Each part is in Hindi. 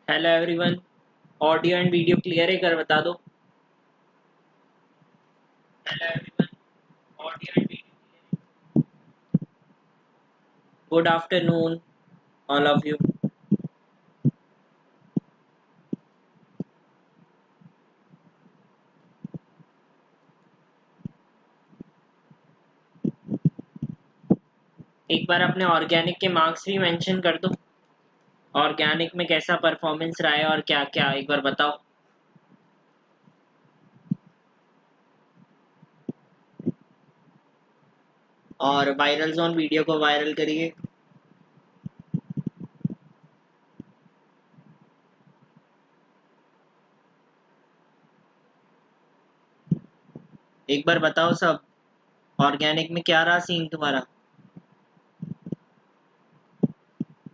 Hello everyone, audio and video clear है कर बता दो। Hello everyone, audio and video. Good afternoon all of you. एक बार अपने ऑर्गेनिक के मार्क्स भी मेंशन कर दो। ऑर्गेनिक में कैसा परफॉर्मेंस रहा है और क्या क्या एक बार बताओ। और वायरल जोन वीडियो को वायरल करिए। एक बार बताओ सब, ऑर्गेनिक में क्या रहा सीन तुम्हारा।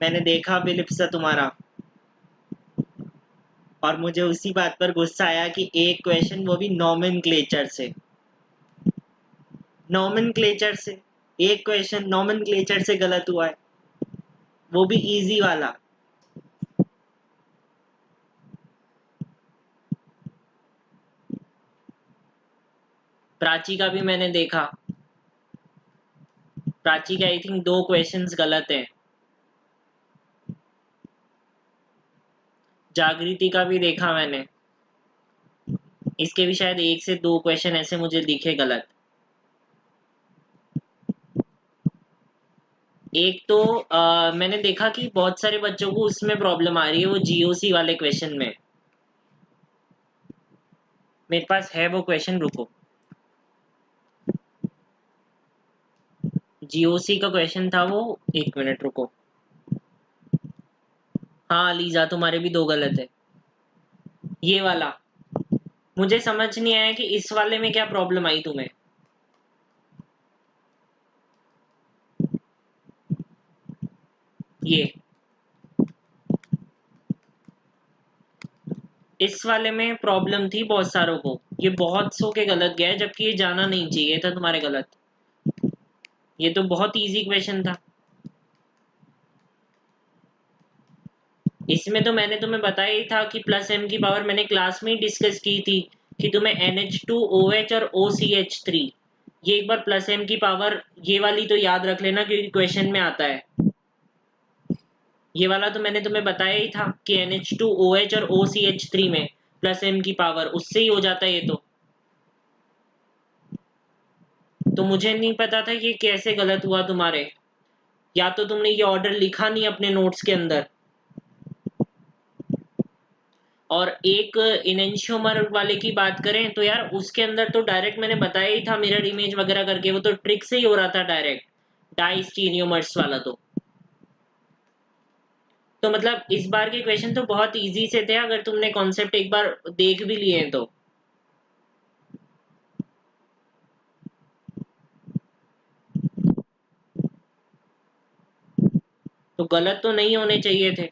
मैंने देखा फिलिप्सा तुम्हारा, और मुझे उसी बात पर गुस्सा आया कि एक क्वेश्चन वो भी नॉमेनक्लेचर से। नॉमेनक्लेचर से एक क्वेश्चन नॉमेनक्लेचर से गलत हुआ है, वो भी इजी वाला। प्राची का भी मैंने देखा, प्राची के आई थिंक 2 क्वेश्चंस गलत हैं। जागृति का भी देखा मैंने, इसके भी शायद 1 से 2 क्वेश्चन ऐसे मुझे दिखे गलत। एक तो मैंने देखा कि बहुत सारे बच्चों को उसमें प्रॉब्लम आ रही है, वो जीओसी वाले क्वेश्चन में। मेरे पास है वो क्वेश्चन, रुको। जीओसी का क्वेश्चन था वो, 1 मिनट रुको। हाँ लीजा, तुम्हारे भी 2 गलत है। ये वाला मुझे समझ नहीं आया कि इस वाले में क्या प्रॉब्लम आई तुम्हें। ये इस वाले में प्रॉब्लम थी बहुत सारों को, ये बहुत सौ के गलत गया है, जबकि ये जाना नहीं चाहिए था तुम्हारे गलत। ये तो बहुत इजी क्वेश्चन था। इसमें तो मैंने तुम्हें बताया ही था कि प्लस एम की पावर, मैंने क्लास में ही डिस्कस की थी कि तुम्हें NH2OH और OCH3, ये एक बार प्लस एम की पावर ये वाली तो याद रख लेना क्योंकि क्वेश्चन में आता है। ये वाला तो मैंने तुम्हें बताया ही था कि NH2OH और OCH3 में प्लस एम की पावर उससे ही हो जाता है ये तो मुझे नहीं पता था कि कैसे गलत हुआ तुम्हारे, या तो तुमने ये ऑर्डर लिखा नहीं अपने नोट्स के अंदर। और एक इनेंशियोमर वाले की बात करें तो यार उसके अंदर तो डायरेक्ट मैंने बताया ही था मिरर इमेज वगैरह करके, वो तो ट्रिक से ही हो रहा था डायरेक्ट, डाई स्टीरियोमर्स वाला तो मतलब इस बार के क्वेश्चन तो बहुत इजी से थे अगर तुमने कॉन्सेप्ट एक बार देख भी लिए तो गलत तो नहीं होने चाहिए थे।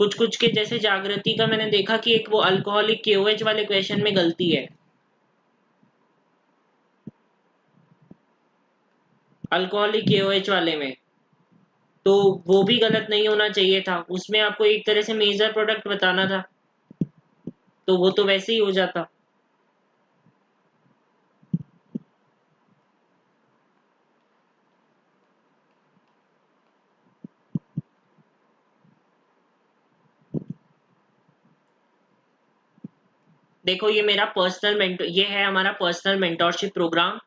कुछ कुछ के जैसे जागृति का मैंने देखा कि एक वो अल्कोहलिक KOH वाले क्वेश्चन में गलती है, अल्कोहलिक KOH वाले में, तो वो भी गलत नहीं होना चाहिए था। उसमें आपको एक तरह से मेजर प्रोडक्ट बताना था, तो वो तो वैसे ही हो जाता। देखो ये मेरा पर्सनल मेंटर, ये है हमारा पर्सनल मेंटोरशिप प्रोग्राम।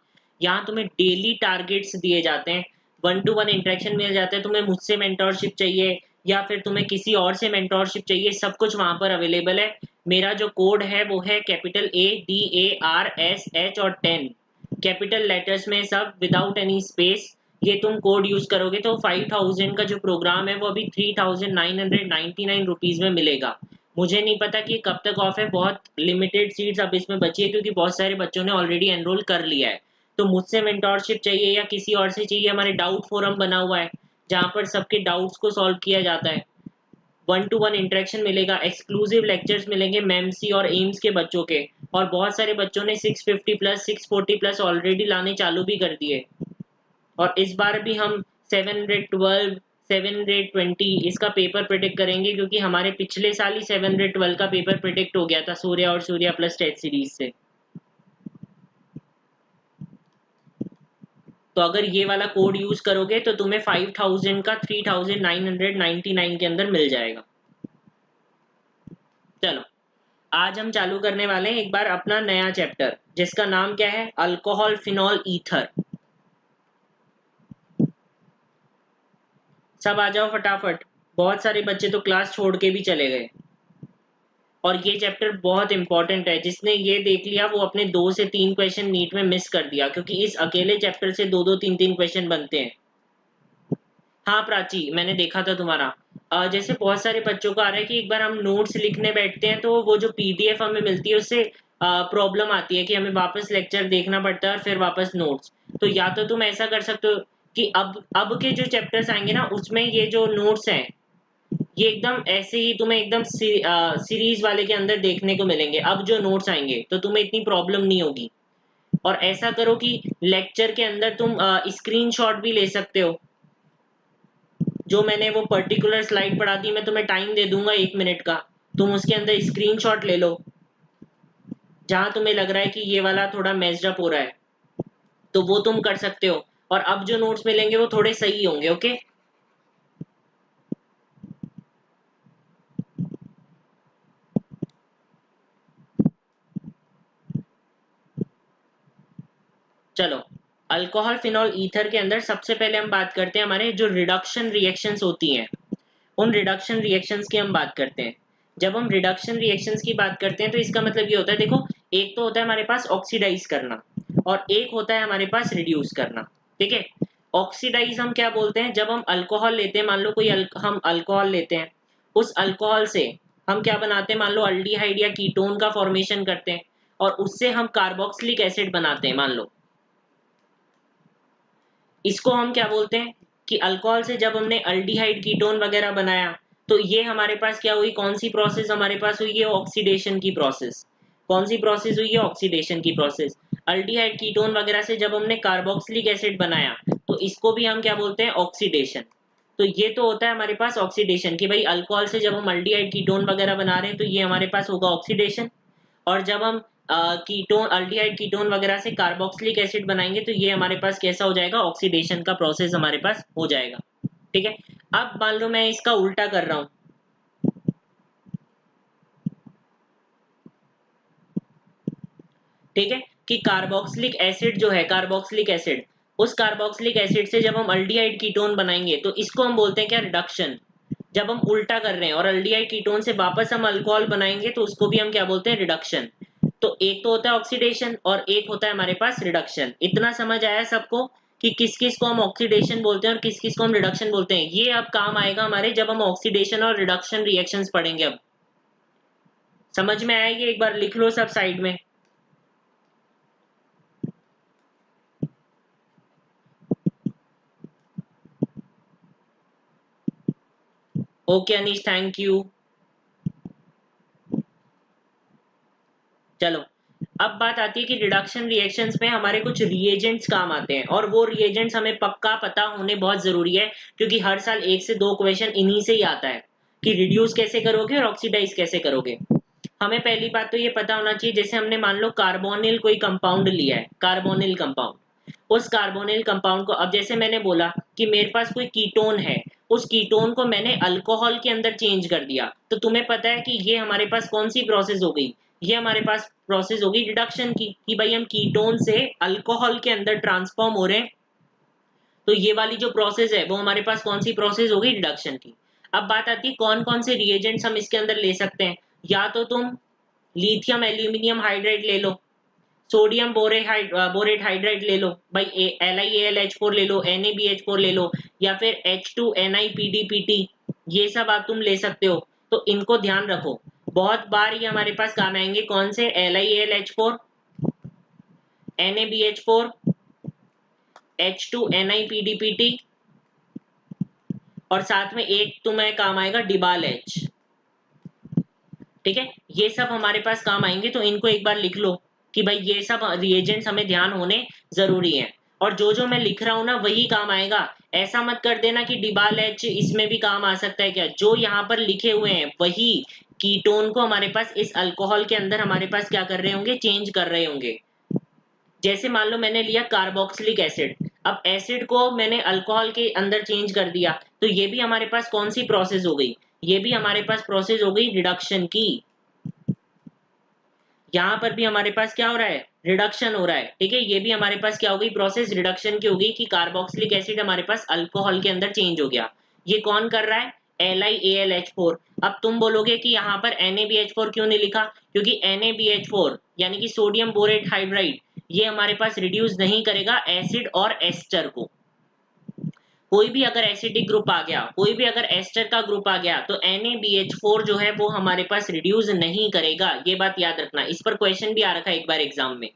यहाँ तुम्हें डेली टारगेट्स दिए जाते हैं, 1-to-1 इंटरेक्शन मिल जाता है। तुम्हें मुझसे मेंटोरशिप चाहिए या फिर तुम्हें किसी और से मेंटोरशिप चाहिए, सब कुछ वहाँ पर अवेलेबल है। मेरा जो कोड है वो है कैपिटल ADARSH और 10 कैपिटल लेटर्स में सब विदाउट एनी स्पेस। ये तुम कोड यूज करोगे तो 5000 का जो प्रोग्राम है वो अभी 3999 रुपीज में मिलेगा। मुझे नहीं पता कि कब तक ऑफ है, बहुत लिमिटेड सीट्स अब इसमें बची है क्योंकि बहुत सारे बच्चों ने ऑलरेडी एनरोल कर लिया है। तो मुझसे मेंटोरशिप चाहिए या किसी और से चाहिए, हमारे डाउट फोरम बना हुआ है जहाँ पर सबके डाउट्स को सॉल्व किया जाता है। 1-to-1 इंटरेक्शन मिलेगा, एक्सक्लूसिव लेक्चर्स मिलेंगे मेमसी और एम्स के बच्चों के, और बहुत सारे बच्चों ने 650 प्लस 640 प्लस ऑलरेडी लाने चालू भी कर दिए। और इस बार भी हम 712 720 इसका पेपर प्रिडिक्ट करेंगे क्योंकि हमारे पिछले साल ही 712 का पेपर प्रिडिक्ट हो गया था सूर्या और सूर्या प्लस टेस्ट सीरीज से। तो अगर ये वाला कोड यूज करोगे तो तुम्हें 5000 का 3999 के अंदर मिल जाएगा। चलो आज हम चालू करने वाले हैं एक बार अपना नया चैप्टर जिसका नाम क्या है, अल्कोहल फिनॉल ईथर। सब आ जाओ फटाफट, बहुत सारे बच्चे तो क्लास छोड़ के भी चले गए। और ये चैप्टर बहुत इंपॉर्टेंट है, जिसने ये देख लिया वो अपने 2 से 3 क्वेश्चन नीट में मिस कर दिया क्योंकि इस अकेले चैप्टर से 2-2 3-3 क्वेश्चन बनते हैं। हाँ प्राची, मैंने देखा था तुम्हारा। जैसे बहुत सारे बच्चों को आ रहा है कि एक बार हम नोट्स लिखने बैठते हैं तो वो जो पीडीएफ हमें मिलती है उससे प्रॉब्लम आती है कि हमें वापस लेक्चर देखना पड़ता है और फिर वापस नोट्स। तो या तो तुम ऐसा कर सकते हो कि अब के जो चैप्टर्स आएंगे ना उसमें ये जो नोट्स हैं ये एकदम ऐसे ही तुम्हें एकदम सीरीज वाले के अंदर देखने को मिलेंगे। अब जो नोट्स आएंगे तो तुम्हें इतनी प्रॉब्लम नहीं होगी। और ऐसा करो कि लेक्चर के अंदर तुम स्क्रीनशॉट भी ले सकते हो। जो मैंने वो पर्टिकुलर स्लाइड पढ़ा दी, मैं तुम्हें टाइम दे दूंगा 1 मिनट का, तुम उसके अंदर स्क्रीनशॉट ले लो जहां तुम्हें लग रहा है कि ये वाला थोड़ा मेस्ड अप हो रहा है, तो वो तुम कर सकते हो। और अब जो नोट्स मिलेंगे वो थोड़े सही होंगे। ओके चलो, अल्कोहल फिनॉल ईथर के अंदर सबसे पहले हम बात करते हैं हमारे जो रिडक्शन रिएक्शंस होती हैं, उन रिडक्शन रिएक्शंस की हम बात करते हैं। जब हम रिडक्शन रिएक्शंस की बात करते हैं तो इसका मतलब ये होता है, देखो एक तो होता है हमारे पास ऑक्सीडाइज करना और एक होता है हमारे पास रिड्यूस करना। ठीक है, ऑक्सीडाइज हम क्या बोलते हैं, जब हम अल्कोहल लेते हैं, मान लो कोई हम अल्कोहल लेते हैं, उस अल्कोहल से हम क्या बनाते हैं, मान लो अल्डिहाइड या कीटोन का फॉर्मेशन करते हैं और उससे हम कार्बोक्सिलिक एसिड बनाते हैं मान लो। इसको हम क्या बोलते हैं कि अल्कोहल से जब हमने अल्डिहाइड कीटोन वगैरह बनाया तो ये हमारे पास क्या हुई, कौन सी प्रोसेस हमारे पास हुई है, ऑक्सीडेशन की प्रोसेस। कौन सी प्रोसेस हुई है, ऑक्सीडेशन की प्रोसेस। अल्डिहाइड कीटोन वगैरह से जब हमने कार्बोक्सिलिक एसिड बनाया तो इसको भी हम क्या बोलते हैं, ऑक्सीडेशन। तो ये तो होता है हमारे पास ऑक्सीडेशन कि भाई अल्कोहल से जब हम अल्डिहाइड कीटोन वगैरह बना रहे हैं तो ये हमारे पास होगा ऑक्सीडेशन। और जब हम कीटोन अल्डिहाइड कीटोन वगैरह से कार्बोक्सिलिक एसिड बनाएंगे तो ये हमारे पास कैसा हो जाएगा, ऑक्सीडेशन का प्रोसेस हमारे पास हो जाएगा। ठीक है, अब मान लो मैं इसका उल्टा कर रहा हूं। ठीक है, कि कार्बोक्सिलिक एसिड जो है, कार्बोक्सिलिक एसिड, उस कार्बोक्सिलिक एसिड से जब हम अल्डिहाइड कीटोन बनाएंगे तो इसको हम बोलते हैं क्या, रिडक्शन। जब हम उल्टा कर रहे हैं और अल्डिहाइड कीटोन से वापस हम अल्कोहल बनाएंगे तो उसको भी हम क्या बोलते हैं, रिडक्शन। तो एक तो होता है ऑक्सीडेशन और एक होता है हमारे पास रिडक्शन। इतना समझ आया सबको कि किस किस को हम ऑक्सीडेशन बोलते हैं और किस किस को हम रिडक्शन बोलते हैं। ये अब काम आएगा हमारे जब हम ऑक्सीडेशन और रिडक्शन रिएक्शंस पढ़ेंगे। अब समझ में आएगी, एक बार लिख लो सब साइड में। Okay Anish, thank you. चलो, अब बात आती है कि रिडक्शन रिएक्शंस में हमारे कुछ रिएजेंट्स काम आते हैं और वो रिएजेंट्स हमें पक्का पता होने बहुत जरूरी है क्योंकि हर साल 1 से 2 क्वेश्चन इन्हीं से ही आता है कि रिड्यूस कैसे करोगे और ऑक्सीडाइज कैसे करोगे। हमें पहली बात तो ये पता होना चाहिए, जैसे हमने मान लो कार्बोनिल कोई कंपाउंड लिया है, कार्बोनिल कंपाउंड, उस कार्बोनिल कंपाउंड को अब जैसे मैंने बोला कि मेरे पास कोई कीटोन है, उस कीटोन को मैंने अल्कोहल के अंदर चेंज कर दिया, तो तुम्हें पता है कि ये हमारे पास कौन सी प्रोसेस हो गई, ये हमारे पास प्रोसेस होगी रिडक्शन की, कि भाई हम कीटोन से अल्कोहल के अंदर ट्रांसफॉर्म हो रहे हैं। तो ये वाली जो प्रोसेस है वो हमारे पास कौन सी प्रोसेस होगी, रिडक्शन की। अब बात आती है कौन कौन से रिएजेंट्स हम इसके अंदर ले सकते हैं। या तो तुम लिथियम एल्यूमिनियम हाइड्राइड ले लो, सोडियम बोरेट हाइड्राइड ले लो भाई, LiAlH4 ले लो, NaBH4 ले लो, या फिर H2NiPDPT, ये सब आप तुम ले सकते हो। तो इनको ध्यान रखो, बहुत बार ये हमारे पास काम आएंगे। कौन से? LiAlH4, NaBH4, H2NiPDPT, और साथ में एक तुम्हें काम आएगा डिबाल H। ठीक है, ये सब हमारे पास काम आएंगे, तो इनको एक बार लिख लो कि भाई ये सब रिएजेंट्स हमें ध्यान होने जरूरी है। और जो जो मैं लिख रहा हूं ना वही काम आएगा। ऐसा मत कर देना कि डिबाल H इसमें भी काम आ सकता है क्या। जो यहाँ पर लिखे हुए हैं वही कीटोन को हमारे पास इस अल्कोहल के अंदर हमारे पास क्या कर रहे होंगे, चेंज कर रहे होंगे। जैसे मान लो मैंने लिया कार्बोक्सिलिक एसिड, अब एसिड को मैंने अल्कोहल के अंदर चेंज कर दिया, तो ये भी हमारे पास कौन सी प्रोसेस हो गई, ये भी हमारे पास प्रोसेस हो गई रिडक्शन की। यहाँ पर भी हमारे पास क्या हो रहा है, रिडक्शन हो रहा है। ठीक है, ये भी हमारे पास क्या हो गई, प्रोसेस रिडक्शन की हो गई कि कार्बोक्सिलिक एसिड हमारे पास अल्कोहल के अंदर चेंज हो गया। ये कौन कर रहा है, LiAlH4। अब तुम बोलोगे कि यहाँ पर NaBH4 क्यों नहीं लिखा, क्योंकि NaBH4 यानी कि सोडियम बोरेट हाइड्राइड, ये हमारे पास रिड्यूस नहीं करेगा एसिड और एस्टर को। कोई भी अगर एसिडिक ग्रुप आ गया, कोई भी अगर एस्टर का ग्रुप आ गया, तो NaBH4 जो है वो हमारे पास रिड्यूस नहीं करेगा। ये बात याद रखना, इस पर क्वेश्चन भी आ रखा है एक बार एग्जाम में।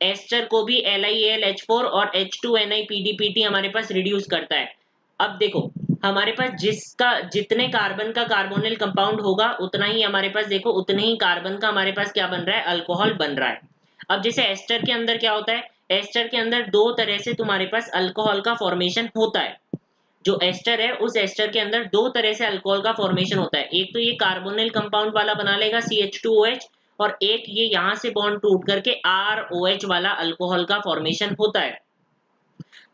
एस्टर को भी LiAlH4 और H2NiPDPT हमारे पास रिड्यूस करता है। अब देखो, हमारे पास जिसका जितने कार्बन का कार्बोनिल कंपाउंड होगा उतना ही हमारे पास, देखो उतने ही कार्बन का हमारे पास क्या बन रहा है, अल्कोहल बन रहा है। अब जैसे एस्टर के अंदर क्या होता है, एस्टर के अंदर दो तरह से तुम्हारे पास अल्कोहल का फॉर्मेशन होता है। जो एस्टर है उस एस्टर के अंदर दो तरह से अल्कोहल का फॉर्मेशन होता है। एक तो ये कार्बोनिल कंपाउंड वाला बना लेगा CH2OH, और एक ये यहां से बॉन्ड टूट करके ROH वाला अल्कोहल का फॉर्मेशन होता है।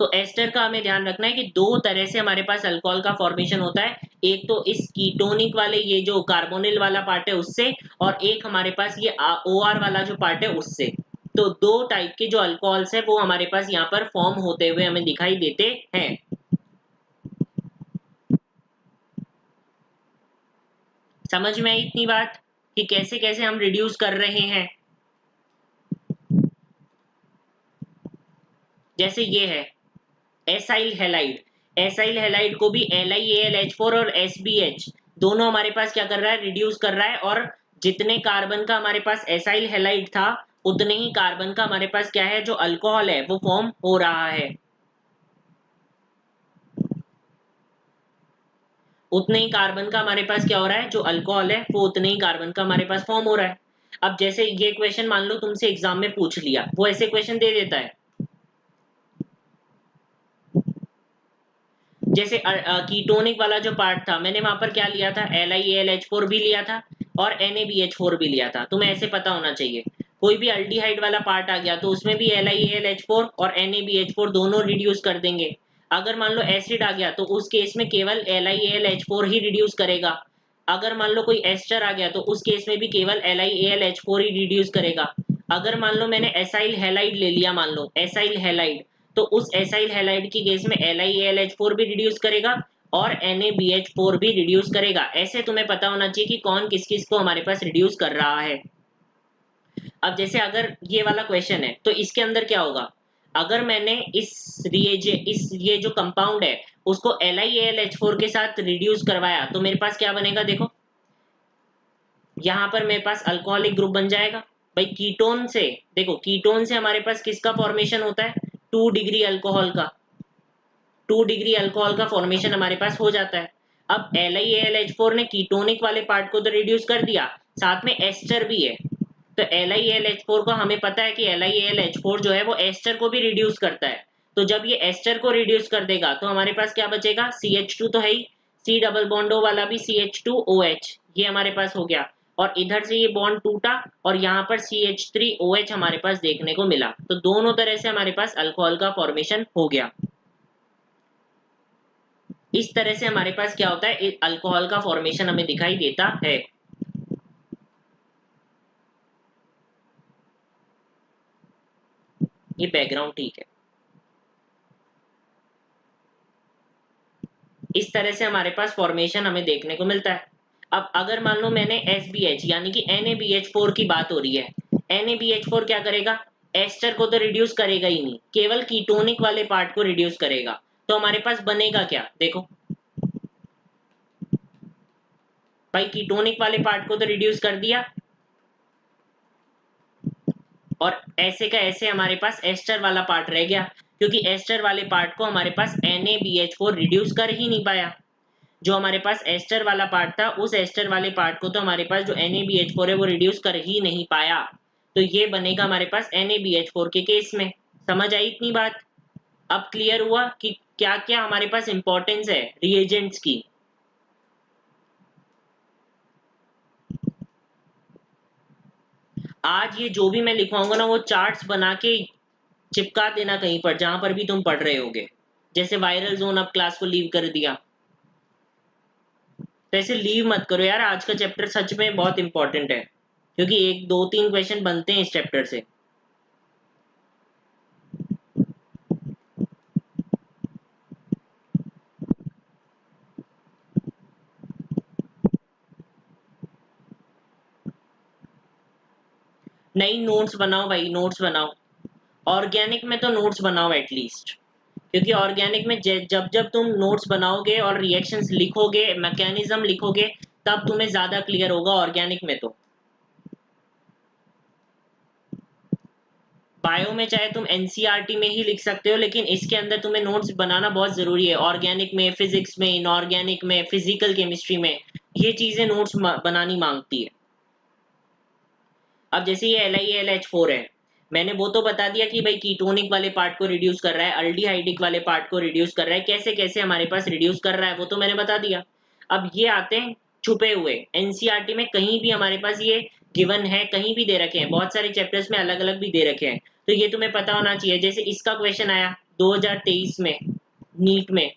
तो एस्टर का हमें ध्यान रखना है कि दो तरह से हमारे पास अल्कोहल का फॉर्मेशन होता है। एक तो इस कीटोनिक वाले ये जो कार्बोनिल वाला पार्ट है उससे, और एक हमारे पास ये OR वाला जो पार्ट है उससे। तो दो टाइप के जो अल्कोहल्स है वो हमारे पास यहाँ पर फॉर्म होते हुए हमें दिखाई देते हैं। समझ में आई इतनी बात कि कैसे कैसे हम रिड्यूस कर रहे हैं। जैसे ये है एसाइल हैलाइड, एसाइल हैलाइड को भी LiAlH4 और SBH दोनों हमारे पास क्या कर रहा है, रिड्यूस कर रहा है। और जितने कार्बन का हमारे पास एसाइल हैलाइड था उतने ही कार्बन का हमारे पास क्या है, जो अल्कोहल है वो फॉर्म हो रहा है। उतने ही कार्बन का हमारे पास क्या हो रहा है, जो अल्कोहल है वो उतने ही कार्बन का हमारे पास फॉर्म हो रहा है। अब जैसे ये क्वेश्चन मान लो तुमसे एग्जाम में पूछ लिया, वो ऐसे क्वेश्चन दे देता है। जैसे कीटोनिक वाला जो पार्ट था मैंने वहां पर क्या लिया था, LiAlH4 भी लिया था और NaBH4 भी लिया था। तुम्हें ऐसे पता होना चाहिए। कोई भी अल्डिहाइड वाला पार्ट आ गया तो उसमें भी LiAlH4 और NaBH4 दोनों रिड्यूस कर देंगे। अगर मान लो एसिड आ गया तो उस केस में केवल LiAlH4 ही रिड्यूस करेगा। अगर मान लो कोई एस्टर आ गया तो उस केस में भी केवल LiAlH4 ही रिड्यूस करेगा। अगर मान लो मैंने एसाइल हैलाइड ले लिया, मान लो एसाइल हैलाइड, तो उस एसाइल हैलाइड की केस में LiAlH4 भी रिड्यूस करेगा और NaBH4 भी रिड्यूस करेगा। ऐसे तुम्हें पता होना चाहिए कि कौन किस किस को हमारे पास रिड्यूस कर रहा है। अब जैसे अगर ये वाला क्वेश्चन है तो इसके अंदर क्या होगा, अगर मैंने इस ये जो कंपाउंड है उसको LiAlH4 के साथ रिड्यूस करवाया तो मेरे पास क्या बनेगा, देखो यहाँ पर मेरे पास अल्कोहलिक ग्रुप बन जाएगा। भाई कीटोन से, देखो कीटोन से हमारे पास किसका फॉर्मेशन होता है, 2 डिग्री अल्कोहल का, 2 डिग्री अल्कोहल का फॉर्मेशन हमारे पास हो जाता है। अब LiAlH4 ने कीटोनिक वाले पार्ट को तो रिड्यूस कर दिया, साथ में एस्टर भी है। तो LiAlH4 को हमें पता है कि LiAlH4 जो है वो एस्टर को भी रिड्यूस करता है। तो जब ये एस्टर को रिड्यूस कर देगा तो हमारे पास क्या बचेगा, CH2 तो है ही, C डबल बॉन्डो वाला भी CH2OH, ये हमारे पास हो गया। और इधर से ये बॉन्ड टूटा और यहाँ पर CH3OH हमारे पास देखने को मिला। तो दोनों तरह से हमारे पास अल्कोहल का फॉर्मेशन हो गया। इस तरह से हमारे पास क्या होता है, अल्कोहल का फॉर्मेशन हमें दिखाई देता है। ये बैकग्राउंड ठीक है। इस तरह से हमारे पास फॉर्मेशन हमें देखने को मिलता है। अब अगर मान लो मैंने SBH यानी कि NaBH4 की बात हो रही है, NaBH4 क्या करेगा, एस्टर को तो रिड्यूस करेगा ही नहीं, केवल कीटोनिक वाले पार्ट को रिड्यूस करेगा। तो हमारे पास बनेगा क्या, देखो भाई कीटोनिक वाले पार्ट को तो रिड्यूस कर दिया, और ऐसे का ऐसे हमारे पास एस्टर वाला पार्ट रह गया, क्योंकि एस्टर वाले पार्ट को हमारे पास NaBH4 रिड्यूस कर ही नहीं पाया। जो हमारे पास एस्टर वाला पार्ट था, उस एस्टर वाले पार्ट को तो हमारे पास जो NaBH4 है वो रिड्यूस कर ही नहीं पाया। तो ये बनेगा हमारे पास NaBH4 के केस में। समझ आई इतनी बात? अब क्लियर हुआ कि क्या क्या हमारे पास इंपॉर्टेंस है रिएजेंट्स की। आज ये जो भी मैं लिखवाऊंगा ना, वो चार्ट्स बना के चिपका देना कहीं पर, जहां पर भी तुम पढ़ रहे होगे। जैसे वायरल जोन अब क्लास को लीव कर दिया, तो ऐसे लीव मत करो यार। आज का चैप्टर सच में बहुत इंपॉर्टेंट है, क्योंकि 1 2 3 क्वेश्चन बनते हैं इस चैप्टर से। नहीं, नोट्स बनाओ भाई, नोट्स बनाओ। ऑर्गेनिक में तो नोट्स बनाओ एटलीस्ट, क्योंकि ऑर्गेनिक में जब जब तुम नोट्स बनाओगे और रिएक्शंस लिखोगे, मैकेनिज्म लिखोगे, तब तुम्हें ज्यादा क्लियर होगा ऑर्गेनिक में। तो बायो में चाहे तुम एनसीईआरटी में ही लिख सकते हो, लेकिन इसके अंदर तुम्हें नोट्स बनाना बहुत जरूरी है। ऑर्गेनिक में, फिजिक्स में, इनऑर्गेनिक में, फिजिकल केमिस्ट्री में ये चीजें नोट्स बनानी मांगती है। अब जैसे ये LiAlH4 है, मैंने वो तो बता दिया कि भाई कीटोनिक वाले पार्ट को रिड्यूस कर रहा है, अल्डिहाइडिक वाले पार्ट को रिड्यूस कर रहा है, कैसे कैसे हमारे पास रिड्यूस कर रहा है वो तो मैंने बता दिया। अब ये आते हैं छुपे हुए। एनसीईआरटी में कहीं भी हमारे पास ये गिवन है, कहीं भी दे रखे हैं, बहुत सारे चैप्टर्स में अलग अलग भी दे रखे हैं, तो ये तुम्हें पता होना चाहिए। जैसे इसका क्वेश्चन आया 2023 में नीट में,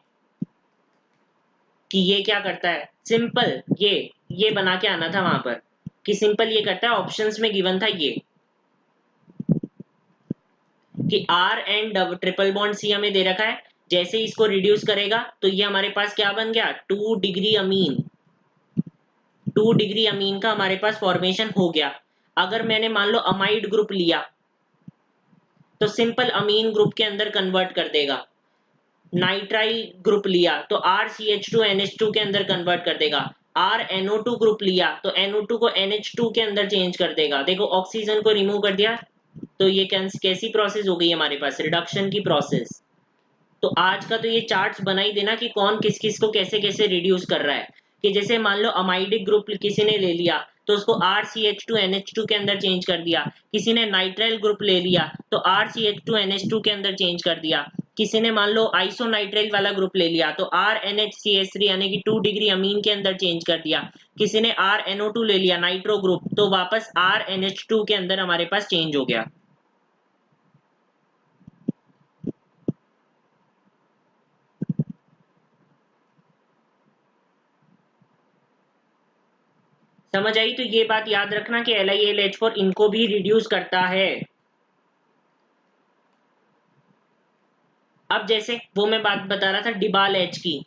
कि ये क्या करता है, सिंपल ये बना के आना था वहां पर, कि सिंपल ये करता है, ऑप्शंस में गिवन था ये कि R and triple bond C हमें दे रखा है, जैसे इसको रिड्यूस करेगा तो ये हमारे पास क्या बन गया, 2 डिग्री अमीन। 2 डिग्री अमीन का हमारे पास फॉर्मेशन हो गया। अगर मैंने मान लो अमाइड ग्रुप लिया, तो सिंपल अमीन ग्रुप के अंदर कन्वर्ट कर देगा। नाइट्राइल ग्रुप लिया तो RCH2NH2 के अंदर कन्वर्ट कर देगा। RNO2 ग्रुप लिया तो NO2 को NH2 के अंदर चेंज कर देगा। देखो ऑक्सीजन को रिमूव कर दिया, तो ये कैसी प्रोसेस हो गई हमारे पास, रिडक्शन की प्रोसेस। तो आज का तो ये चार्ट्स बना ही देना कि कौन किस किस को कैसे कैसे रिड्यूस कर रहा है। कि जैसे मान लो अमाइडिक ग्रुप किसी ने ले लिया, तो उसको RCH2NH2 के अंदर चेंज कर दिया। किसी ने नाइट्राइल ग्रुप ले लिया तो RCH2NH2 के अंदर चेंज कर दिया। किसी ने मान लो आइसोनाइट्राइल वाला ग्रुप ले लिया तो RNHCH3 यानी कि 2 डिग्री अमीन के अंदर चेंज कर दिया। किसी ने RNO2 ले लिया नाइट्रो ग्रुप, तो वापस RNH2 के अंदर हमारे पास चेंज हो गया। समझ आई? तो ये बात याद रखना कि LiAlH4 इनको भी रिड्यूस करता है। अब जैसे वो मैं बात बता रहा था डिबाल एच की।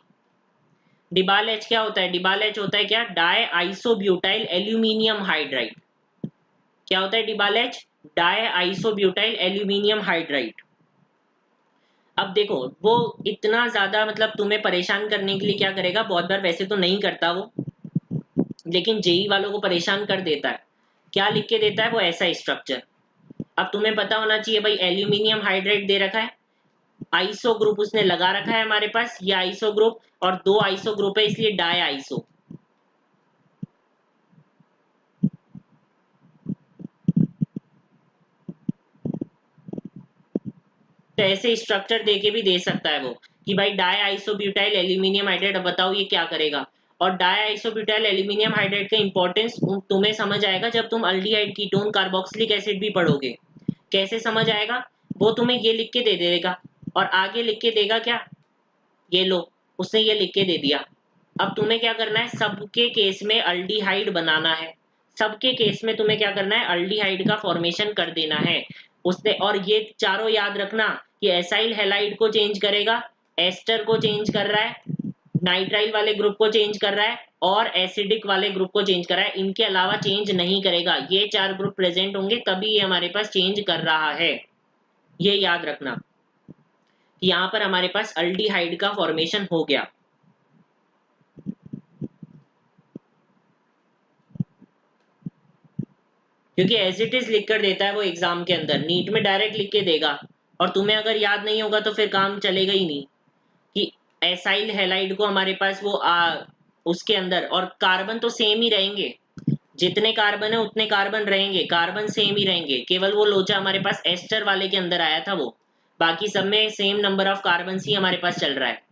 डिबाल एच क्या होता है, डिबाल एच होता है क्या, डाई आइसोब्यूटाइल एल्यूमिनियम हाइड्राइड। क्या होता है DIBAL H, diisobutyl aluminium hydride. अब देखो वो इतना ज्यादा मतलब तुम्हें परेशान करने के लिए क्या करेगा, बहुत बार वैसे तो नहीं करता वो, लेकिन जेई वालों को परेशान कर देता है। क्या लिख के देता है वो, ऐसा स्ट्रक्चर। अब तुम्हें पता होना चाहिए भाई, एल्यूमिनियम हाइड्राइड दे रखा है, आइसो ग्रुप उसने लगा रखा है हमारे पास, ये आइसो ग्रुप, और 2 आइसो ग्रुप है इसलिए डाई आइसो। तो ऐसे स्ट्रक्चर देके भी दे सकता है वो, कि भाई डाई आइसोब्यूटाइल एल्यूमिनियम हाइड्राइड। अब बताओ ये क्या करेगा। और डाई आइसोब्यूटाइल एल्यूमिनियम हाइड्राइड का इंपॉर्टेंस तुम्हें समझ आएगा जब तुम अल्डिहाइड कीटोन कार्बोक्सिलिक एसिड भी पढ़ोगे। कैसे समझ आएगा, वो तुम्हें ये लिख के दे देगा, और आगे लिख के देगा क्या, ये लो, उसने ये लिख के दे दिया। अब तुम्हें क्या करना है, सबके केस में अल्डिहाइड बनाना है। सबके केस में तुम्हें क्या करना है, अल्डिहाइड का फॉर्मेशन कर देना है उसने। और ये चारों याद रखना कि एसाइल हैलाइड को चेंज करेगा, एस्टर को चेंज कर रहा है, नाइट्राइल वाले ग्रुप को चेंज कर रहा है और एसिडिक वाले ग्रुप को चेंज कर रहा है, इनके अलावा चेंज नहीं करेगा। ये 4 ग्रुप प्रेजेंट होंगे तभी ये हमारे पास चेंज कर रहा है। ये याद रखना, यहां पर हमारे पास अल्डिहाइड का फॉर्मेशन हो गया। क्योंकि एज इट इज लिख कर देता है वो एग्जाम के अंदर, नीट में डायरेक्ट लिख के देगा और तुम्हें अगर याद नहीं होगा तो फिर काम चलेगा ही नहीं। कि एसाइल हैलाइड को हमारे पास वो उसके अंदर, और कार्बन तो सेम ही रहेंगे, जितने कार्बन है उतने कार्बन रहेंगे, कार्बन सेम ही रहेंगे, केवल वो लोचा हमारे पास एस्टर वाले के अंदर आया था वो, बाकी सब में सेम नंबर ऑफ कार्बन ही हमारे पास चल रहा है।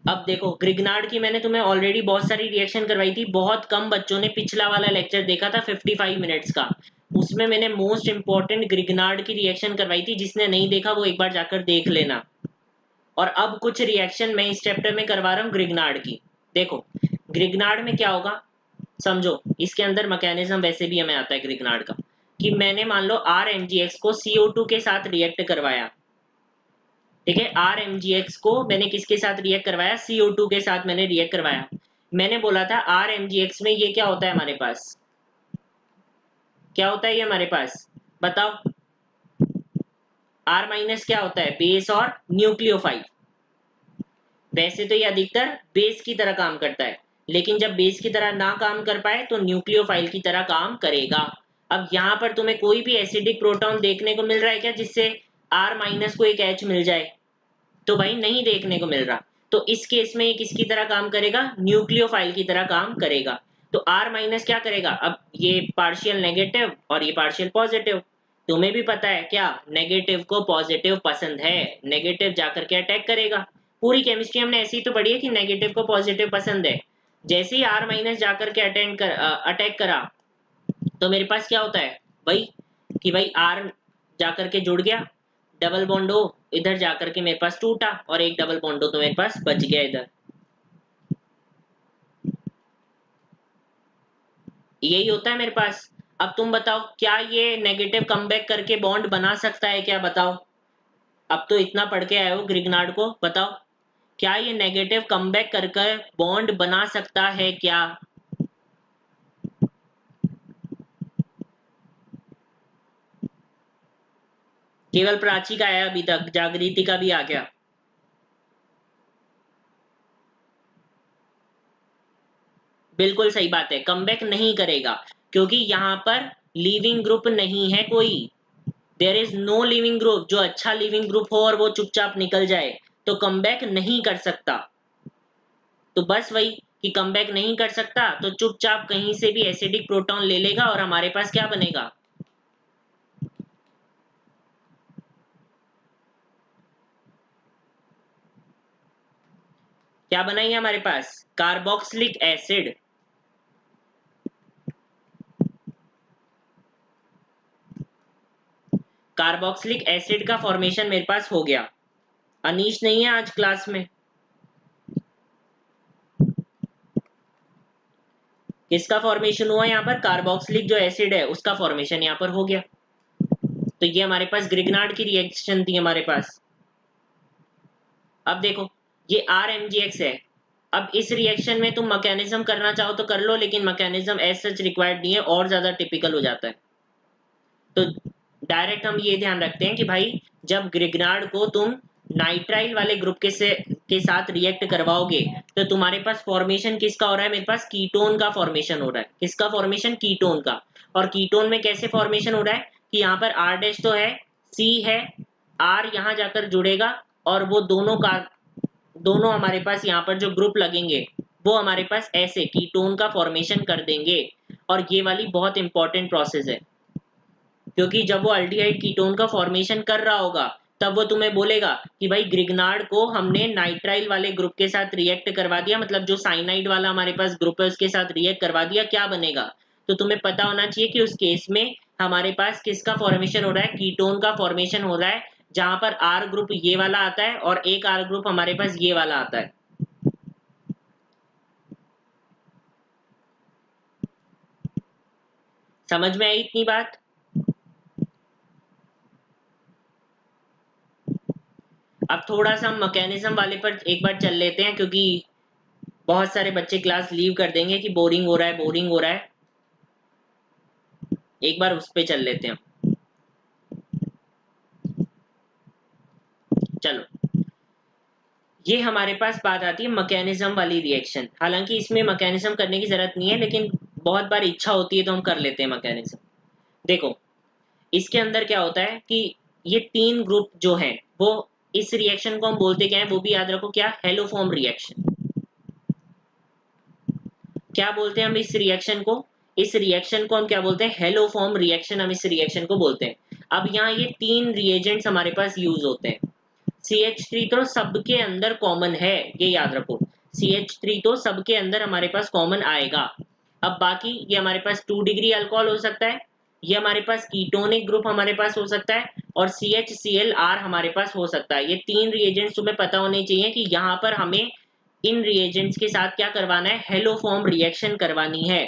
अब देखो ग्रिग्नार्ड की मैंने तुम्हें ऑलरेडी बहुत सारी रिएक्शन करवाई थी, बहुत कम बच्चों ने पिछला वाला लेक्चर देखा था 55 मिनट्स का, उसमें मैंने मोस्ट इंपॉर्टेंट ग्रिग्नार्ड की रिएक्शन करवाई थी। जिसने नहीं देखा वो एक बार जाकर देख लेना। और अब कुछ रिएक्शन मैं इस चैप्टर में करवा रहा हूँ ग्रिग्नार्ड की। देखो ग्रिग्नार्ड में क्या होगा समझो, इसके अंदर मैकेनिज्म वैसे भी हमें आता है ग्रिग्नार्ड का, कि मैंने मान लो RMgX को CO2 के साथ रिएक्ट करवाया, ठीक है, RMgX को मैंने किसके साथ रिएक्ट करवाया, CO2 के साथ मैंने रिएक्ट करवाया। मैंने बोला था RMgX में ये क्या होता है हमारे पास, क्या होता है ये हमारे पास, बताओ। R माइनस क्या होता है, बेस और न्यूक्लियोफाइल। वैसे तो ये अधिकतर बेस की तरह काम करता है, लेकिन जब बेस की तरह ना काम कर पाए तो न्यूक्लियोफाइल की तरह काम करेगा। अब यहाँ पर तुम्हें कोई भी एसिडिक प्रोटॉन देखने को मिल रहा है क्या जिससे R माइनस को एक H मिल जाए, तो भाई नहीं देखने को मिल रहा। तो इस केस में ये किसकी तरह काम करेगा, न्यूक्लियोफाइल की तरह काम करेगा। तो R माइनस क्या करेगा, अब ये पार्शियल नेगेटिव और ये पार्शियल पॉजिटिव, तुम्हें भी पता है क्या, नेगेटिव को पॉजिटिव पसंद है, नेगेटिव जाकर के अटैक करेगा। पूरी केमिस्ट्री हमने ऐसी तो पढ़ी है कि नेगेटिव को पॉजिटिव पसंद है। जैसे ही R माइनस जाकर के अटैक करा तो मेरे पास क्या होता है भाई, कि भाई R जाकर के जुड़ गया, डबल बॉन्ड हो इधर जाकर के मेरे पास टूटा, और एक डबल बॉन्ड हो तो मेरे पास बच गया इधर। यही होता है मेरे पास। अब तुम बताओ क्या ये नेगेटिव कमबैक करके बॉन्ड बना सकता है क्या, बताओ। अब तो इतना पढ़ के आए हो ग्रिग्नार्ड को, बताओ क्या ये नेगेटिव कमबैक करके बॉन्ड बना सकता है क्या। केवल प्राची का है अभी तक, जागृति का भी आ गया। बिल्कुल सही बात है, कमबैक नहीं करेगा क्योंकि यहाँ पर लिविंग ग्रुप नहीं है कोई। There is no living group, जो अच्छा लिविंग ग्रुप हो और वो चुपचाप निकल जाए तो कमबैक नहीं कर सकता। तो बस वही कि कमबैक नहीं कर सकता तो चुपचाप कहीं से भी एसिडिक प्रोटॉन ले लेगा और हमारे पास क्या बनेगा, क्या बनाइए हमारे पास, कार्बोक्सिलिक एसिड। कार्बोक्सिलिक एसिड का फॉर्मेशन मेरे पास हो गया। अनीश नहीं है आज क्लास में, किसका फॉर्मेशन हुआ यहाँ पर, कार्बोक्सिलिक जो एसिड है उसका फॉर्मेशन यहाँ पर हो गया। तो ये हमारे पास ग्रिग्नार्ड की रिएक्शन थी हमारे पास। अब देखो ये RMgX है। अब इस रिएक्शन में तुम मैकेनिज्म करना चाहो तो कर लो, लेकिन मैकेनिज्म एज सच रिक्वायर्ड नहीं है, और ज्यादा टिपिकल हो जाता है। तो डायरेक्ट हम ये ध्यान रखते हैं कि भाई जब ग्रिग्नार्ड को तुम नाइट्राइल वाले ग्रुप के साथ रिएक्ट करवाओगे तो तुम्हारे पास फॉर्मेशन किसका हो रहा है, मेरे पास कीटोन का फॉर्मेशन हो रहा है। किसका फॉर्मेशन, कीटोन का। और कीटोन में कैसे फॉर्मेशन हो रहा है कि यहाँ पर R डैश तो है, C है, R यहाँ जाकर जुड़ेगा और वो दोनों हमारे पास यहाँ पर जो ग्रुप लगेंगे वो हमारे पास ऐसे कीटोन का फॉर्मेशन कर देंगे। और ये वाली बहुत इंपॉर्टेंट प्रोसेस है, क्योंकि जब वो अल्डिहाइड कीटोन का फॉर्मेशन कर रहा होगा तब वो तुम्हें बोलेगा कि भाई ग्रिग्नार्ड को हमने नाइट्राइल वाले ग्रुप के साथ रिएक्ट करवा दिया, मतलब जो साइनाइड वाला हमारे पास ग्रुप है उसके साथ रिएक्ट करवा दिया, क्या बनेगा। तो तुम्हें पता होना चाहिए कि उस केस में हमारे पास किसका फॉर्मेशन हो रहा है, कीटोन का फॉर्मेशन हो रहा है, जहां पर R ग्रुप ये वाला आता है और एक R ग्रुप हमारे पास ये वाला आता है। समझ में आई इतनी बात। अब थोड़ा सा मैकेनिज्म वाले पर एक बार चल लेते हैं, क्योंकि बहुत सारे बच्चे क्लास लीव कर देंगे कि बोरिंग हो रहा है, बोरिंग हो रहा है। एक बार उस पे चल लेते हैं। चलो, ये हमारे पास बात आती है मैकेनिज्म वाली रिएक्शन। हालांकि इसमें मैकेनिज्म करने की जरूरत नहीं है, लेकिन बहुत बार इच्छा होती है तो हम कर लेते हैं मैकेनिज्म। देखो, इसके अंदर क्या होता है कि ये तीन ग्रुप जो हैं वो, इस रिएक्शन को हम बोलते क्या है वो भी याद रखो, क्या? Haloform reaction. क्या बोलते हैं हम इस रिएक्शन को? इस रिएक्शन को हम क्या बोलते हैं? हेलोफॉर्म रिएक्शन हम इस रिएक्शन को बोलते हैं। अब यहाँ ये तीन रिएजेंट्स हमारे पास यूज होते हैं। CH3 तो सबके अंदर कॉमन है, ये याद रखो। CH3 तो सबके अंदर हमारे पास कॉमन आएगा। अब बाकी ये हमारे पास 2 डिग्री अल्कोहल हो सकता है, ये हमारे पास कीटोनिक ग्रुप हमारे पास हो सकता है, और CHClR हमारे पास हो सकता है। ये तीन रिएजेंट्स तुम्हें पता होने चाहिए कि यहाँ पर हमें इन रिएजेंट्स के साथ क्या करवाना है? हेलोफॉर्म रिएक्शन करवानी है।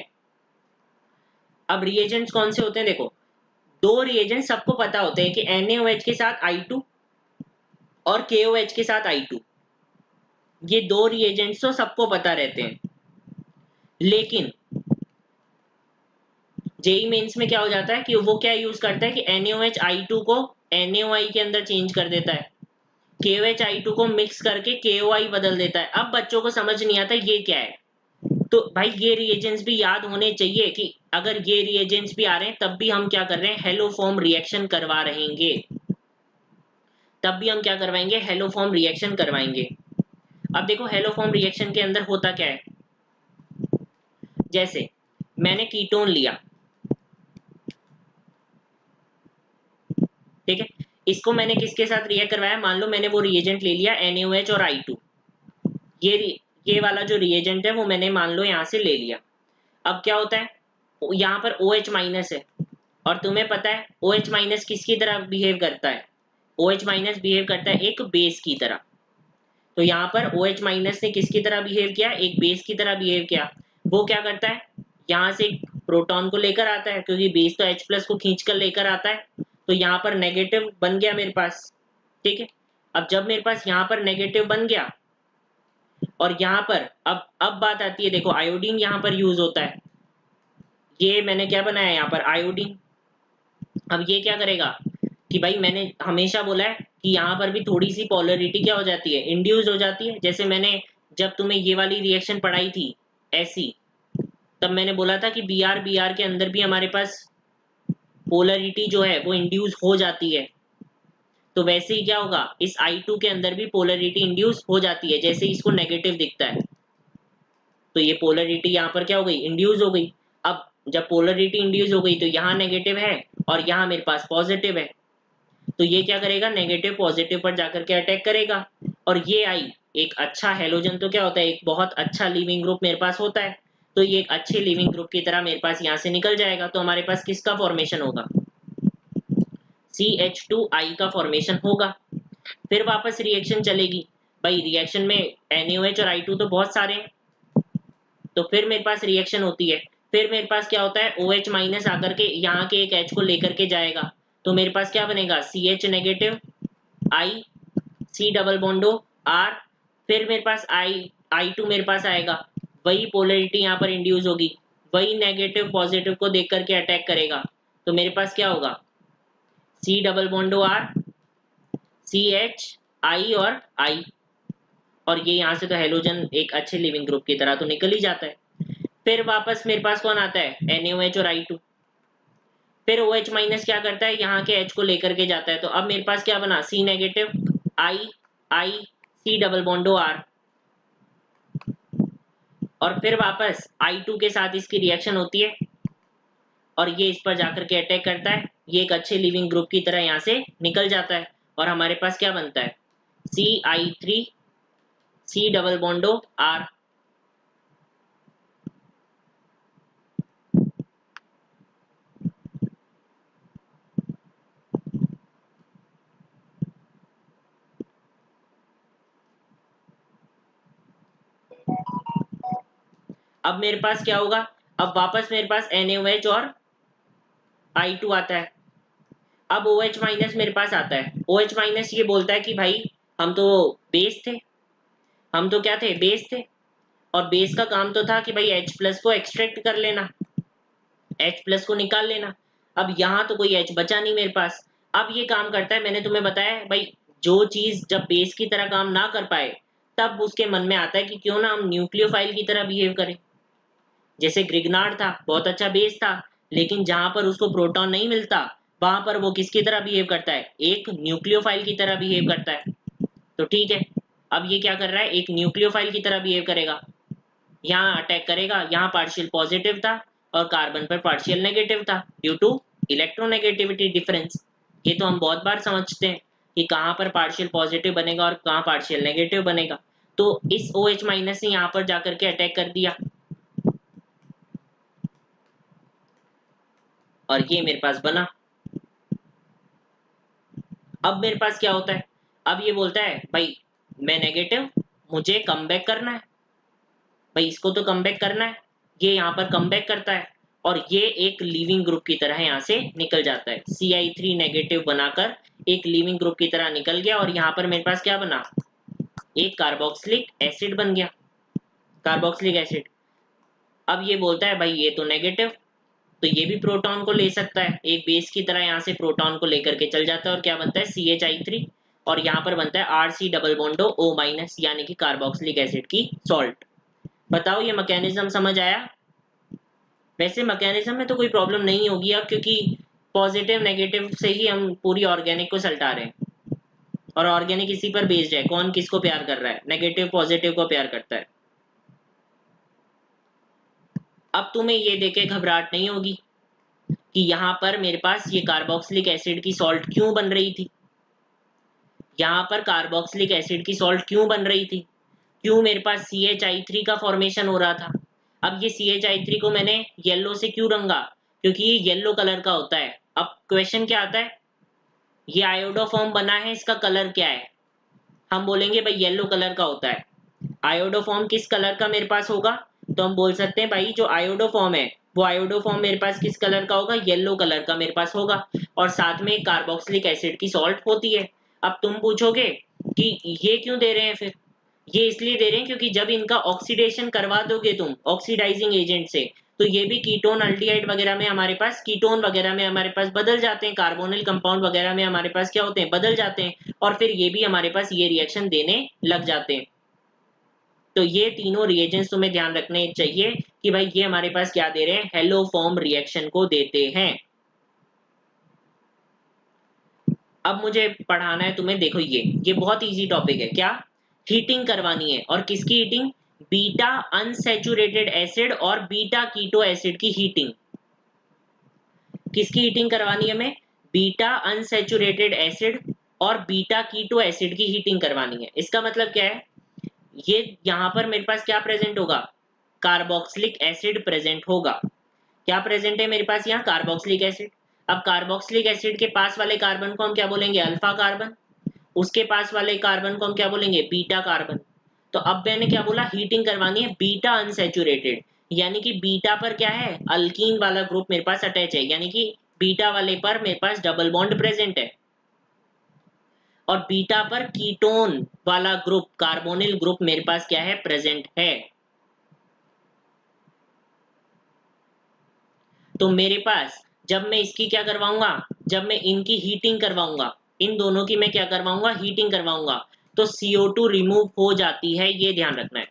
अब रिएजेंट्स कौन से होते हैं? देखो, दो रिएजेंट सबको पता होते हैं कि NaOH के साथ I2 और KOH के साथ I2। ये दो रिएजेंट्स तो सबको पता रहते हैं, लेकिन जेई मेंस में क्या हो जाता है कि वो क्या यूज करता है कि NaOH I2 को NaOI के अंदर चेंज कर देता है, KOH I2 को मिक्स करके KOI बदल देता है। अब बच्चों को समझ नहीं आता ये क्या है, तो भाई ये रिएजेंट्स भी याद होने चाहिए कि अगर ये रिएजेंट्स भी आ रहे हैं तब भी हम क्या कर रहे हैं? हेलोफॉर्म रिएक्शन करवा रहेंगे। तब भी हम क्या करवाएंगे? हेलोफॉर्म रिएक्शन करवाएंगे। अब देखो, हेलोफॉर्म रिएक्शन के अंदर होता क्या है। जैसे मैंने कीटोन लिया, ठीक है, इसको मैंने किसके साथ रिएक्ट करवाया? मान लो मैंने वो रिएजेंट ले लिया NaOH और I2। ये वाला जो रिएजेंट है वो मैंने मान लो यहाँ से ले लिया। अब क्या होता है, यहाँ पर OH माइनस है, और तुम्हें पता है OH माइनस किसकी तरह बिहेव करता है? OH माइनस बिहेव करता है एक बेस की तरह। तो यहाँ पर OH माइनस ने किसकी तरह बिहेव किया? एक बेस की तरह बिहेव किया। वो क्या करता है? यहाँ से एक प्रोटॉन को लेकर आता है, क्योंकि बेस तो H प्लस को खींच कर लेकर आता है, तो यहाँ पर नेगेटिव बन गया मेरे पास, ठीक है। अब जब मेरे पास यहाँ पर नेगेटिव बन गया, और यहाँ पर अब बात आती है, देखो आयोडीन यहाँ पर यूज होता है। ये मैंने क्या बनाया यहाँ पर? आयोडीन। अब ये क्या करेगा कि भाई मैंने हमेशा बोला है कि यहाँ पर भी थोड़ी सी पोलरिटी क्या हो जाती है? इंड्यूस हो जाती है। जैसे मैंने जब तुम्हें ये वाली रिएक्शन पढ़ाई थी ऐसी, तब मैंने बोला था कि Br के अंदर भी हमारे पास पोलरिटी जो है वो इंड्यूस हो जाती है। तो वैसे ही क्या होगा, इस I2 के अंदर भी पोलरिटी इंड्यूस हो जाती है। जैसे इसको नेगेटिव दिखता है, तो ये पोलरिटी यहाँ पर क्या हो गई? इंड्यूस हो गई। अब जब पोलरिटी इंड्यूस हो गई तो यहाँ नेगेटिव है और यहाँ मेरे पास पॉजिटिव है, तो ये क्या करेगा? नेगेटिव पॉजिटिव पर जाकर के अटैक करेगा। और ये आई एक अच्छा हेलोजन, तो क्या होता है? एक बहुत अच्छा लिविंग ग्रुप मेरे पास होता है। तो ये एक अच्छे लिविंग ग्रुप की तरह मेरे पास यहाँ से निकल जाएगा। तो हमारे पास किसका फॉर्मेशन होगा? CH2I का फॉर्मेशन होगा। फिर वापस रिएक्शन चलेगी। भाई रिएक्शन में NaOH और I2 तो बहुत सारे हैं, तो फिर मेरे पास रिएक्शन होती है। फिर मेरे पास क्या होता है? OH माइनस आकर के यहाँ के एक H को लेकर के जाएगा, तो मेरे पास क्या बनेगा? CH negative I, C double बॉन्डो R। फिर मेरे पास I2 मेरे पास आएगा, वही पोलरिटी यहाँ पर इंड्यूस होगी, वही नेगेटिव पॉजिटिव को देख करके अटैक करेगा। तो मेरे पास क्या होगा? C double बॉन्डो R, CH I और I। और ये यहाँ से तो हेलोजन एक अच्छे लिविंग ग्रुप की तरह तो निकल ही जाता है। फिर वापस मेरे पास कौन आता है? NaOH और I2। फिर OH माइनस क्या करता है? यहाँ के H को लेकर के जाता है, तो अब मेरे पास क्या बना? C negative I C double बॉन्डो R। और फिर वापस I2 के साथ इसकी रिएक्शन होती है, और ये इस पर जाकर के अटैक करता है। ये एक अच्छे लिविंग ग्रुप की तरह यहाँ से निकल जाता है, और हमारे पास क्या बनता है? CI3 C double बॉन्डो R। अब मेरे पास क्या होगा? अब वापस मेरे पास NaOH और I2 आता है। अब OH माइनस मेरे पास आता है। OH माइनस ये बोलता है कि भाई हम तो बेस थे, हम तो क्या थे, बेस थे। और बेस का काम तो था कि भाई H प्लस को एक्सट्रैक्ट कर लेना, H प्लस को निकाल लेना। अब यहाँ तो कोई H बचा नहीं मेरे पास। अब ये काम करता है, मैंने तुम्हें बताया भाई, जो चीज जब बेस की तरह काम ना कर पाए तब उसके मन में आता है कि क्यों ना हम न्यूक्लियोफाइल की तरह बिहेव करें। जैसे ग्रिग्नार्ड था, बहुत अच्छा बेस था, लेकिन जहां पर उसको प्रोटॉन नहीं मिलता वहां पर वो किसकी तरह बिहेव करता है, एक न्यूक्लियोफाइल की तरह बिहेव करता है। तो ठीक है, अब ये क्या कर रहा है, एक न्यूक्लियोफाइल की तरह बिहेव करेगा, यहाँ अटैक करेगा। यहाँ पार्शियल पॉजिटिव था और कार्बन पर पार्शियल नेगेटिव था ड्यू टू इलेक्ट्रोनेगेटिविटी डिफरेंस। ये तो हम बहुत बार समझते हैं कि कहाँ पर पार्शियल पॉजिटिव बनेगा और कहाँ पार्शियल नेगेटिव बनेगा। तो इस OH माइनस ने यहाँ पर जाकर के अटैक कर दिया और ये मेरे पास बना। अब मेरे पास क्या होता है, अब ये बोलता है भाई मैं नेगेटिव, मुझे कम बैक करना है, भाई इसको तो कम बैक करना है। ये यहाँ पर कम बैक करता है और ये एक लीविंग ग्रुप की तरह यहाँ से निकल जाता है, Ci3 नेगेटिव बनाकर एक लीविंग ग्रुप की तरह निकल गया। और यहाँ पर मेरे पास क्या बना, एक कार्बोक्सिलिक एसिड बन गया, कार्बोक्सिलिक एसिड। अब ये बोलता है भाई ये तो नेगेटिव, तो ये भी प्रोटॉन को ले सकता है, एक बेस की तरह यहाँ से प्रोटॉन को लेकर के चल जाता है और क्या बनता है, CHI3। और यहाँ पर बनता है RC डबल बॉन्डो O माइनस, यानी कि कार्बोक्सिलिक एसिड की सॉल्ट। बताओ ये मैकेनिज्म समझ आया। वैसे मैकेनिज्म में तो कोई प्रॉब्लम नहीं होगी अब, क्योंकि पॉजिटिव नेगेटिव से ही हम पूरी ऑर्गेनिक को सल्टा रहे हैं और ऑर्गेनिक इसी पर बेस्ड है, कौन किसको प्यार कर रहा है, नेगेटिव पॉजिटिव को प्यार करता है। अब तुम्हें ये देखे घबराहट नहीं होगी कि यहाँ पर मेरे पास ये कार्बोक्सिलिक एसिड की सॉल्ट क्यों बन रही थी, यहाँ पर कार्बोक्सिलिक एसिड की सॉल्ट क्यों बन रही थी, क्यों मेरे पास CHI3 का फॉर्मेशन हो रहा था। अब ये CHI3 को मैंने येलो से क्यों रंगा, क्योंकि ये येलो कलर का होता है। अब क्वेश्चन क्या आता है, ये आयोडोफॉर्म बना है, इसका कलर क्या है, हम बोलेंगे भाई येलो कलर का होता है। आयोडोफॉर्म किस कलर का मेरे पास होगा, तो हम बोल सकते हैं भाई जो आयोडोफॉर्म है वो आयोडोफॉर्म मेरे पास किस कलर का होगा, येलो कलर का मेरे पास होगा। और साथ में कार्बोक्सिलिक एसिड की सॉल्ट होती है। अब तुम पूछोगे कि ये क्यों दे रहे हैं, फिर ये इसलिए दे रहे हैं क्योंकि जब इनका ऑक्सीडेशन करवा दोगे तुम ऑक्सीडाइजिंग एजेंट से, तो ये भी कीटोन अल्डिहाइड वगैरह में हमारे पास, कीटोन वगैरह में हमारे पास बदल जाते हैं, कार्बोनिल कंपाउंड वगैरह में हमारे पास क्या होते हैं, बदल जाते हैं, और फिर ये भी हमारे पास ये रिएक्शन देने लग जाते हैं। तो ये तीनों रिएजेंट्स तुम्हें ध्यान रखने चाहिए कि भाई ये हमारे पास क्या दे रहे हैं, हेलो फॉर्म रिएक्शन को देते हैं। अब मुझे पढ़ाना है तुम्हें, देखो ये बहुत इजी टॉपिक है, क्या, हीटिंग करवानी है। और किसकी हीटिंग, बीटा अनसैचुरेटेड एसिड और बीटा कीटो एसिड की हीटिंग। किसकी हीटिंग करवानी है हमें, बीटा अनसैचुरेटेड एसिड और बीटा कीटो एसिड की हीटिंग करवानी है। इसका मतलब क्या है, ये यहाँ पर मेरे पास क्या प्रेजेंट होगा, कार्बोक्सिलिक एसिड प्रेजेंट होगा। क्या प्रेजेंट है मेरे पास यहाँ, कार्बोक्सिलिक एसिड। अब कार्बोक्सिलिक एसिड के पास वाले कार्बन को हम क्या बोलेंगे, अल्फा कार्बन। उसके पास वाले कार्बन को हम क्या बोलेंगे, बीटा कार्बन। तो अब मैंने क्या बोला, हीटिंग करवानी है बीटा अनसैचुरेटेड, यानी कि बीटा पर क्या है, अल्कीन वाला ग्रुप मेरे पास अटैच है, यानी कि बीटा वाले पर मेरे पास डबल बॉन्ड प्रेजेंट है। और बीटा पर कीटोन वाला ग्रुप, कार्बोनिल ग्रुप मेरे पास क्या है, प्रेजेंट है। तो मेरे पास जब मैं इसकी क्या करवाऊंगा, जब मैं इनकी हीटिंग करवाऊंगा, इन दोनों की मैं क्या करवाऊंगा, हीटिंग करवाऊंगा, तो CO2 रिमूव हो जाती है। ये ध्यान रखना है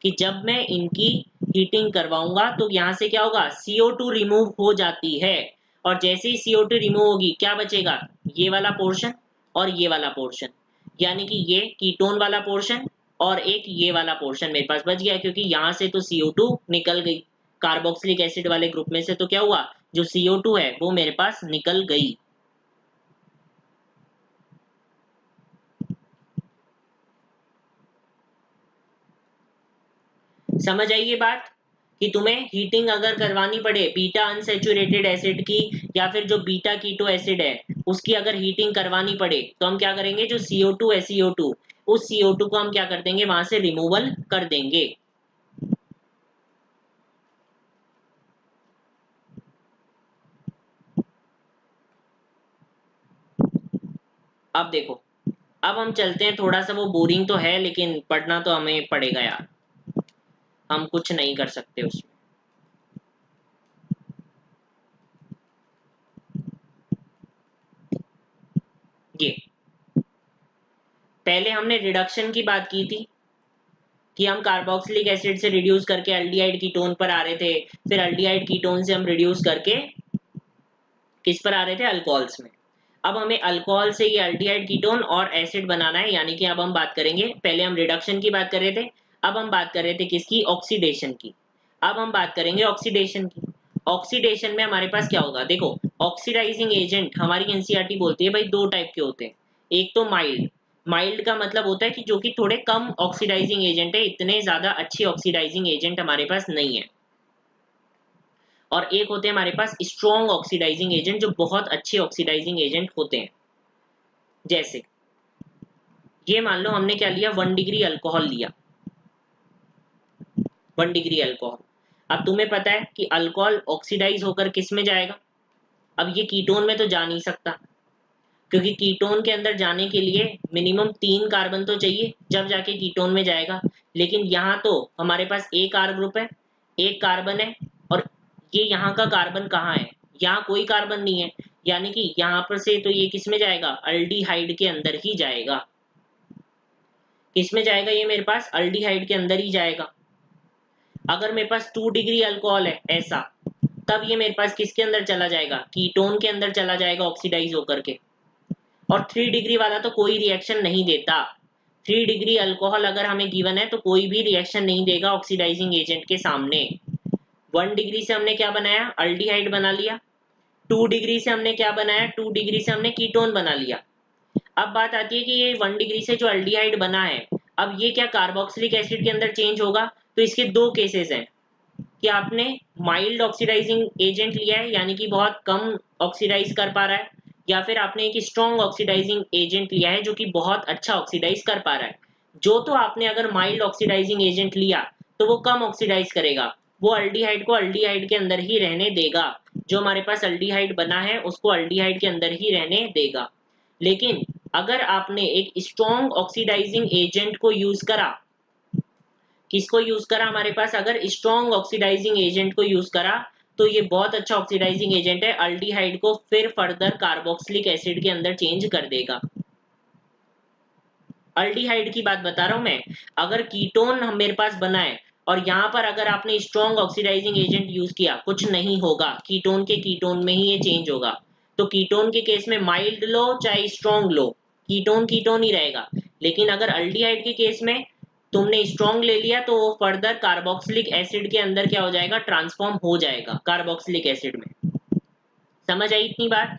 कि जब मैं इनकी हीटिंग करवाऊंगा तो यहाँ से क्या होगा, CO2 रिमूव हो जाती है। और जैसे ही CO2 रिमूव होगी क्या बचेगा, ये वाला पोर्शन और ये वाला पोर्शन, यानी कि ये कीटोन वाला पोर्शन और एक ये वाला पोर्शन मेरे पास बच गया, क्योंकि यहाँ से तो CO2 निकल गई, कार्बोक्सिलिक एसिड वाले ग्रुप में से तो क्या हुआ, जो CO2 है वो मेरे पास निकल गई। समझ आई ये बात, कि तुम्हें हीटिंग अगर करवानी पड़े बीटा अनसैचुरेटेड एसिड की या फिर जो बीटा कीटो एसिड है उसकी अगर हीटिंग करवानी पड़े तो हम क्या करेंगे, जो CO2 है CO2, उस CO2 को हम क्या कर देंगे, वहां से रिमूवल कर देंगे। अब देखो, अब हम चलते हैं, थोड़ा सा वो बोरिंग तो है लेकिन पढ़ना तो हमें पड़ेगा यार, हम कुछ नहीं कर सकते उसमें। ये पहले हमने रिडक्शन की बात की थी कि हम कार्बोक्सिलिक एसिड से रिड्यूस करके एल्डिहाइड कीटोन पर आ रहे थे, फिर एल्डिहाइड कीटोन से हम रिड्यूस करके किस पर आ रहे थे, अल्कोहल्स में। अब हमें अल्कोहल से ये एल्डिहाइड कीटोन और एसिड बनाना है, यानी कि अब हम बात करेंगे, पहले हम रिडक्शन की बात कर रहे थे, अब हम बात कर रहे थे किसकी, ऑक्सीडेशन की। अब हम बात करेंगे ऑक्सीडेशन की। ऑक्सीडेशन में हमारे पास क्या होगा, देखो ऑक्सीडाइजिंग एजेंट हमारी एनसीईआरटी बोलती है भाई दो टाइप के होते हैं। एक तो माइल्ड, माइल्ड का मतलब होता है कि जो कि थोड़े कम ऑक्सीडाइजिंग एजेंट है, इतने ज्यादा अच्छी ऑक्सीडाइजिंग एजेंट हमारे पास नहीं है। और एक होते हैं हमारे पास स्ट्रॉन्ग ऑक्सीडाइजिंग एजेंट, जो बहुत अच्छे ऑक्सीडाइजिंग एजेंट होते हैं। जैसे ये मान लो हमने क्या लिया, 1 डिग्री अल्कोहल लिया, 1 डिग्री अल्कोहल। अब तुम्हें पता है कि अल्कोहल ऑक्सीडाइज होकर किस में जाएगा, अब ये कीटोन में तो जा नहीं सकता, क्योंकि कीटोन के अंदर जाने के लिए मिनिमम 3 कार्बन तो चाहिए, जब जाके कीटोन में जाएगा। लेकिन यहाँ तो हमारे पास एक R ग्रुप है, एक कार्बन है, और ये यहाँ का कार्बन कहाँ है, यहाँ कोई कार्बन नहीं है, यानी कि यहाँ पर से तो ये किस में जाएगा, अल्डिहाइड के अंदर ही जाएगा। किस में जाएगा, ये मेरे पास अल्डिहाइड के अंदर ही जाएगा। अगर मेरे पास 2 डिग्री अल्कोहल है ऐसा, तब ये मेरे पास किसके अंदर चला जाएगा, कीटोन के अंदर चला जाएगा ऑक्सीडाइज होकर के। और 3 डिग्री वाला तो कोई रिएक्शन नहीं देता। 3 डिग्री अल्कोहल अगर हमें गिवन है तो कोई भी रिएक्शन नहीं देगा ऑक्सीडाइजिंग एजेंट के सामने। 1 डिग्री से हमने क्या बनाया, अल्डिहाइड बना लिया। 2 डिग्री से हमने क्या बनाया, 2 डिग्री से हमने कीटोन बना लिया। अब बात आती है कि ये 1 डिग्री से जो अल्डिहाइड बना है, अब ये क्या कार्बोक्सिलिक एसिड के अंदर चेंज होगा। तो इसके दो केसेस हैं कि आपने माइल्ड ऑक्सीडाइजिंग एजेंट लिया है, यानी कि बहुत कम ऑक्सीडाइज कर पा रहा है, या फिर आपने एक स्ट्रॉन्ग ऑक्सीडाइजिंग एजेंट लिया है जो कि बहुत अच्छा ऑक्सीडाइज कर पा रहा है। जो तो आपने अगर माइल्ड ऑक्सीडाइजिंग एजेंट लिया तो वो कम ऑक्सीडाइज करेगा, वो अल्डिहाइड को अल्डिहाइड के अंदर ही रहने देगा, जो हमारे पास अल्डिहाइड बना है उसको अल्डिहाइड के अंदर ही रहने देगा। लेकिन अगर आपने एक स्ट्रॉन्ग ऑक्सीडाइजिंग एजेंट को यूज करा, किसको यूज करा, हमारे पास अगर स्ट्रॉन्ग ऑक्सीडाइजिंग एजेंट को यूज करा, तो ये बहुत अच्छा ऑक्सीडाइजिंग एजेंट है, अल्डिहाइड को फिर फर्दर कार्बोक्सिलिक एसिड के अंदर चेंज कर देगा। अल्डिहाइड की बात बता रहा हूं मैं। अगर कीटोन हम मेरे पास बना है और यहाँ पर अगर आपने स्ट्रॉन्ग ऑक्सीडाइजिंग एजेंट यूज किया, कुछ नहीं होगा, कीटोन के कीटोन में ही ये चेंज होगा। तो कीटोन के केस में माइल्ड लो चाहे स्ट्रॉन्ग लो, कीटोन कीटोन ही रहेगा। लेकिन अगर अल्डिहाइड के केस में तुमने स्ट्रॉन्ग ले लिया तो वो फर्दर कार्बोक्सिलिक एसिड के अंदर क्या हो जाएगा, ट्रांसफॉर्म हो जाएगा कार्बोक्सिलिक एसिड में। समझ आई इतनी बात।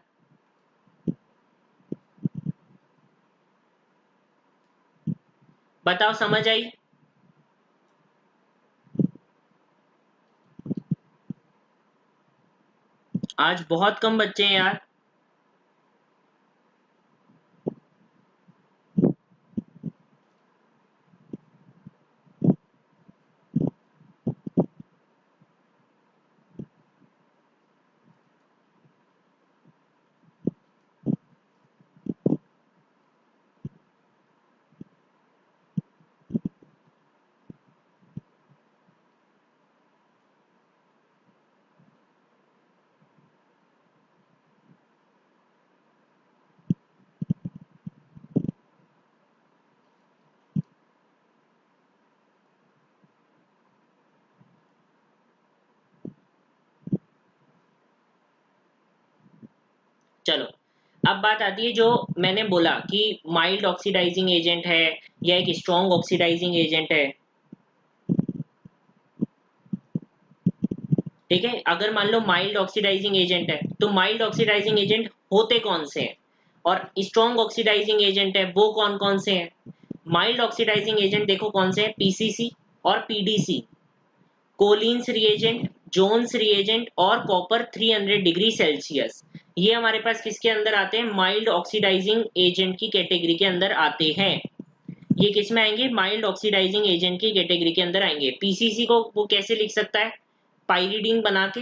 बताओ समझ आई। आज बहुत कम बच्चे हैं यार। चलो, अब बात आती है जो मैंने बोला कि माइल्ड ऑक्सीडाइजिंग एजेंट है या एक स्ट्रॉन्ग ऑक्सीडाइजिंग एजेंट है। ठीक है, अगर मान लो माइल्ड ऑक्सीडाइजिंग एजेंट है तो माइल्ड ऑक्सीडाइजिंग एजेंट होते कौन से हैं, और स्ट्रॉन्ग ऑक्सीडाइजिंग एजेंट है वो कौन कौन से हैं। माइल्ड ऑक्सीडाइजिंग एजेंट देखो कौन से हैं, पीसीसी और PDC, Collins reagent, Jones reagent और कॉपर 300 डिग्री सेल्सियस। ये हमारे पास किसके अंदर आते हैं, माइल्ड ऑक्सीडाइजिंग एजेंट की कैटेगरी के अंदर आते हैं। ये किस में आएंगे, माइल्ड ऑक्सीडाइजिंग एजेंट की कैटेगरी के अंदर आएंगे। पीसीसी को वो कैसे लिख सकता है, पाइरिडीन बना के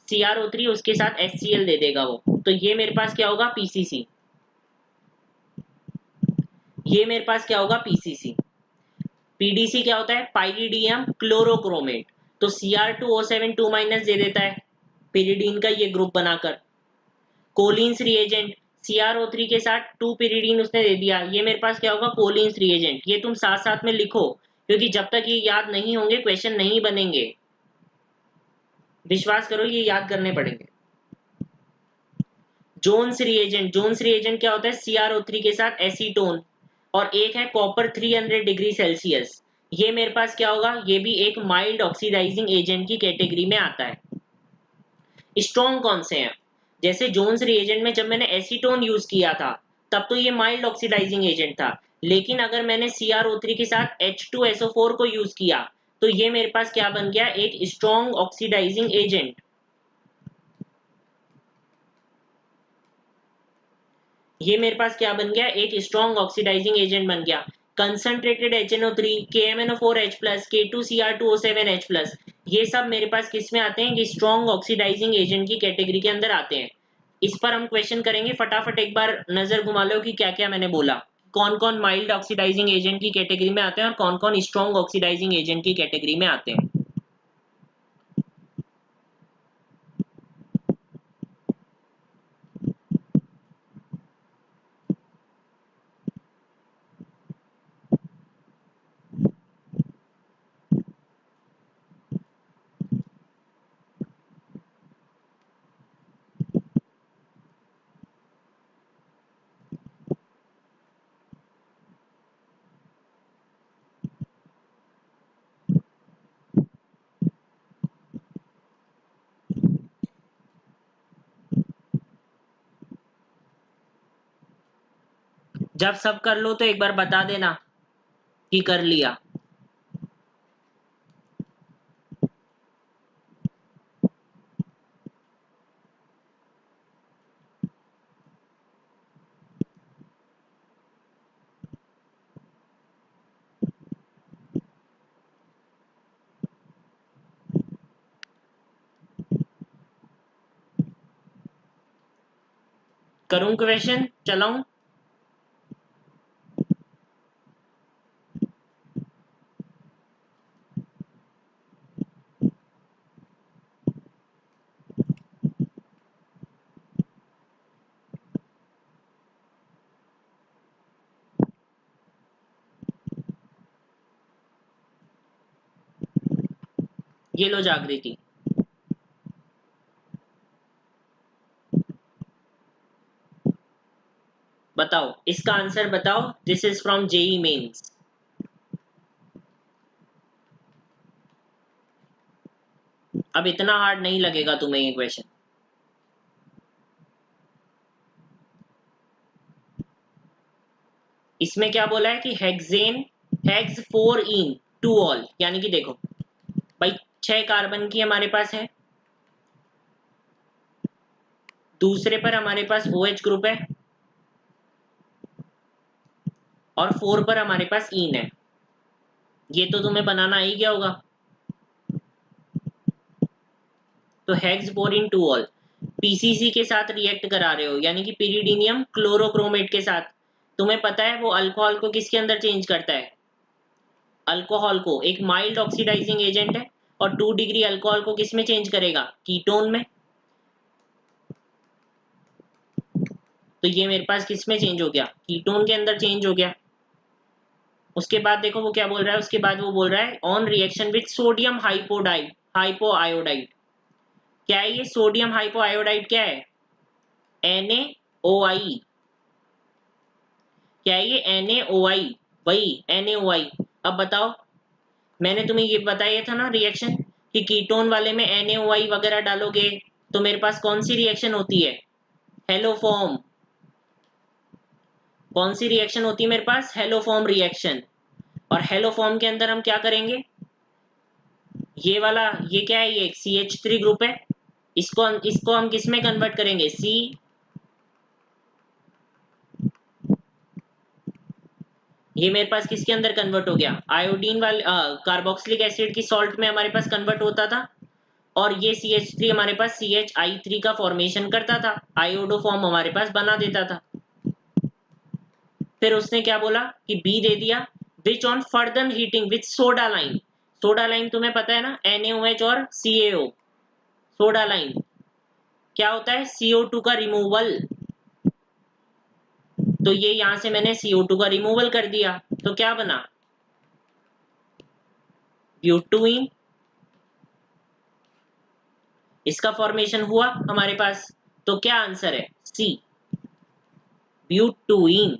CrO3 उसके साथ HCl दे देगा वो, तो ये मेरे पास क्या होगा, पीसीसी। ये मेरे पास क्या होगा, पीसीसी। पीडीसी क्या होता है, पाइरिडियम क्लोरोक्रोमेट। तो Cr2O7 2 माइनस दे देता है पिरिडीन का ये ग्रुप बनाकर। कोलिन्स रिएजेंट, CrO3 के साथ 2 पिरिडीन उसने दे दिया, ये मेरे पास क्या होगा, कोलिन्स रिएजेंट। ये तुम साथ साथ में लिखो, क्योंकि जब तक ये याद नहीं होंगे क्वेश्चन नहीं बनेंगे। विश्वास करो, ये याद करने पड़ेंगे। जोन्स रिएजेंट, जोन्स रिएजेंट क्या होता है, CrO3 के साथ एसीटोन, और एक है कॉपर 300 डिग्री सेल्सियस। ये मेरे पास क्या होगा, ये भी एक माइल्ड ऑक्सीडाइजिंग एजेंट की कैटेगरी में आता है। स्ट्रॉन्ग कौन से हैं, जैसे जोन्स रिएजेंट में जब मैंने एसीटोन यूज किया था तब तो ये माइल्ड ऑक्सीडाइजिंग एजेंट था, लेकिन अगर मैंने CrO3 के साथ H2SO4 को यूज किया तो ये मेरे पास क्या बन गया, एक स्ट्रॉन्ग ऑक्सीडाइजिंग एजेंट। ये मेरे पास क्या बन गया, एक स्ट्रॉन्ग ऑक्सीडाइजिंग एजेंट बन गया। कंसंट्रेटेड HNO3, KMNO4H+, K2Cr2O7H+, ये सब मेरे पास किस में आते हैं, ये स्ट्रॉन्ग ऑक्सीडाइजिंग एजेंट की कैटेगरी के अंदर आते हैं। इस पर हम क्वेश्चन करेंगे, फटाफट एक बार नजर घुमा लो कि क्या क्या मैंने बोला, कौन कौन माइल्ड ऑक्सीडाइजिंग एजेंट की कैटेगरी में आते हैं और कौन कौन स्ट्रॉन्ग ऑक्सीडाइजिंग एजेंट की कैटेगरी में आते हैं। जब सब कर लो तो एक बार बता देना कि कर लिया। करूं क्वेश्चन, चलाऊं? ये लो जागृति, बताओ इसका आंसर बताओ। This is from JEE Mains. अब इतना हार्ड नहीं लगेगा तुम्हें ये क्वेश्चन। इसमें क्या बोला है कि hexene hex 4 en two ol, यानी कि देखो भाई 6 कार्बन की हमारे पास है, दूसरे पर हमारे पास OH ग्रुप है और 4 पर हमारे पास इन है। ये तो तुम्हें बनाना ही गया होगा। तो hex 4 en two ol PCC के साथ रिएक्ट करा रहे हो, यानी कि पिरिडीनियम क्लोरोक्रोमेट के साथ। तुम्हें पता है वो अल्कोहल को किसके अंदर चेंज करता है, अल्कोहल को एक माइल्ड ऑक्सीडाइजिंग एजेंट है, और 2 डिग्री अल्कोहल को किस में चेंज करेगा, कीटोन में। तो ये मेरे पास किस में चेंज हो गया, कीटोन के अंदर चेंज हो गया। उसके बाद देखो वो क्या बोल रहा है, उसके बाद वो बोल रहा है ऑन रिएक्शन विद सोडियम हाइपोडाइड हाइपोआयोडाइड। क्या है ये सोडियम हाइपोआयोडाइड, क्या है, NaOI। क्या है ये, NaOI, वही NaOI। अब बताओ, मैंने तुम्हें ये बताया था ना रिएक्शन कि कीटोन वाले में NaOI वगैरह डालोगे तो मेरे पास कौन सी रिएक्शन होती है, हेलोफॉर्म। कौन सी रिएक्शन होती है मेरे पास, हेलोफॉर्म रिएक्शन। और हेलोफॉर्म के अंदर हम क्या करेंगे, ये वाला, ये क्या है, ये CH3 ग्रुप है, इसको हम किस में कन्वर्ट करेंगे, C। ये मेरे पास किसके अंदर कन्वर्ट हो गया, आयोडीन वाले कार्बोक्सिलिक एसिड की सॉल्ट में हमारे पास कन्वर्ट होता था, और ये CH3 हमारे पास CHI3 का फॉर्मेशन करता था, आयोडो फॉर्म हमारे पास बना देता था। फिर उसने क्या बोला कि बी दे दिया, which on further heating with soda lime. Soda lime तुम्हें पता है ना, NaOH और CaO। सोडा लाइन क्या होता है, CO2 का रिमूवल। तो ये यहां से मैंने CO2 का रिमूवल कर दिया, तो क्या बना, ब्यूटुइन। इसका फॉर्मेशन हुआ हमारे पास, तो क्या आंसर है, सी, ब्यूटुइन।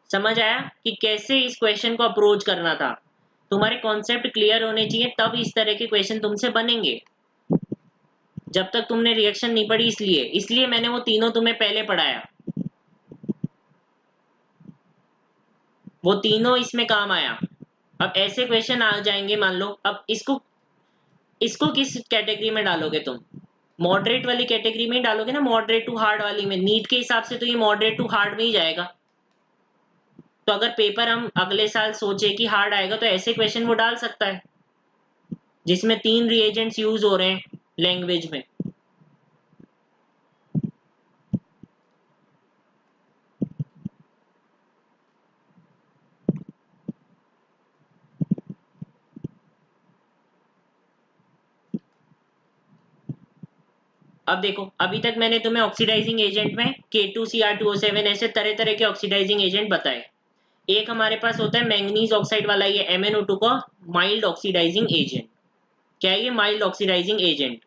समझ आया कि कैसे इस क्वेश्चन को अप्रोच करना था। तुम्हारे कॉन्सेप्ट क्लियर होने चाहिए, तब इस तरह के क्वेश्चन तुमसे बनेंगे। जब तक तुमने रिएक्शन नहीं पढ़ी, इसलिए मैंने वो तीनों तुम्हें पहले पढ़ाया, वो तीनों इसमें काम आया। अब ऐसे क्वेश्चन आ जाएंगे, मान लो अब इसको किस कैटेगरी में डालोगे तुम, मॉडरेट वाली कैटेगरी में डालोगे ना, मॉडरेट टू हार्ड वाली में। नीट के हिसाब से तो ये मॉडरेट टू हार्ड में ही जाएगा। तो अगर पेपर हम अगले साल सोचे कि हार्ड आएगा, तो ऐसे क्वेश्चन वो डाल सकता है जिसमें 3 रिएजेंट्स यूज हो रहे हैं लैंग्वेज में। अब देखो, अभी तक मैंने तुम्हें ऑक्सीडाइजिंग एजेंट में K2Cr2O7 ऐसे तरह तरह के ऑक्सीडाइजिंग एजेंट बताए। एक हमारे पास होता है मैंगनीज ऑक्साइड वाला, ये MnO2 का माइल्ड ऑक्सीडाइजिंग एजेंट। क्या है ये, माइल्ड ऑक्सीडाइजिंग एजेंट।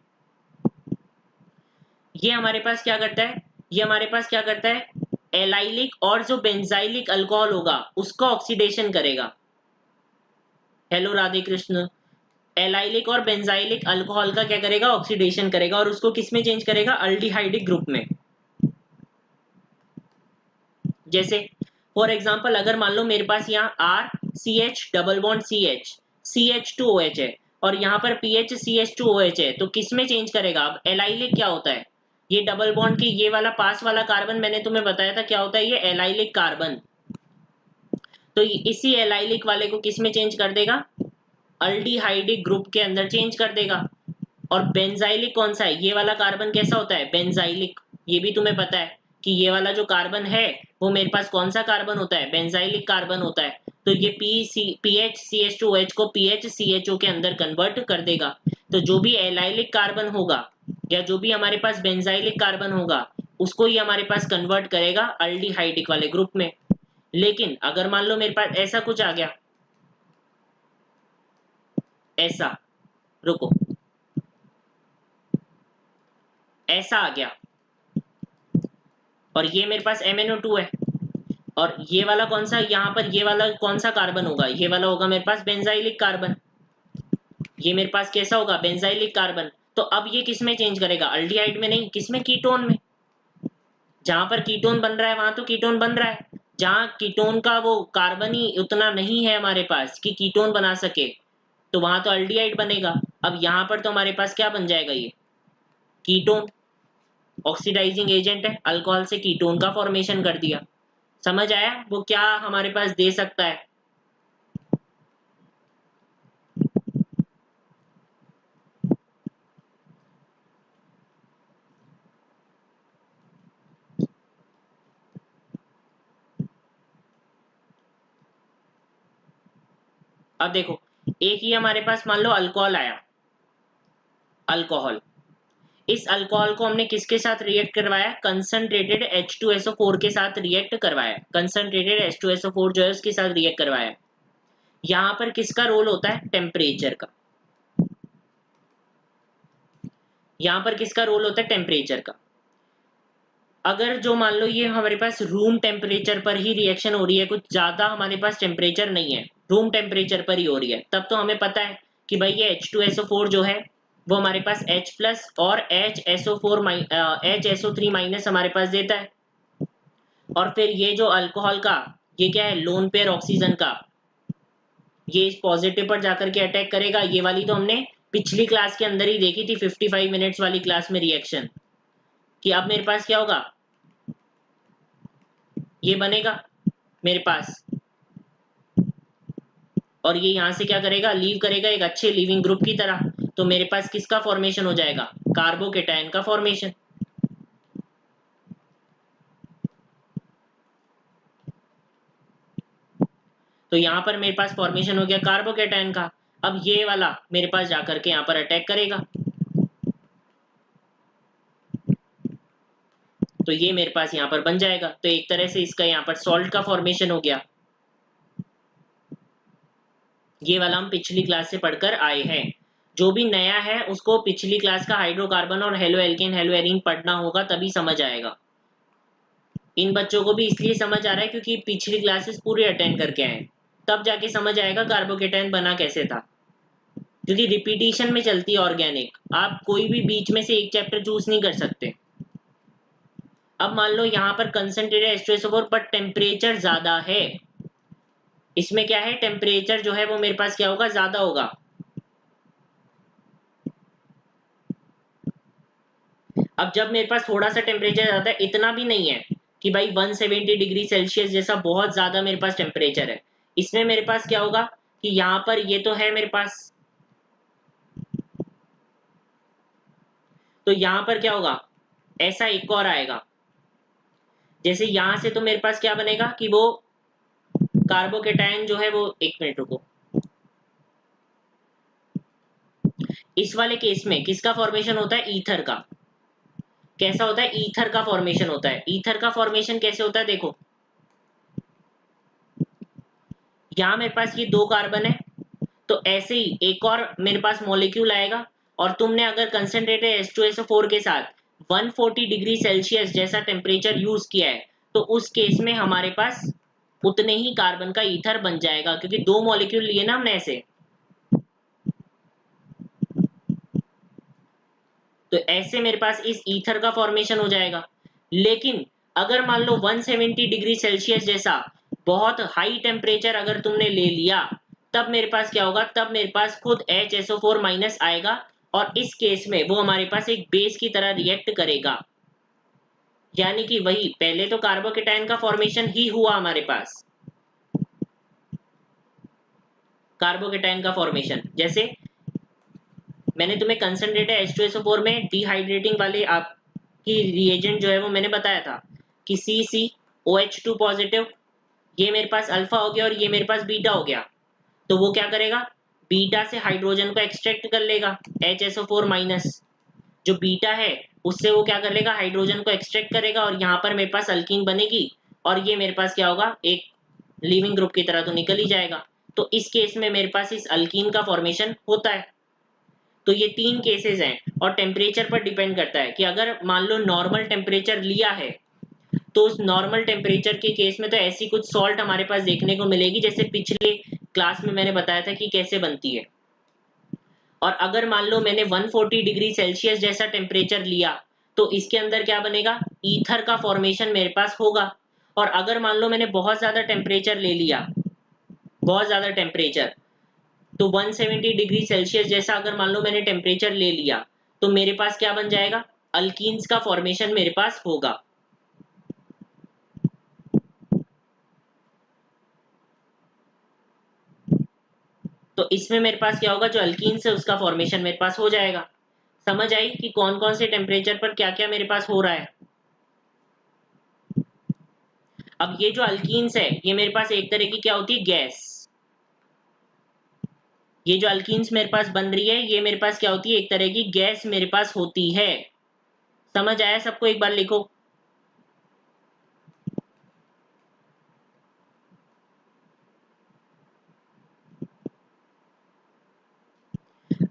ये हमारे पास क्या करता है, ये हमारे पास क्या करता है, एलाइलिक और जो बेंजाइलिक अल्कोहल होगा उसका ऑक्सीडेशन करेगा। हेलो राधे कृष्ण। एलाइलिक और बेंजाइलिक अल्कोहल का क्या करेगा, ऑक्सीडेशन करेगा, और उसको किस में चेंज करेगा, अल्डिहाइडिक ग्रुप में। जैसे फॉर एग्जांपल, अगर मान लो मेरे पास यहाँ RCH double bond CH CH2OH है, और यहाँ पर PH CH2OH है, तो किस में चेंज करेगा। अब एलाइलिक क्या होता है, ये डबल बॉन्ड की ये वाला पास वाला कार्बन मैंने तुम्हें बताया था क्या होता है, ये एलाइलिक कार्बन। तो इसी एलाइलिक वाले को किस में चेंज कर देगा, अल्डिहाइडिक ग्रुप के अंदर चेंज कर देगा। और बेंजाइलिक कौन सा है, ये वाला कार्बन कैसा होता है, बेंजाइलिक। ये भी तुम्हें पता है कि ये वाला जो कार्बन है वो मेरे पास कौन सा कार्बन होता है, बेंजाइलिक कार्बन होता है। तो ये PHCH2OH को PHCHO के अंदर कन्वर्ट कर देगा। तो जो भी एलाइलिक कार्बन होगा या जो भी हमारे पास बेंजाइलिक कार्बन होगा, उसको ये हमारे पास कन्वर्ट करेगा अल्डिहाइडिक वाले ग्रुप में। लेकिन अगर मान लो मेरे पास ऐसा कुछ आ गया, ऐसा, रुको, ऐसा आ गया, और ये मेरे पास MnO2 है, और ये वाला कौन सा, यहाँ पर ये वाला कौन सा कार्बन होगा, ये वाला होगा मेरे पास बेंजाइलिक कार्बन। ये मेरे पास कैसा होगा, बेंजाइलिक कार्बन। तो अब ये किस में चेंज करेगा, अल्डिहाइड में नहीं, किस में, कीटोन में। जहां पर कीटोन बन रहा है वहां तो कीटोन बन रहा है, जहां कीटोन का वो कार्बन ही उतना नहीं है हमारे पास कि कीटोन बना सके, तो वहां तो अल्डिहाइड बनेगा। अब यहाँ पर तो हमारे पास क्या बन जाएगा, ये कीटोन। ऑक्सीडाइजिंग एजेंट है, अल्कोहल से कीटोन का फॉर्मेशन कर दिया। समझ आया वो क्या हमारे पास दे सकता है। अब देखो, एक ही हमारे पास मान लो अल्कोहल आया, अल्कोहल। इस अल्कोहल को हमने किसके साथ रिएक्ट करवाया, कंसंट्रेटेड H2SO4 के साथ रिएक्ट करवाया। कंसंट्रेटेड H2SO4 जो है उसके साथ रिएक्ट करवाया। यहाँ पर किसका रोल होता है, टेम्परेचर का। यहाँ पर किसका रोल होता है, टेम्परेचर का। अगर जो मान लो ये हमारे पास रूम टेम्परेचर पर ही रिएक्शन हो रही है, कुछ ज्यादा हमारे पास टेम्परेचर नहीं है, रूम टेम्परेचर पर ही हो रही है, तब तो हमें पता है कि भाई ये H2SO4 जो है वो हमारे पास H प्लस और HSO3 माइनस हमारे पास देता है। और फिर ये जो अल्कोहल का, ये क्या है, लोन पेयर ऑक्सीजन का, ये इस पॉजिटिव पर जाकर के अटैक करेगा। ये वाली तो हमने पिछली क्लास के अंदर ही देखी थी, 55 मिनट्स वाली क्लास में रिएक्शन, कि अब मेरे पास क्या होगा, ये बनेगा मेरे पास, और ये यहां से क्या करेगा, लीव करेगा एक अच्छे लीविंग ग्रुप की तरह। तो मेरे पास किसका फॉर्मेशन हो जाएगा, कार्बोकेटायन का फॉर्मेशन। तो यहाँ पर मेरे पास फॉर्मेशन हो गया कार्बोकेटायन का। अब ये वाला मेरे पास जाकर के यहाँ पर अटैक करेगा, तो ये मेरे पास यहाँ पर बन जाएगा। तो एक तरह से इसका यहाँ पर सॉल्ट का फॉर्मेशन हो गया। ये वाला हम पिछली क्लास से पढ़कर आए हैं। जो भी नया है उसको पिछली क्लास का हाइड्रोकार्बन और हेलो एल्केन हेलो एरीन पढ़ना होगा, तभी समझ आएगा। इन बच्चों को भी इसलिए समझ आ रहा है क्योंकि पिछली क्लासेस पूरी अटेंड करके आए, तब जाके समझ आएगा कार्बोकेटायन बना कैसे था, क्योंकि रिपीटिशन में चलती है ऑर्गेनिक। आप कोई भी बीच में से एक चैप्टर चूज नहीं कर सकते। अब मान लो यहाँ पर कंसंट्रेटेड H2SO4 पर टेम्परेचर ज्यादा है। इसमें क्या है, टेम्परेचर जो है वो मेरे पास क्या होगा, ज्यादा होगा। अब जब मेरे पास थोड़ा सा टेम्परेचर ज्यादा है, इतना भी नहीं है कि भाई 170 डिग्री सेल्सियस जैसा बहुत ज्यादा मेरे पास टेम्परेचर है। इसमें मेरे पास क्या होगा कि यहाँ पर ये तो है मेरे पास, तो यहाँ पर क्या होगा, ऐसा एक और आएगा। जैसे यहाँ से तो मेरे पास क्या बनेगा कि वो कार्बोकेटायन जो है वो, एक मिनट रुको, इस वाले केस में किसका फॉर्मेशन होता है, ईथर का। कैसा होता है, ईथर का फॉर्मेशन होता है। ईथर का फॉर्मेशन कैसे होता है, देखो यहाँ मेरे पास ये 2 कार्बन है, तो ऐसे ही एक और मेरे पास मॉलिक्यूल आएगा, और तुमने अगर कंसंट्रेटेड H2SO4 के साथ 140 डिग्री सेल्सियस जैसा टेम्परेचर यूज किया है, तो उस केस में हमारे पास उतने ही कार्बन का ईथर बन जाएगा, क्योंकि 2 मॉलिक्यूल लिए ना हमने ऐसे। तो ऐसे मेरे पास इस ईथर का फॉर्मेशन हो जाएगा। लेकिन अगर मान लो 170 डिग्री सेल्सियस जैसा बहुत हाई टेम्परेचर अगर तुमने ले लिया, तब मेरे पास क्या होगा, तब मेरे पास खुद HSO4 माइनस आएगा, और इस केस में वो हमारे पास एक बेस की तरह रिएक्ट करेगा। यानी कि वही पहले तो कार्बोकेटायन का फॉर्मेशन ही हुआ हमारे पास, कार्बोकेटायन का फॉर्मेशन। जैसे मैंने तुम्हें कंसंट्रेटेड H2SO4 में डिहाइड्रेटिंग वाले आपकी रिएजेंट जो है वो मैंने बताया था कि CCOH2 पॉजिटिव, ये मेरे पास अल्फा हो गया और ये मेरे पास बीटा हो गया। तो वो क्या करेगा, बीटा से हाइड्रोजन को एक्सट्रैक्ट कर लेगा, HSO4 माइनस। जो बीटा है उससे वो क्या कर लेगा, हाइड्रोजन को एक्सट्रैक्ट करेगा, और यहाँ पर मेरे पास अल्कीन बनेगी, और ये मेरे पास क्या होगा, एक लिविंग ग्रुप की तरह तो निकल ही जाएगा। तो इस केस में मेरे पास इस अल्कीन का फॉर्मेशन होता है। तो ये 3 केसेस हैं, और टेम्परेचर पर डिपेंड करता है कि अगर मान लो नॉर्मल टेम्परेचर लिया है, तो उस नॉर्मल टेम्परेचर के केस में तो ऐसी कुछ सॉल्ट हमारे पास देखने को मिलेगी जैसे पिछले क्लास में मैंने बताया था कि कैसे बनती है। और अगर मान लो मैंने 140 डिग्री सेल्सियस जैसा टेम्परेचर लिया, तो इसके अंदर क्या बनेगा, ईथर का फॉर्मेशन मेरे पास होगा। और अगर मान लो मैंने बहुत ज्यादा टेम्परेचर ले लिया, बहुत ज्यादा टेम्परेचर, तो 170 डिग्री सेल्सियस जैसा अगर मान लो मैंने टेम्परेचर ले लिया, तो मेरे पास क्या बन जाएगा, अल्कीन्स का फॉर्मेशन मेरे पास होगा। तो इसमें मेरे पास क्या होगा, जो अल्कीन्स है उसका फॉर्मेशन मेरे पास हो जाएगा। समझ आई कि कौन कौन से टेम्परेचर पर क्या क्या मेरे पास हो रहा है। अब ये जो अल्कीन्स है ये मेरे पास एक तरह की क्या होती है, गैस। ये जो अल्कीन्स मेरे पास बन रही है ये मेरे पास क्या होती है, एक तरह की गैस मेरे पास होती है। समझ आया सबको, एक बार लिखो।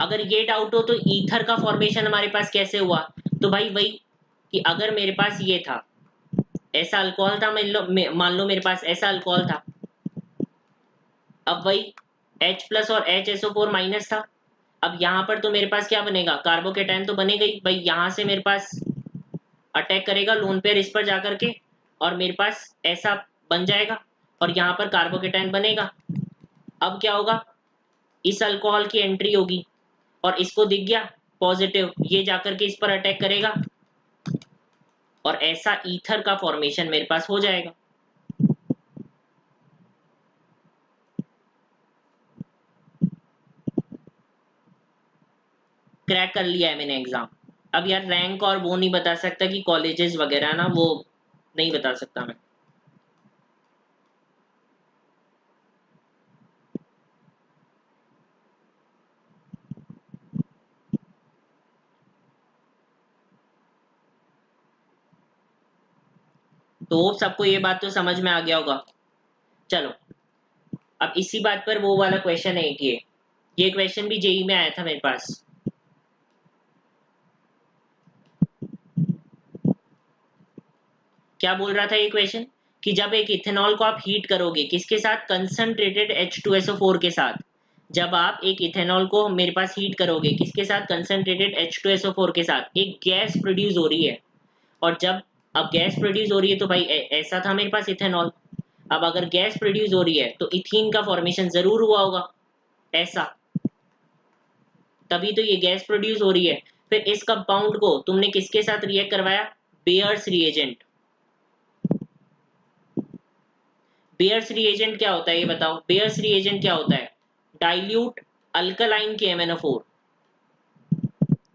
अगर ये डाउट हो तो ईथर का फॉर्मेशन हमारे पास कैसे हुआ, तो भाई वही कि अगर मेरे पास ये था, ऐसा अल्कोहल था, मान लो मेरे पास ऐसा अल्कोहल था, अब वही H प्लस और HSO4 माइनस था। अब यहाँ पर तो मेरे पास क्या बनेगा, कार्बोकेटायन तो बनेगा ही भाई। यहाँ से मेरे पास अटैक करेगा लोन पेयर इस पर जाकर के, और मेरे पास ऐसा बन जाएगा, और यहाँ पर कार्बोकेटायन बनेगा। अब क्या होगा, इस अल्कोहल की एंट्री होगी, और इसको दिख गया पॉजिटिव, ये जाकर के इस पर अटैक करेगा, और ऐसा ईथर का फॉर्मेशन मेरे पास हो जाएगा। क्रैक कर लिया है मैंने एग्जाम। अब यार रैंक और वो नहीं बता सकता कि कॉलेजेस वगैरह ना, वो नहीं बता सकता मैं। तो सबको ये बात तो समझ में आ गया होगा। चलो अब इसी बात पर वो वाला क्वेश्चन है कि ये क्वेश्चन भी जेई में आया था मेरे पास। क्या बोल रहा था ये क्वेश्चन कि जब एक इथेनॉल को आप हीट करोगे किसके साथ, कंसंट्रेटेड H2SO4 के साथ। जब आप एक इथेनॉल को मेरे पास हीट करोगे किसके साथ, कंसंट्रेटेड H2SO4 के साथ, एक गैस प्रोड्यूस हो रही है। और जब अब गैस प्रोड्यूस हो रही है तो भाई ऐसा था मेरे पास इथेनॉल। अब अगर गैस प्रोड्यूस हो रही है तो इथीन का फॉर्मेशन जरूर हुआ होगा ऐसा, तभी तो ये गैस प्रोड्यूस हो रही है। फिर इस कंपाउंड को तुमने किसके साथ रिएक्ट करवाया, बेयर्स रिएजेंट। बेयर्स रिएजेंट क्या होता है ये बताओ, बेयर्स रिएजेंट क्या होता है, डाइल्यूट अल्कलाइन KMnO4।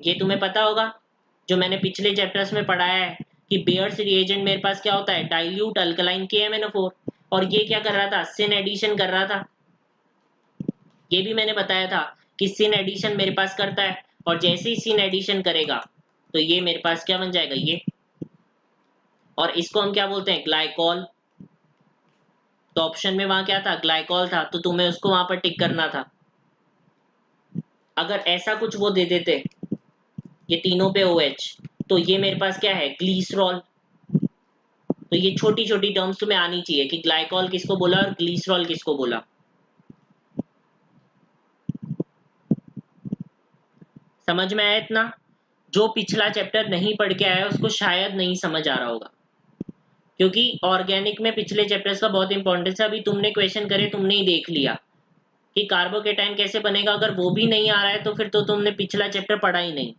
ये तुम्हें पता होगा, जो मैंने पिछले चैप्टर्स में पढ़ाया है कि बेयर्स रिएजेंट मेरे पास क्या होता है, डाइल्यूट अल्कलाइन KMnO4। और ये क्या कर रहा था, सिन एडिशन कर रहा था। ये भी मैंने बताया था कि सिन एडिशन मेरे पास करता है, और जैसे ही सिन एडिशन करेगा तो ये मेरे पास क्या बन जाएगा, ये। और इसको हम क्या बोलते हैं, ग्लाइकॉल। तो ऑप्शन में वहां क्या था, ग्लाइकॉल था, तो तुम्हें उसको वहां पर टिक करना था। अगर ऐसा कुछ वो दे देते ये तीनों पे OH, तो ये मेरे पास क्या है, ग्लीसरॉल। तो ये छोटी छोटी टर्म्स तुम्हें आनी चाहिए कि ग्लाइकॉल किसको बोला और ग्लीसरॉल किसको बोला। समझ में आया इतना? जो पिछला चैप्टर नहीं पढ़ के आया उसको शायद नहीं समझ आ रहा होगा, क्योंकि ऑर्गेनिक में पिछले चैप्टर्स का बहुत इंपॉर्टेंस है। अभी तुमने क्वेश्चन करे, तुमने ही देख लिया कि कार्बोकेटाइन कैसे बनेगा। अगर वो भी नहीं आ रहा है तो फिर तो तुमने पिछला चैप्टर पढ़ा ही नहीं।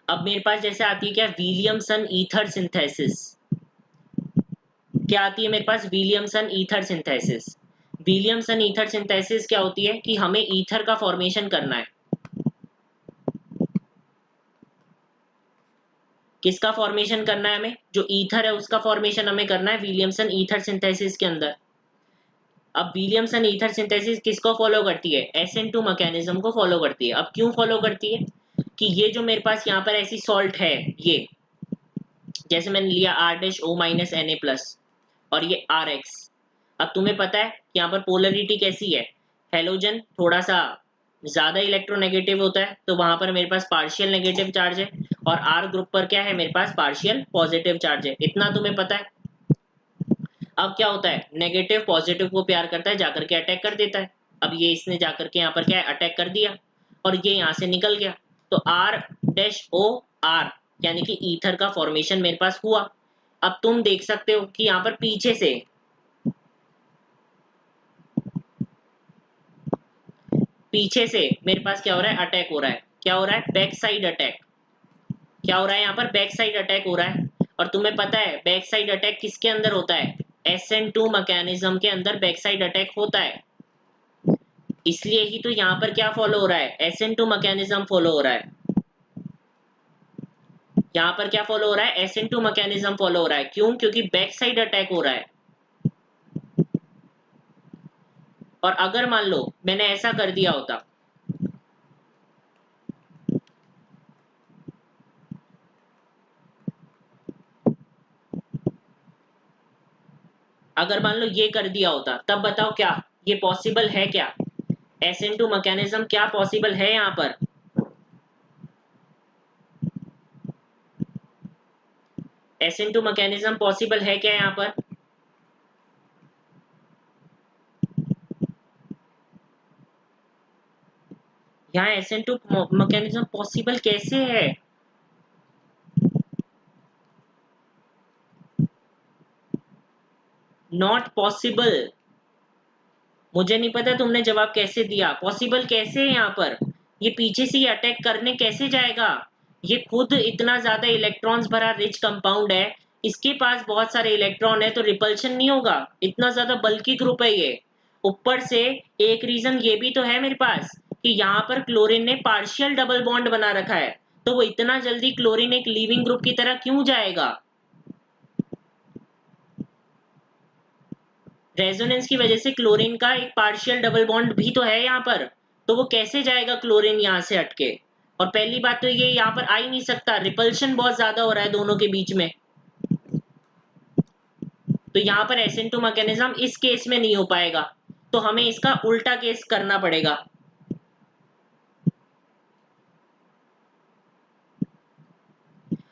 अब मेरे पास जैसे आती है क्या, विलियमसन ईथर सिंथेसिस। क्या आती है मेरे पास, Williamson ether synthesis. Williamson ether synthesis क्या होती है कि हमें ईथर का फॉर्मेशन करना है। किसका फॉर्मेशन करना है हमें, जो ईथर है उसका फॉर्मेशन हमें करना है विलियमसन ईथर सिंथेसिस के अंदर। अब विलियमसन ईथर सिंथेसिस किसको फॉलो करती है, SN2 मैकेनिज्म को फॉलो करती है। अब क्यों फॉलो करती है कि ये जो मेरे पास यहाँ पर ऐसी सॉल्ट है, ये जैसे मैंने लिया R-O- Na+ और ये RX। अब तुम्हें पता है यहाँ पर पोलरिटी कैसी है, हेलोजन थोड़ा सा ज्यादा इलेक्ट्रोनेगेटिव होता है, तो वहां पर मेरे पास पार्शियल नेगेटिव चार्ज है, और R ग्रुप पर क्या है, मेरे पास पार्शियल पॉजिटिव चार्ज है। इतना तुम्हें पता है। अब क्या होता है, नेगेटिव पॉजिटिव को प्यार करता है, जाकर के अटैक कर देता है। अब ये इसने जाकर के यहाँ पर क्या है, अटैक कर दिया और ये यहाँ से निकल गया। तो R-O-R यानी कि ईथर का फॉर्मेशन मेरे पास हुआ। अब तुम देख सकते हो कि यहाँ पर पीछे से मेरे पास क्या हो रहा है, अटैक हो रहा है। क्या हो रहा है, बैक साइड अटैक। क्या हो रहा है यहाँ पर, बैक साइड अटैक हो रहा है। और तुम्हें पता है बैक साइड अटैक किसके अंदर होता है, SN2 मैकेनिज्म के अंदर बैक साइड अटैक होता है। इसलिए ही तो यहाँ पर क्या फॉलो हो रहा है, SN2 मैकेनिज्म फॉलो हो रहा है। यहाँ पर क्या फॉलो हो रहा है, SN2 मैकेनिज्म फॉलो हो रहा है। क्यों, क्योंकि बैक साइड अटैक हो रहा है। और अगर मान लो मैंने ऐसा कर दिया होता, अगर मान लो ये कर दिया होता, तब बताओ क्या ये पॉसिबल है, क्या SN2 मैकेनिज्म क्या पॉसिबल है यहाँ पर। SN2 मैकेनिज्म पॉसिबल है क्या यहाँ पर, यहाँ SN2 मैकेनिज्म पॉसिबल कैसे है। Not possible. मुझे नहीं पता तुमने जवाब कैसे दिया, पॉसिबल कैसे है यहाँ पर, ये पीछे से अटैक करने कैसे जाएगा। ये खुद इतना ज्यादा इलेक्ट्रॉन्स भरा रिच कंपाउंड है, इसके पास बहुत सारे इलेक्ट्रॉन है, तो रिपल्शन नहीं होगा। इतना ज्यादा बल्की ग्रुप है ये। ऊपर से एक रीजन ये भी तो है मेरे पास कि यहाँ पर क्लोरीन ने पार्शियल डबल बॉन्ड बना रखा है, तो वो इतना जल्दी क्लोरीन एक लीविंग ग्रुप की तरह क्यों जाएगा। रेजोनेंस की वजह से क्लोरीन का एक पार्शियल डबल बॉन्ड भी तो है यहाँ पर, तो वो कैसे जाएगा क्लोरीन यहाँ से हटके। और पहली बात तो ये यहाँ पर आ ही नहीं सकता, रिपल्शन बहुत ज्यादा हो रहा है दोनों के बीच में, तो यहाँ पर SN2 मैकेनिज्म इस केस में नहीं हो पाएगा, तो हमें इसका उल्टा केस करना पड़ेगा।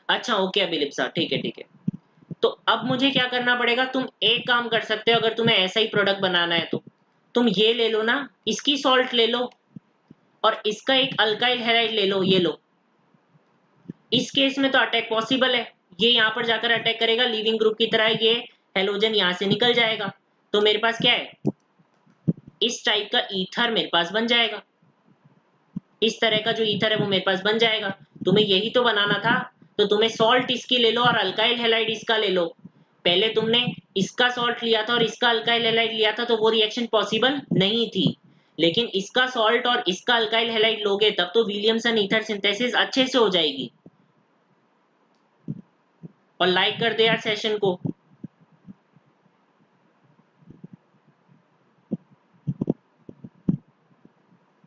अच्छा ओके अभिलिप्सा, ठीक है ठीक है। तो अब मुझे क्या करना पड़ेगा, तुम एक काम कर सकते हो, अगर तुम्हें ऐसा ही प्रोडक्ट बनाना है तो तुम ये ले लो ना, इसकी सॉल्ट ले लो और इसका एक अल्काइल हैलाइड ले लो, ये लो। इस केस में तो अटैक पॉसिबल है, ये यहाँ पर जाकर अटैक करेगा लीविंग ग्रुप की तरह, ये हेलोजन यहाँ से निकल जाएगा, तो मेरे पास क्या है, इस टाइप का ईथर मेरे पास बन जाएगा, इस तरह का जो ईथर है वो मेरे पास बन जाएगा। तुम्हें यही तो बनाना था, तो तुम्हें सॉल्ट इसकी ले लो और अल्काइल हैलाइड इसका ले लो। पहले तुमने इसका सॉल्ट लिया था और इसका अल्काइल हैलाइड लिया था, तो वो रिएक्शन पॉसिबल नहीं थी, लेकिन इसका सॉल्ट और इसका अल्काइल हैलाइड लोगे तब तो विलियमसन ईथर सिंथेसिस अच्छे से हो जाएगी। और लाइक कर दे यार सेशन को।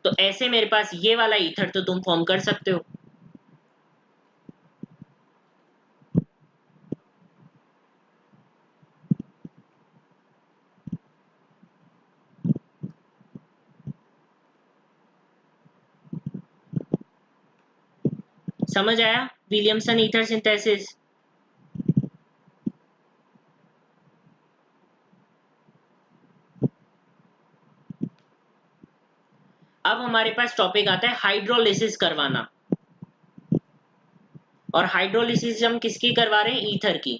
तो ऐसे मेरे पास ये वाला ईथर तो तुम फॉर्म कर सकते हो। समझ आया विलियमसन ईथर सिंथेसिस। अब हमारे पास टॉपिक आता है हाइड्रोलिसिस करवाना, और हाइड्रोलिसिस हम किसकी करवा रहे हैं, ईथर की।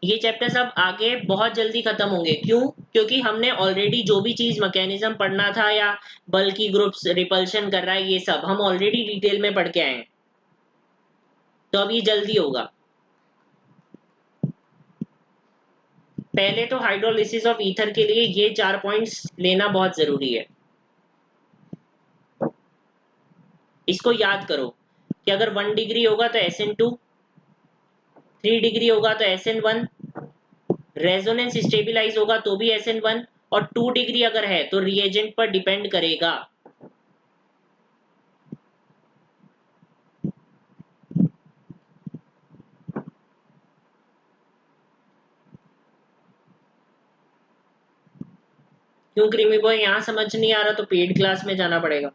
ये चैप्टर्स अब आगे बहुत जल्दी खत्म होंगे, क्यों, क्योंकि हमने ऑलरेडी जो भी चीज मैकेनिज्म पढ़ना था या बल्कि ग्रुप्स रिपल्शन कर रहा है, ये सब हम ऑलरेडी डिटेल में पढ़ के आए हैं, तो अब ये जल्दी होगा। पहले तो हाइड्रोलिसिस ऑफ ईथर के लिए ये 4 पॉइंट्स लेना बहुत जरूरी है। इसको याद करो कि अगर 1 डिग्री होगा तो SN2, 3 डिग्री होगा तो SN1, रेजोनेंस स्टेबलाइज होगा तो भी SN1, और 2 डिग्री अगर है तो रिएजेंट पर डिपेंड करेगा। क्यों क्रीमी बॉय, यहाँ समझ नहीं आ रहा तो पेड क्लास में जाना पड़ेगा,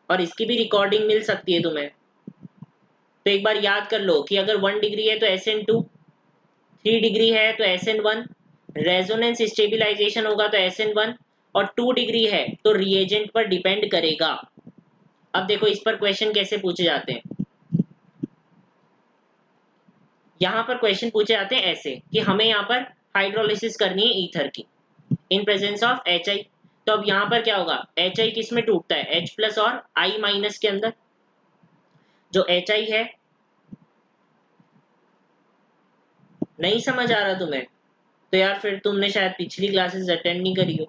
और इसकी भी रिकॉर्डिंग मिल सकती है तुम्हें। तो एक बार याद कर लो कि अगर 1 डिग्री है तो SN2, 3 डिग्री है तो SN1, रेजोनेंस स्टेबलाइजेशन होगा तो SN1, और 2 डिग्री है तो रिएजेंट पर डिपेंड करेगा। अब देखो इस पर क्वेश्चन कैसे पूछे जाते हैं। यहाँ पर क्वेश्चन पूछे जाते हैं ऐसे कि हमें यहाँ पर हाइड्रोलिसिस करनी है ईथर की इन प्रेजेंस ऑफ HI। तो अब यहाँ पर क्या होगा, HI किस में टूटता है, H प्लस और I माइनस के अंदर। जो HI है, नहीं समझ आ रहा तुम्हें, तो यार फिर तुमने शायद पिछली क्लासेस अटेंड नहीं करी हो।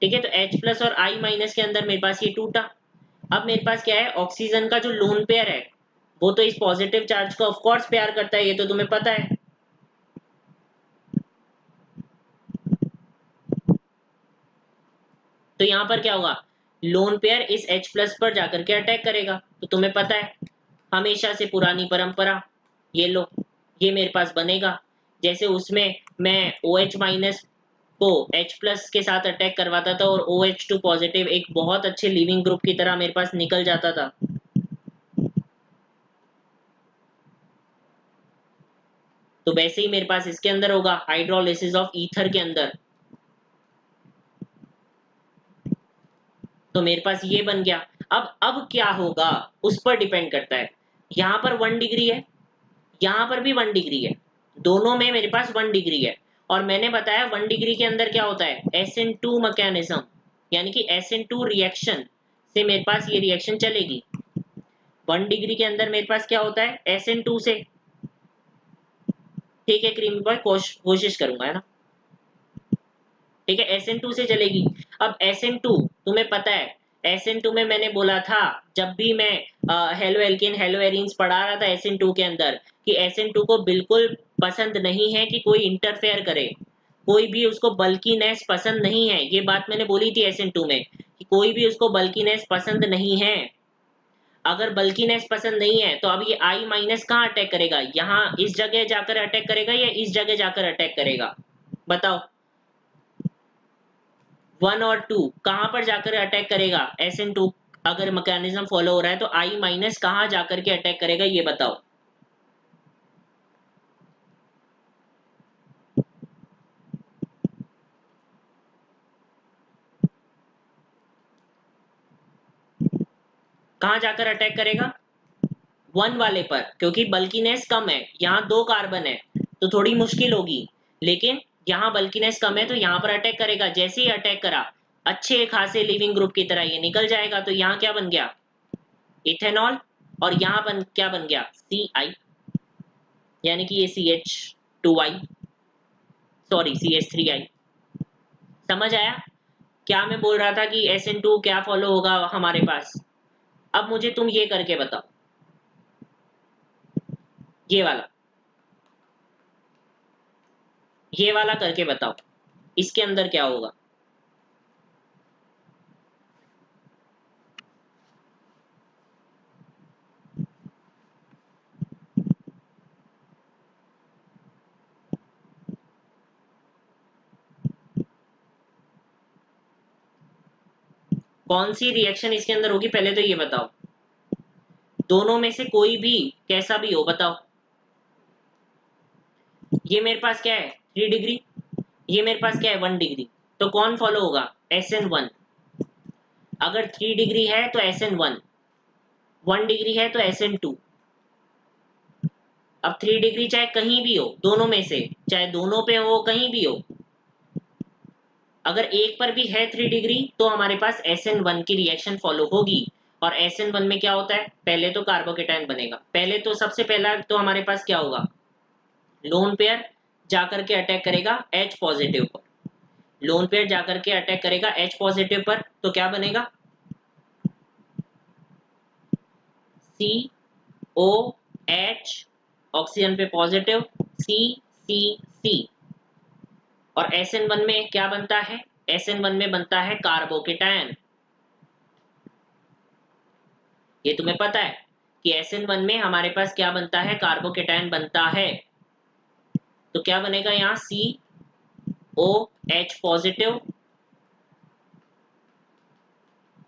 ठीक है, तो H प्लस और I माइनस के अंदर मेरे पास ये टूटा। अब मेरे पास क्या है, ऑक्सीजन का जो लोन पेयर है वो तो इस पॉजिटिव चार्ज को ऑफ कोर्स प्यार करता है, ये तो तुम्हें पता है। तो यहाँ पर क्या होगा, लोन पेयर इस H प्लस पर जाकर के अटैक करेगा, तो तुम्हें पता है हमेशा से पुरानी परंपरा, ये लो ये मेरे पास बनेगा। जैसे उसमें मैं OH माइनस को H प्लस के साथ अटैक करवाता था और OH2 पॉजिटिव एक बहुत अच्छे लिविंग ग्रुप की तरह मेरे पास निकल जाता था। तो वैसे ही मेरे पास इसके अंदर होगा हाइड्रोलिसिस ऑफ ईथर के अंदर। तो मेरे पास ये बन गया। अब क्या होगा उस पर डिपेंड करता है। यहाँ पर 1 डिग्री है, यहाँ पर भी 1 डिग्री है, दोनों में मेरे पास 1 डिग्री है। और मैंने बताया 1 डिग्री के अंदर क्या होता है, SN2 मैकेनिज्म, यानी कि SN2 रिएक्शन से मेरे पास ये रिएक्शन चलेगी। 1 डिग्री के अंदर मेरे पास क्या होता है, SN2 से। ठीक है क्रीमी बॉय, कोशिश करूंगा, है ना। ठीक है, SN2 से चलेगी। अब SN2 तुम्हें पता है SN2 में मैंने बोला था, जब भी मैं हेलो एल्केन हेलो एरीन्स पढ़ा रहा था SN2 के अंदर, कि SN2 को बिल्कुल पसंद नहीं है कि कोई इंटरफेयर करे, कोई भी उसको बल्कीनेस पसंद नहीं है। ये बात मैंने बोली थी SN2 में कि कोई भी उसको बल्कीनेस पसंद नहीं है। अगर बल्कीनेस पसंद नहीं है तो अब ये I माइनस कहाँ अटैक करेगा? यहाँ इस जगह जाकर अटैक करेगा या इस जगह जाकर अटैक करेगा? बताओ। 1 और 2 कहाँ पर जाकर अटैक करेगा? SN2 अगर मैकेनिज्म फॉलो हो रहा है तो I माइनस कहाँ जाकर के अटैक करेगा, ये बताओ। कहाँ जाकर अटैक करेगा? 1 वाले पर, क्योंकि बल्कीनेस कम है, यहाँ 2 कार्बन है तो थोड़ी मुश्किल होगी, लेकिन यहाँ बल्कीनेस कम है तो यहाँ पर अटैक करेगा। जैसे ही अटैक करा, अच्छे खासे लिविंग ग्रुप की तरह ये निकल जाएगा। तो यहाँ क्या बन गया? इथेनॉल। और यहाँ क्या बन गया? CI, यानी कि ये CH2I, सॉरी CH3I। समझ आया क्या मैं बोल रहा था कि SN2 क्या फॉलो होगा हमारे पास? अब मुझे तुम ये करके बताओ, ये वाला, ये वाला करके बताओ, इसके अंदर क्या होगा? कौन सी रिएक्शन इसके अंदर होगी, पहले तो ये बताओ। दोनों में से कोई भी, कैसा भी हो, बताओ। ये मेरे पास क्या है? 3 डिग्री। ये मेरे पास क्या है? 1 डिग्री। तो कौन फॉलो होगा? SN1। अगर 3 डिग्री है तो SN1, 1 डिग्री है तो SN2। अब 3 डिग्री चाहे कहीं भी हो, दोनों में से, चाहे दोनों पे हो, कहीं भी हो, अगर एक पर भी है 3 डिग्री तो हमारे पास SN1 की रिएक्शन फॉलो होगी। और SN1 में क्या होता है? पहले तो कार्बोकेटायन बनेगा। पहले तो सबसे पहला तो हमारे पास क्या होगा? लोन पेयर जाकर के अटैक करेगा H पॉजिटिव पर। लोन पेयर जाकर के अटैक करेगा H पॉजिटिव पर, तो क्या बनेगा? COH, ऑक्सीजन पे पॉजिटिव, CCC। और SN1 में क्या बनता है? SN1 में बनता है कार्बोकेटायन। ये तुम्हें पता है कि SN1 में हमारे पास क्या बनता है? कार्बोकेटायन बनता है। तो क्या बनेगा यहाँ? COH positive.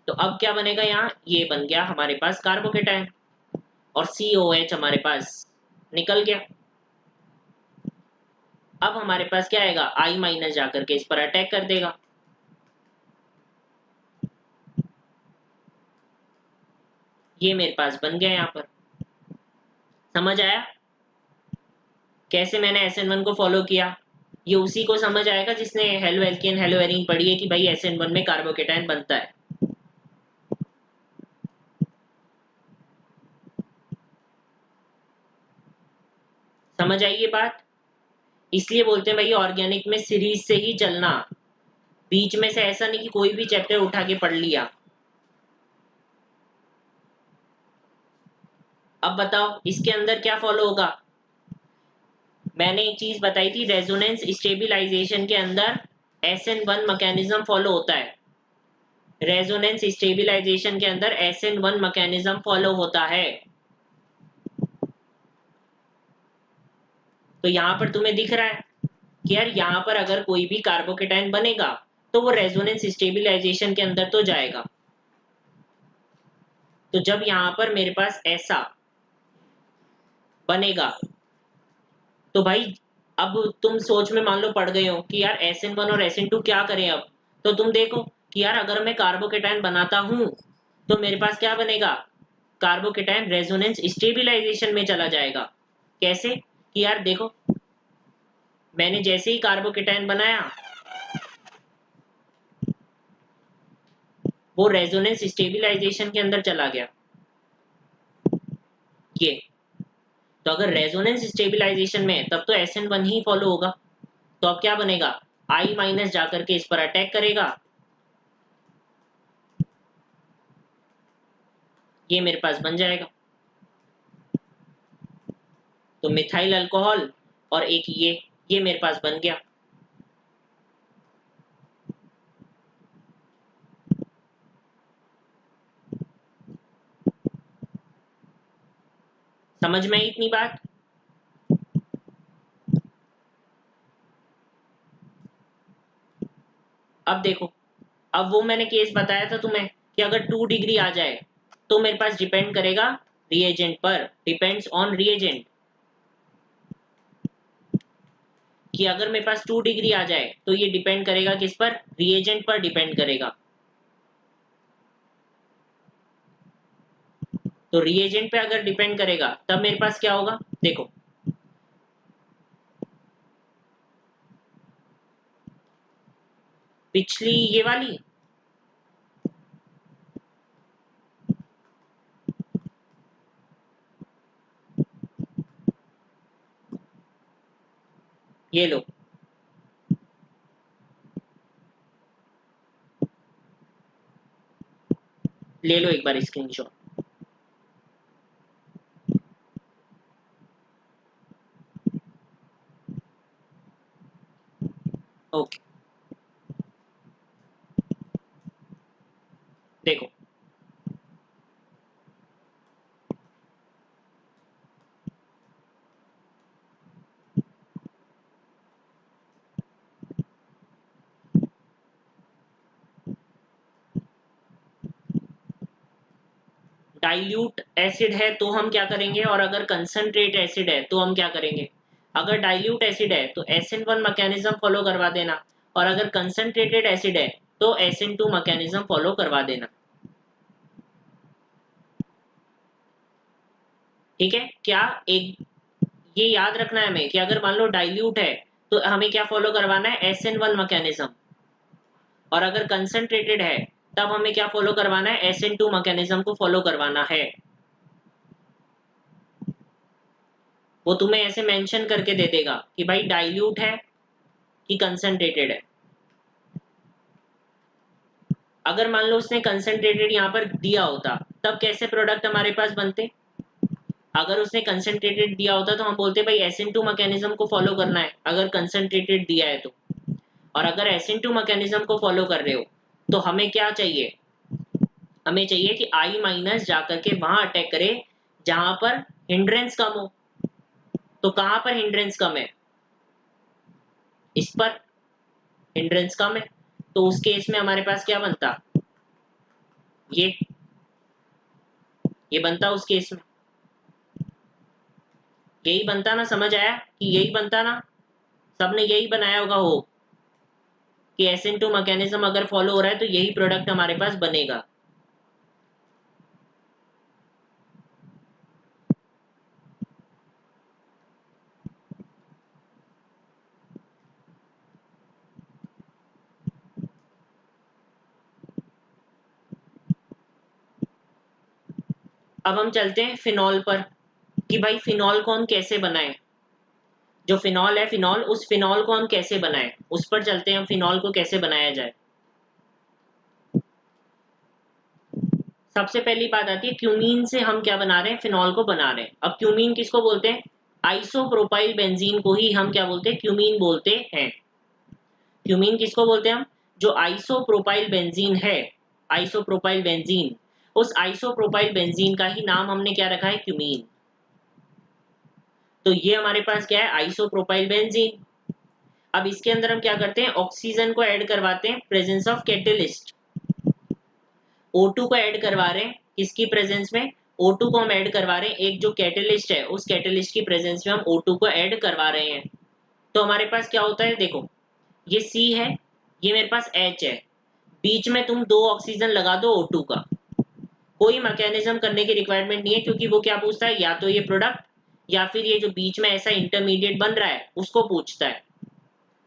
तो अब क्या बनेगा यहाँ? ये बन गया हमारे पास कार्बोकेटायन, और COH हमारे पास निकल गया। अब हमारे पास क्या आएगा? I माइनस जाकर के इस पर अटैक कर देगा। ये मेरे पास बन गया यहाँ पर। समझ आया कैसे मैंने SN1 को फॉलो किया? ये उसी को समझ आएगा जिसने हेलो एल्केन हेलो एरीन पढ़ी है कि भाई SN1 में कार्बोकेटायन बनता है। समझ आई ये बात? इसलिए बोलते हैं भाई ऑर्गेनिक में सीरीज से ही चलना, बीच में से ऐसा नहीं कि कोई भी चैप्टर उठा के पढ़ लिया। अब बताओ इसके अंदर क्या फॉलो होगा? मैंने एक चीज बताई थी, रेजोनेंस स्टेबिलाईजेशन के अंदर SN1 मैकेनिज्म फॉलो होता है। रेजोनेंस स्टेबिलाईजेशन के अंदर SN1 मैकेनिज्म फॉलो होता है। तो यहाँ पर तुम्हें दिख रहा है कि यार यहाँ पर अगर कोई भी कार्बोकेटायन बनेगा तो वो रेजोनेंस स्टेबिलाईजेशन के अंदर तो जाएगा। तो जब यहाँ पर मेरे पास ऐसा बनेगा तो भाई अब तुम सोच में मान लो पड़ गए हो कि यार SN1 और SN2 क्या करें अब? तो तुम देखो कि यार अगर मैं कार्बोकेटायन बनाता हूं तो मेरे पास क्या बनेगा? कार्बोकेटायन रेजोनेंस स्टेबिलाईजेशन में चला जाएगा। कैसे? कि यार देखो, मैंने जैसे ही कार्बोकेटायन बनाया वो रेजोनेंस स्टेबिलाईजेशन के अंदर चला गया। ये तो अगर रेजोनेंस स्टेबिलाईजेशन में है तब तो SN1 ही फॉलो होगा। तो अब क्या बनेगा? I माइनस जाकर के इस पर अटैक करेगा ये मेरे पास बन जाएगा। तो मिथाइल अल्कोहल और एक ये मेरे पास बन गया। समझ में आई इतनी बात? अब देखो, अब वो मैंने केस बताया था तुम्हें कि अगर 2 डिग्री आ जाए तो मेरे पास डिपेंड करेगा रिएजेंट पर, डिपेंड्स ऑन रिएजेंट। कि अगर मेरे पास 2 डिग्री आ जाए तो ये डिपेंड करेगा किस पर? रिएजेंट पर डिपेंड करेगा। तो रिएजेंट पे अगर डिपेंड करेगा तब मेरे पास क्या होगा, देखो पिछली ये वाली ये लो, ले लो एक बार स्क्रीनशॉट। ओके, देखो डाइल्यूट एसिड है तो हम क्या करेंगे, और अगर कंसंट्रेट एसिड है तो हम क्या करेंगे। अगर डाइल्यूट एसिड है तो SN1 मैकेनिज्म फॉलो करवा देना, और अगर कंसंट्रेटेड एसिड है तो SN2 मैकेनिज्म फॉलो करवा देना। ठीक है, क्या एक ये याद रखना है हमें कि अगर मान लो डाइल्यूट है तो हमें क्या फॉलो करवाना है, SN1 मैकेनिज्म, और अगर कंसंट्रेटेड है तब हमें क्या फॉलो करवाना है, SN2 मैकेनिज्म को फॉलो करवाना है। वो तुम्हें ऐसे मेंशन करके दे देगा कि भाई डाइल्यूट है कि कंसंट्रेटेड है। अगर मान लो उसने कंसंट्रेटेड यहाँ पर दिया होता तब कैसे प्रोडक्ट हमारे पास बनते। अगर उसने कंसंट्रेटेड दिया होता तो हम बोलते भाई SN2 मैकेनिज्म को फॉलो करना है अगर कंसंट्रेटेड दिया है तो। और अगर SN2 मैकेनिज्म को फॉलो कर रहे हो तो हमें क्या चाहिए, हमें चाहिए कि I माइनस जाकर के वहां अटैक करे जहां पर हिंड्रेंस कम हो। तो कहां पर हिंड्रेंस कम है, इस पर हिंड्रेंस कम है। तो उस केस में हमारे पास क्या बनता, ये बनता उस केस में, यही बनता ना। समझ आया कि यही बनता ना, सबने यही बनाया होगा हो कि SN2 मैकेनिज्म अगर फॉलो हो रहा है तो यही प्रोडक्ट हमारे पास बनेगा। अब हम चलते हैं फिनॉल पर कि भाई फिनॉल को हम कैसे बनाएं। जो फिनॉल है, फिनॉल, उस फिनॉल को हम कैसे बनाएं, उस पर चलते हैं, हम फिनॉल को कैसे बनाया जाए। सबसे पहली बात आती है क्यूमीन से हम क्या बना रहे हैं, फिनॉल को बना रहे हैं। अब क्यूमीन किसको बोलते हैं, आइसोप्रोपाइल बेंजीन को ही हम क्या बोलते हैं, क्यूमीन बोलते हैं। क्यूमीन किसको बोलते हैं हम, जो आइसोप्रोपाइल बेंजीन है, आइसोप्रोपाइल बेंजीन, उस आइसोप्रोपाइल बेंजीन का ही नाम हमने क्या रखा है, क्यूमीन। तो ये हमारे पास क्या है, आइसोप्रोपाइल बेंजीन। अब इसके अंदर हम क्या करते हैं, ऑक्सीजन को ऐड करवाते हैं प्रेजेंस ऑफ कैटलिस्ट। O2 को ऐड करवा रहे हैं किसकी प्रेजेंस में, O2 को हम ऐड करवा रहे हैं एक जो कैटलिस्ट है उस कैटलिस्ट की प्रेजेंस में हम O2 को ऐड करवा रहे हैं। तो हमारे पास क्या होता है, देखो ये C है, ये मेरे पास H है, बीच में तुम 2 ऑक्सीजन लगा दो O2 का। कोई मैकेनिज्म करने की रिक्वायरमेंट नहीं है, क्योंकि वो क्या पूछता है, या तो ये प्रोडक्ट या फिर ये जो बीच में ऐसा इंटरमीडिएट बन रहा है उसको पूछता है।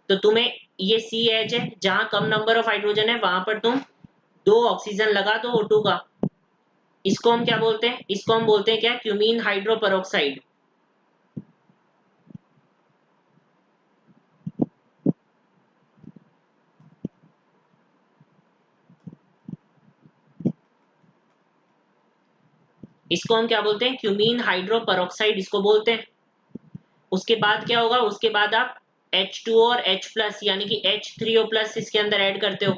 तो तुम्हें ये CH है, जहां कम नंबर ऑफ हाइड्रोजन है वहां पर तुम 2 ऑक्सीजन लगा दो O2 का। इसको हम क्या बोलते हैं, इसको हम बोलते हैं क्या, क्यूमीन हाइड्रोपेरोक्साइड। इसको हम क्या बोलते हैं, क्यूमीन हाइड्रोपेरोक्साइड इसको बोलते हैं। उसके बाद क्या होगा, उसके बाद आप H2O और H प्लस यानी कि H3O+ इसके अंदर ऐड करते हो,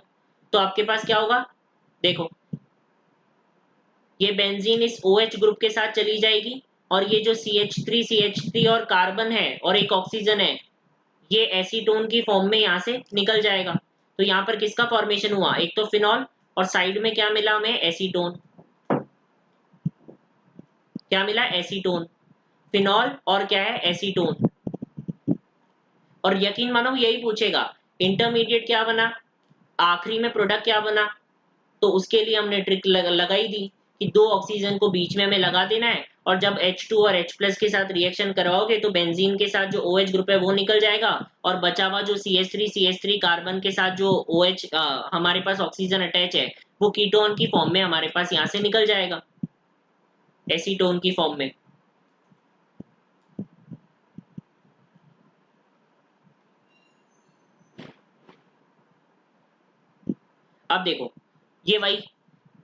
तो आपके पास क्या होगा, देखो ये बेंजीन इस OH ग्रुप के साथ चली जाएगी और ये जो CH3 और कार्बन है और एक ऑक्सीजन है, ये एसीटोन की फॉर्म में यहाँ से निकल जाएगा। तो यहाँ पर किसका फॉर्मेशन हुआ, एक तो फिनॉल और साइड में क्या मिला हमें, एसीटोन। क्या मिला, एसीटोन, फिनॉल और क्या है, एसीटोन। और यकीन मानो यही पूछेगा इंटरमीडिएट क्या बना, आखिरी में प्रोडक्ट क्या बना। तो उसके लिए हमने ट्रिक लगाई दी कि दो ऑक्सीजन को बीच में हमें लगा देना है और जब H2 और H+ के साथ रिएक्शन करवाओगे तो बेंजीन के साथ जो OH ग्रुप है वो निकल जाएगा और बचा हुआ जो CH3 कार्बन के साथ जो OH हमारे पास ऑक्सीजन अटैच है वो कीटोन की फॉर्म में हमारे पास यहाँ से निकल जाएगा, एसीटोन की फॉर्म में। अब देखो ये वही,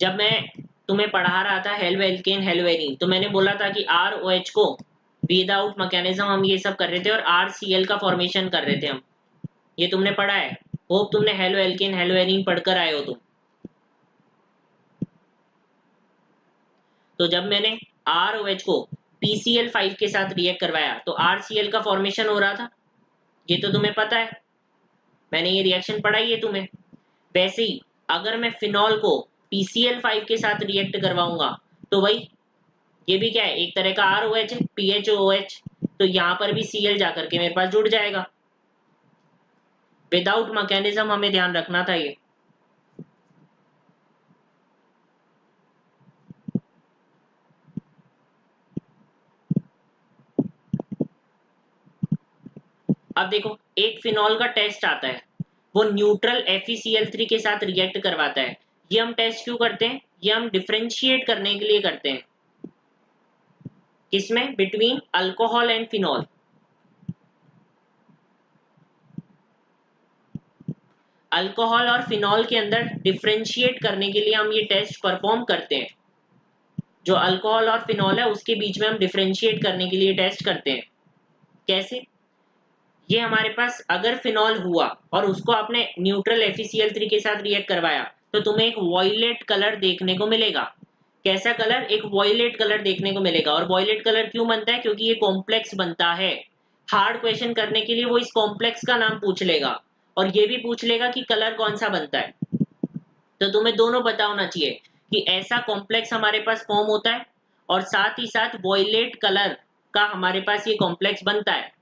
जब मैं तुम्हें पढ़ा रहा था हेलोएल्केन हेलोएरीन, तो मैंने बोला था कि ROH को विदाउट मैकेनिज्म हम ये सब कर रहे थे और RCl का फॉर्मेशन कर रहे थे हम, ये तुमने पढ़ा है। होप तुमने हेलोएल्केन हेलोएरीन पढ़कर आए हो तुम। तो जब मैंने ROH को PCl5 के साथ रिएक्ट करवाया तो RCl का फॉर्मेशन हो रहा था, ये तो तुम्हें पता है, मैंने ये रिएक्शन पढ़ाई है तुम्हें। वैसे ही अगर मैं फिनॉल को PCl5 के साथ रिएक्ट करवाऊंगा तो वही ये भी क्या है, एक तरह का ROH है, PHOH, तो यहाँ पर भी Cl जाकर के मेरे पास जुड़ जाएगा। विदाउट मैकेनिज्म हमें ध्यान रखना था ये। अब देखो एक फिनॉल का टेस्ट आता है, वो न्यूट्रल FeCl3 के साथ रिएक्ट करवाता है। ये हम टेस्ट क्यों करते हैं, ये हम डिफरेंशिएट करने के लिए करते हैं, किसमें, between alcohol and phenol. Alcohol और फिनॉल के अंदर डिफरेंशिएट करने के लिए हम ये टेस्ट परफॉर्म करते हैं। जो अल्कोहल और फिनॉल है उसके बीच में हम डिफरेंशिएट करने के लिए टेस्ट करते हैं। कैसे, ये हमारे पास अगर फिनॉल हुआ और उसको आपने न्यूट्रल FeCl3 के साथ रिएक्ट करवाया तो तुम्हें एक वॉयलेट कलर देखने को मिलेगा। कैसा कलर, एक वॉयलेट कलर देखने को मिलेगा। और वॉयलेट कलर क्यों बनता है, क्योंकि ये कॉम्प्लेक्स बनता है। हार्ड क्वेश्चन करने के लिए वो इस कॉम्प्लेक्स का नाम पूछ लेगा और ये भी पूछ लेगा कि कलर कौन सा बनता है। तो तुम्हें दोनों पता होना चाहिए कि ऐसा कॉम्प्लेक्स हमारे पास फॉर्म होता है और साथ ही साथ वॉयलेट कलर का हमारे पास ये कॉम्प्लेक्स बनता है।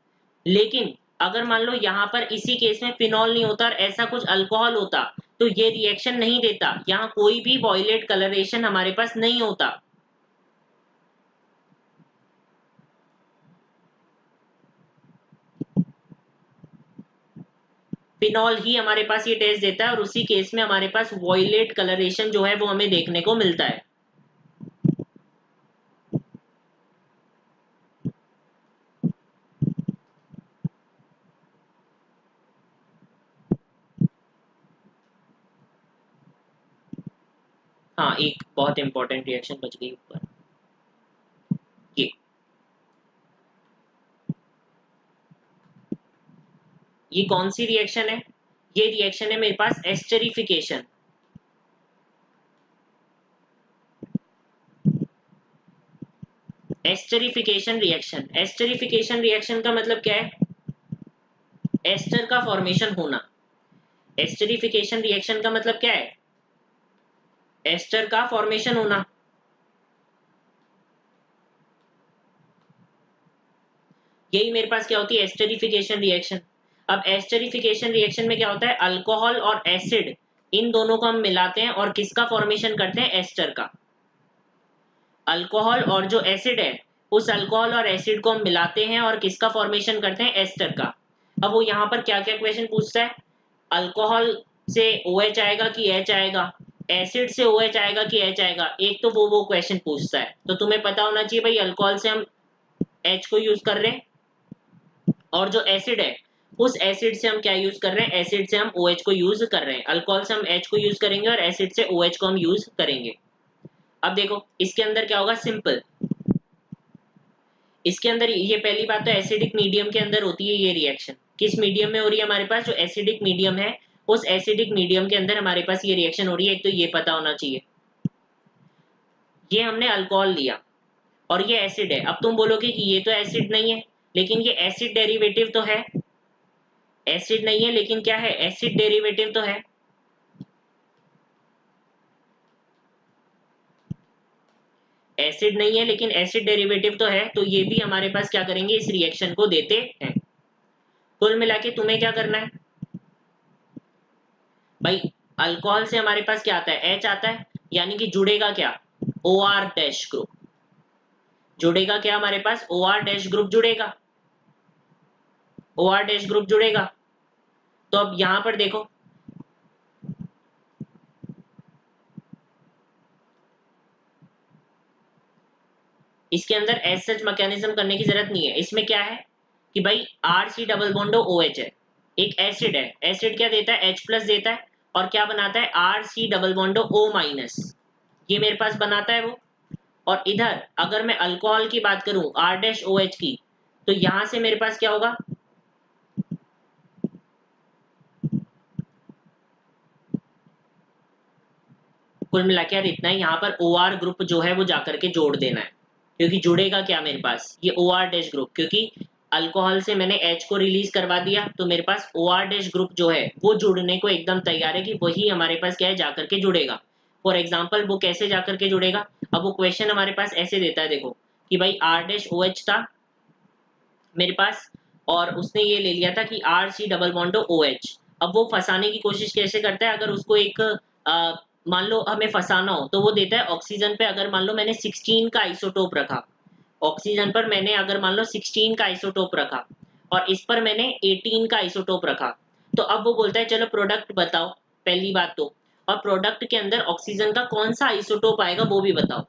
लेकिन अगर मान लो यहाँ पर इसी केस में फिनॉल नहीं होता और ऐसा कुछ अल्कोहल होता तो ये रिएक्शन नहीं देता, यहाँ कोई भी वॉयलेट कलरेशन हमारे पास नहीं होता। फिनॉल ही हमारे पास ये टेस्ट देता है और उसी केस में हमारे पास वॉयलेट कलरेशन जो है वो हमें देखने को मिलता है। हाँ एक बहुत इंपॉर्टेंट रिएक्शन बच गई ऊपर, ये कौन सी रिएक्शन है, ये रिएक्शन है मेरे पास esterification. Esterification reaction, esterification reaction का मतलब क्या है, एस्टर का फॉर्मेशन होना। एस्टरिफिकेशन रिएक्शन का मतलब क्या है, एस्टर का फॉर्मेशन होना। यही मेरे पास क्या होती है, एस्टरिफिकेशन रिएक्शन। अब एस्टरिफिकेशन रिएक्शन में क्या होता है, अल्कोहल और एसिड इन दोनों को हम मिलाते हैं और किसका फॉर्मेशन करते हैं, एस्टर का। अल्कोहल और जो एसिड है उस अल्कोहल और एसिड को हम मिलाते हैं और किसका फॉर्मेशन करते हैं, एस्टर का। अब वो यहाँ पर क्या क्या क्वेश्चन पूछता है, अल्कोहल से OH आएगा कि H आएगा, एसिड से OH आएगा कि H आएगा, एक तो वो क्वेश्चन पूछता है। तो तुम्हें पता होना चाहिए भाई अल्कोहल से हम H को यूज कर रहे हैं और जो एसिड है उस एसिड से हम क्या यूज कर रहे हैं, एसिड से हम OH को यूज कर रहे हैं। अल्कोहल से हम H को यूज करेंगे और एसिड से OH को हम यूज करेंगे। अब देखो इसके अंदर क्या होगा, सिंपल, इसके अंदर ये पहली बात तो एसिडिक मीडियम के अंदर होती है ये रिएक्शन। किस मीडियम में हो रही है हमारे पास, जो एसिडिक मीडियम है उस एसिडिक मीडियम के अंदर हमारे पास ये रिएक्शन हो रही है। एक तो ये पता होना चाहिए। ये हमने अल्कोहल लिया और ये एसिड है। अब तुम बोलोगे कि ये तो एसिड नहीं है, लेकिन ये एसिड डेरिवेटिव तो है। एसिड नहीं है लेकिन क्या है, एसिड डेरिवेटिव तो है। एसिड नहीं है लेकिन एसिड डेरिवेटिव तो है, तो ये भी हमारे पास क्या करेंगे, इस रिएक्शन को देते हैं। कुल मिला के तुम्हें क्या करना है भाई, अल्कोहल से हमारे पास क्या आता है, H आता है, यानी कि जुड़ेगा क्या, OR डैश ग्रुप। जुड़ेगा क्या हमारे पास, OR डैश ग्रुप जुड़ेगा। OR डैश ग्रुप जुड़ेगा। तो अब यहां पर देखो, इसके अंदर एज सच मैकेनिज्म करने की जरूरत नहीं है। इसमें क्या है कि भाई RC डबल बॉन्डो OH है, एक एसिड है। एसिड क्या देता है, H प्लस देता है, और क्या बनाता है, RC डबल बॉन्डो O माइनस, ये मेरे पास बनाता है वो। और इधर अगर मैं अल्कोहल की बात करूं, R डैश OH की, तो यहां से मेरे पास क्या होगा, कुल मिला के यार इतना ही। यहाँ पर OR ग्रुप जो है वो जाकर के जोड़ देना है, क्योंकि जुड़ेगा क्या मेरे पास, ये OR डैश ग्रुप, क्योंकि अल्कोहल से मैंने H को रिलीज करवा दिया, तो मेरे पास OR डैश ग्रुप जो है वो जुड़ने को एकदम तैयार है कि वही हमारे पास क्या है, जाकर के जुड़ेगा। फॉर एग्जाम्पल वो कैसे जाकर के जुड़ेगा, अब वो क्वेश्चन हमारे पास ऐसे देता है, देखो कि भाई R डैश OH था मेरे पास, और उसने ये ले लिया था कि RC डबल बॉन्डो OH। अब वो फंसाने की कोशिश कैसे करता है, अगर उसको एक मान लो हमें फंसाना हो तो वो देता है ऑक्सीजन पे, अगर मान लो मैंने 16 का आइसोटोप रखा, ऑक्सीजन पर मैंने अगर मान लो 16 का आइसोटोप रखा और इस पर मैंने 18 का आइसोटोप रखा, तो अब वो बोलता है चलो प्रोडक्ट बताओ, पहली बात तो, और प्रोडक्ट के अंदर ऑक्सीजन का कौन सा आइसोटोप आएगा वो भी बताओ।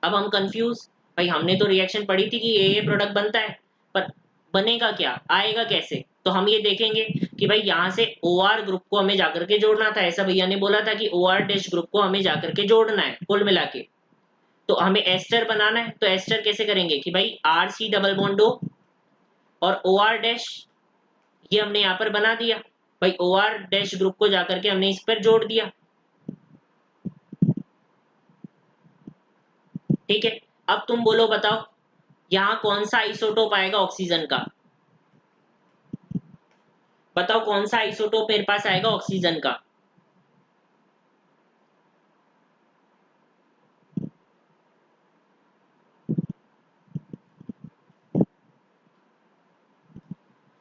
अब हम कंफ्यूज, भाई हमने तो रिएक्शन पढ़ी थी कि ये प्रोडक्ट बनता है, पर बनेगा क्या, आएगा कैसे, तो हम ये देखेंगे कि भाई यहाँ से OR ग्रुप को हमें जाकर के जोड़ना था, ऐसा भैया ने बोला था कि OR डैश ग्रुप को हमें जाकर के जोड़ना है कुल मिला के। तो हमें एस्टर बनाना है, तो एस्टर कैसे करेंगे कि भाई RC डबल बॉन्ड O और OR डैश, ये हमने यहाँ पर बना दिया भाई, OR डैश ग्रुप को जाकर के हमने इस पर जोड़ दिया। ठीक है, अब तुम बोलो बताओ यहाँ कौन सा आइसोटोप आएगा ऑक्सीजन का, बताओ कौन सा आइसोटोप मेरे पास आएगा ऑक्सीजन का।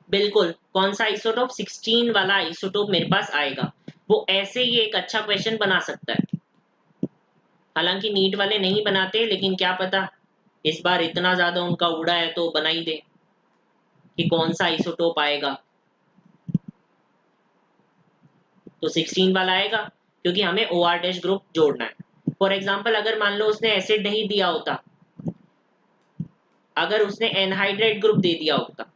बिल्कुल, कौन सा आइसोटोप, 16 वाला आइसोटोप मेरे पास आएगा। वो ऐसे ही एक अच्छा क्वेश्चन बना सकता है, हालांकि नीट वाले नहीं बनाते, लेकिन क्या पता इस बार इतना ज्यादा उनका उड़ा है तो बना ही दे कि कौन सा आइसोटोप आएगा। तो 16 वाला आएगा, क्योंकि हमें OR डैश ग्रुप जोड़ना है। फॉर एग्जाम्पल अगर मान लो उसने एसिड नहीं दिया होता, अगर उसने एनहाइड्रेट ग्रुप दे दिया होता,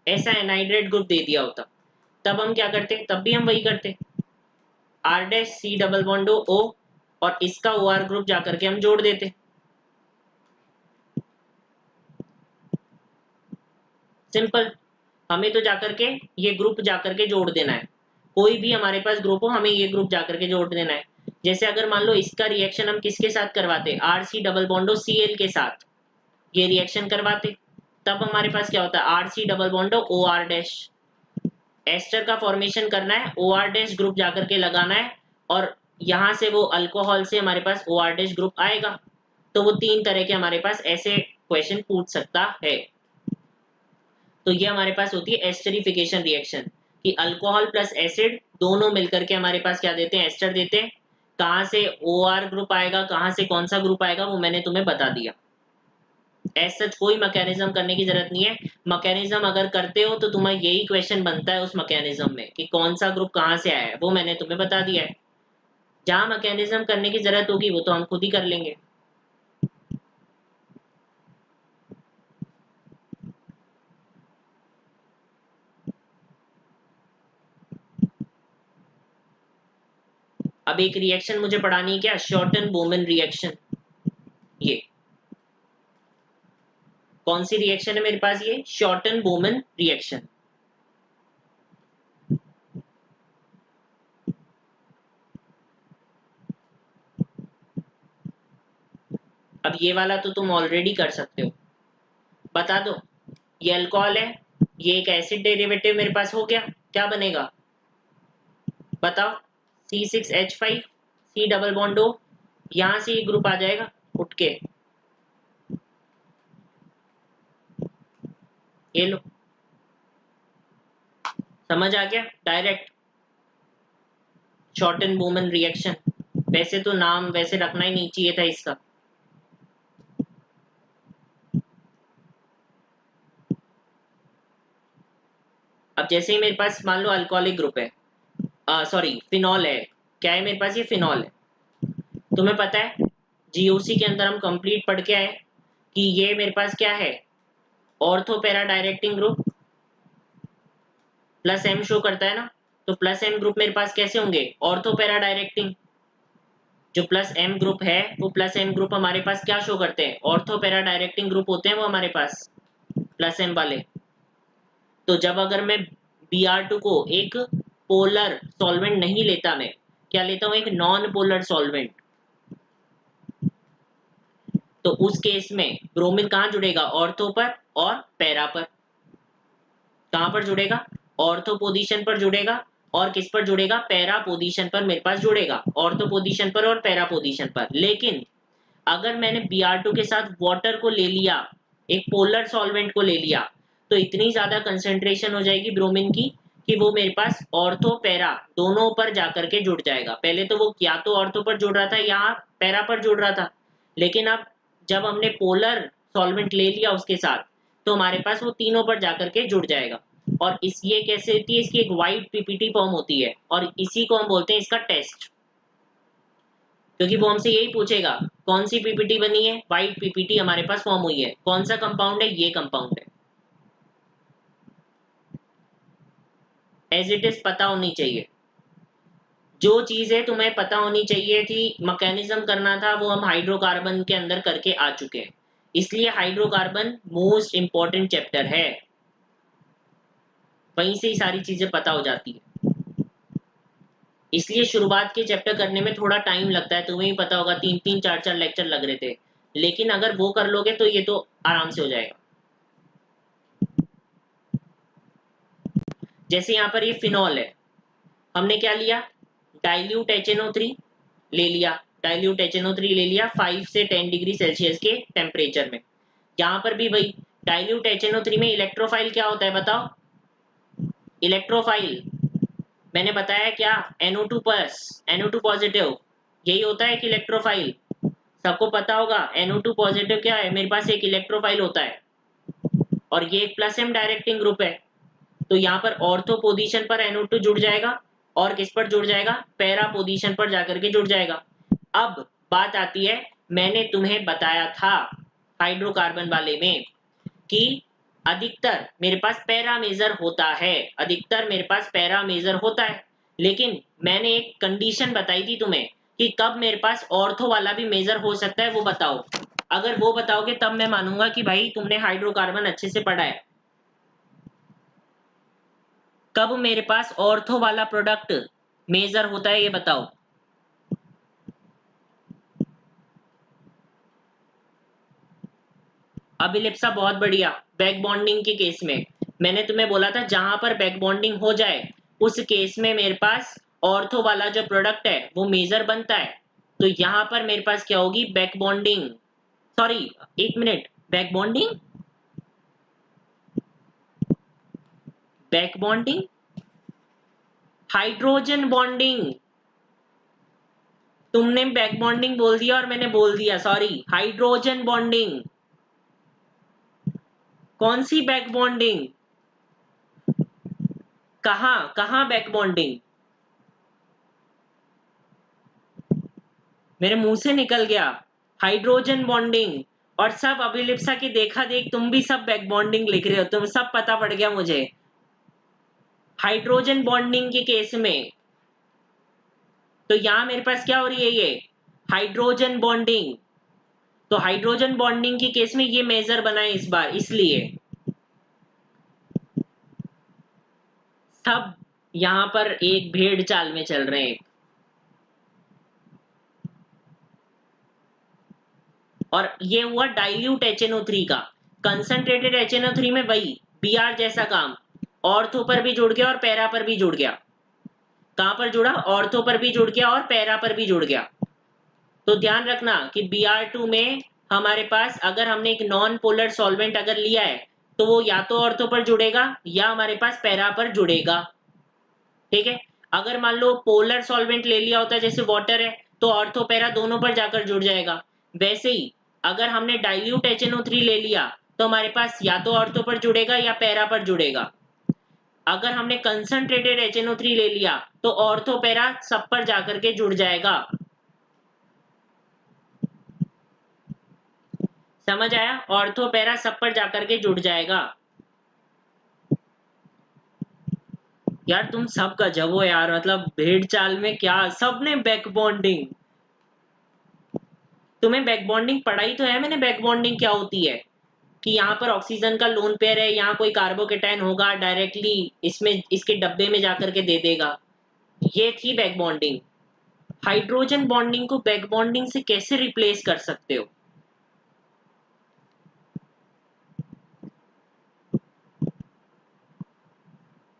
ऐसा एनहाइड्रेट ग्रुप दे दिया होता, तब हम क्या करते, तब भी हम वही करते, R dash C double bond O और इसका OR ग्रुप जाकर के हम जोड़ देते। सिंपल, हमें तो जाकर के ये ग्रुप जाकर के जोड़ देना है, कोई भी हमारे पास ग्रुप हो हमें ये ग्रुप जाकर के जोड़ देना है। जैसे अगर मान लो इसका रिएक्शन हम किसके साथ करवाते, RC डबल बॉन्डो Cl के साथ ये रिएक्शन करवाते, तब हमारे पास क्या होता है, RC double bond O OR dash. Ester का फॉर्मेशन करना है, OR डैश ग्रुप जाकर के लगाना है, और यहाँ से वो अल्कोहल से हमारे पास OR डैश ग्रुप आएगा। तो वो तीन तरह के हमारे पास ऐसे क्वेश्चन पूछ सकता है। तो ये हमारे पास होती है एस्टरिफिकेशन रिएक्शन, कि अल्कोहल प्लस एसिड दोनों मिलकर के हमारे पास क्या देते हैं, एस्टर देते हैं। कहाँ से OR ग्रुप आएगा, कहाँ से कौन सा ग्रुप आएगा, वो मैंने तुम्हें बता दिया। एज सच कोई मैकेनिज्म करने की जरूरत नहीं है। मैकेनिज्म अगर करते हो तो तुम्हारा यही क्वेश्चन बनता है उस मैकेनिज्म में कि कौन सा ग्रुप कहाँ से आया है, वो मैंने तुम्हें बता दिया है। जहाँ मैकेनिज्म करने की जरूरत होगी वो तो हम खुद ही कर लेंगे। अब एक रिएक्शन मुझे पढ़ानी है, क्या? Schotten Baumann reaction. ये कौन सी रिएक्शन है मेरे पास? ये शॉर्टन बोमन रिएक्शन। अब ये वाला तो तुम ऑलरेडी कर सकते हो, बता दो। ये अल्कोहल है, ये एक एसिड डेरिवेटिव मेरे पास हो गया, क्या बनेगा बताओ? C6H5 C double bond O, यहां से ये ग्रुप आ जाएगा उठ के, ये लो, समझ आ गया? Direct Schotten Baumann reaction. वैसे तो नाम वैसे रखना ही नहीं चाहिए था इसका। अब जैसे ही मेरे पास मान लो अल्कोहलिक ग्रुप है, सॉरी फिनॉल है, क्या है मेरे पास? ये फिनॉल है। तुम्हें पता है जीओसी के अंदर हम कंप्लीट पढ़ के आए कि ये मेरे पास क्या है? Ortho para directing group, plus M show करता है ना, तो प्लस एम ग्रुप मेरे पास कैसे होंगे? Ortho para directing. जो प्लस एम ग्रुप है वो प्लस एम ग्रुप हमारे पास क्या शो करते हैं? ऑर्थो पैरा डायरेक्टिंग ग्रुप होते हैं वो हमारे पास प्लस एम वाले। तो जब अगर मैं Br2 को एक पोलर सॉल्वेंट नहीं लेता, मैं क्या लेता हूं? एक नॉन पोलर सॉल्वेंट, तो उस केस में ब्रोमीन कहां जुड़ेगा? ऑर्थो पर और पैरा पर। कहां पर जुड़ेगा? ऑर्थो पोजीशन पर जुड़ेगा। और किस पर जुड़ेगा? पैरा पोजीशन पर मेरे पास जुड़ेगा, ऑर्थो पोजीशन पर और पैरा पोजीशन पर। लेकिन अगर मैंने Br2 के साथ वाटर को ले लिया, एक पोलर सॉल्वेंट को ले लिया, तो इतनी ज्यादा कंसेंट्रेशन हो जाएगी ब्रोमीन की कि वो मेरे पास ऑर्थो पैरा दोनों पर जाकर के जुड़ जाएगा। पहले तो वो या तो ऑर्थो पर जुड़ रहा था या पैरा पर जुड़ रहा था, लेकिन अब जब हमने पोलर सॉल्वेंट ले लिया उसके साथ, तो हमारे पास वो तीनों पर जाकर के जुड़ जाएगा। और इस ये कैसे होती है? इसकी एक वाइट पीपीटी फॉर्म होती है, और इसी को हम बोलते हैं इसका टेस्ट। क्योंकि वो हमसे यही पूछेगा कौन सी पीपीटी बनी है? वाइट पीपीटी हमारे पास फॉर्म हुई है। कौन सा कंपाउंड है? ये कंपाउंड है। एज इट इज पता होनी चाहिए। जो चीजें तुम्हें पता होनी चाहिए थी, मैकेनिज्म करना था, वो हम हाइड्रोकार्बन के अंदर करके आ चुके हैं। इसलिए हाइड्रोकार्बन मोस्ट इंपॉर्टेंट चैप्टर है, वहीं से ही सारी चीजें पता हो जाती है। इसलिए शुरुआत के चैप्टर करने में थोड़ा टाइम लगता है, तुम्हें भी पता होगा 3-3 4-4 लेक्चर लग रहे थे, लेकिन अगर वो कर लोगे तो ये तो आराम से हो जाएगा। जैसे यहाँ पर ये फिनॉल है, हमने क्या लिया? डाइल्यूट HNO3 ले लिया, डाइल्यूट HNO3 ले लिया 5 से 10 डिग्री सेल्सियस के टेम्परेचर में। यहाँ पर भी वही डाइल्यूट HNO3 में इलेक्ट्रोफाइल क्या होता है बताओ? इलेक्ट्रोफाइल मैंने बताया क्या? NO2 प्लस, NO2 पॉजिटिव, यही होता है कि इलेक्ट्रोफाइल। सबको पता होगा NO2 पॉजिटिव क्या है? मेरे पास एक इलेक्ट्रोफाइल होता है, और ये एक प्लस एम डायरेक्टिंग ग्रुप है। तो यहाँ पर ऑर्थो पोजीशन पर NO2 जुड़ जाएगा, और किस पर जुड़ जाएगा? पैरा पोजीशन पर जाकर के जुड़ जाएगा। अब बात आती है, मैंने तुम्हें बताया था हाइड्रोकार्बन वाले में कि अधिकतर मेरे पास पैरा मेजर होता है, अधिकतर मेरे पास पैरा मेजर होता है, लेकिन मैंने एक कंडीशन बताई थी तुम्हें कि कब मेरे पास ऑर्थो वाला भी मेजर हो सकता है, वो बताओ। अगर वो बताओगे तब मैं मानूंगा कि भाई तुमने हाइड्रोकार्बन अच्छे से पढ़ा है। कब मेरे पास ऑर्थो वाला प्रोडक्ट मेजर होता है, ये बताओ। अभिलिप्सा बहुत बढ़िया। बैक बॉन्डिंग के केस में मैंने तुम्हें बोला था जहां पर बैक बॉन्डिंग हो जाए उस केस में मेरे पास ऑर्थो वाला जो प्रोडक्ट है वो मेजर बनता है। तो यहां पर मेरे पास क्या होगी? बैक बॉन्डिंग, सॉरी एक minute, back bonding, back bonding, hydrogen bonding. तुमने बैक बॉन्डिंग बोल दिया और मैंने बोल दिया, सॉरी, हाइड्रोजन बॉन्डिंग। कौन सी बैक बॉन्डिंग? कहां कहां बैक बॉन्डिंग? मेरे मुंह से निकल गया हाइड्रोजन बॉन्डिंग। और सब अभिलिप्सा की देखा देख तुम भी सब बैक बॉन्डिंग लिख रहे हो, तुम सब पता पड़ गया मुझे। हाइड्रोजन बॉन्डिंग के केस में तो यहां मेरे पास क्या हो रही है, ये हाइड्रोजन बॉन्डिंग। तो हाइड्रोजन बॉन्डिंग के केस में ये मेजर बना है इस बार, इसलिए सब यहां पर एक भेड़ चाल में चल रहे हैं। और ये हुआ डाइल्यूट HNO3 का। कंसंट्रेटेड HNO3 में वही Br जैसा काम, ऑर्थो पर भी जुड़ गया और पैरा पर भी जुड़ गया। कहां पर जुड़ा, ऑर्थो पर भी जुड़ गया और पैरा पर भी जुड़ गया। तो ध्यान रखना कि Br2 में हमारे पास अगर हमने एक नॉन पोलर सॉल्वेंट अगर लिया है तो वो या तो ऑर्थो पर जुड़ेगा या हमारे पास पैरा पर जुड़ेगा। ठीक है, अगर मान लो पोलर सॉल्वेंट ले लिया होता है जैसे वाटर है तो ऑर्थो पैरा दोनों पर जाकर जुड़ जाएगा। वैसे ही अगर हमने डाइल्यूट HNO3 ले लिया तो हमारे पास या तो ऑर्थो पर जुड़ेगा या पैरा पर जुड़ेगा। अगर हमने कंसंट्रेटेड HNO3 ले लिया तो ऑर्थो पैरा सब पर जाकर के जुड़ जाएगा। समझ आया, ऑर्थो पैरा सब पर जाकर के जुड़ जाएगा। यार तुम सब गजब हो यार, मतलब भेड़ चाल में क्या सबने बैक बॉन्डिंग। तुम्हें बैक बॉन्डिंग पढ़ाई तो है मैंने, बैक बॉन्डिंग क्या होती है, कि यहाँ पर ऑक्सीजन का लोन पेयर है, यहाँ कोई कार्बोकेटाइन होगा डायरेक्टली इसमें इसके डब्बे में जाकर के दे देगा। ये थी बैक बॉन्डिंग। हाइड्रोजन बॉन्डिंग को बैक बॉन्डिंग से कैसे रिप्लेस कर सकते हो।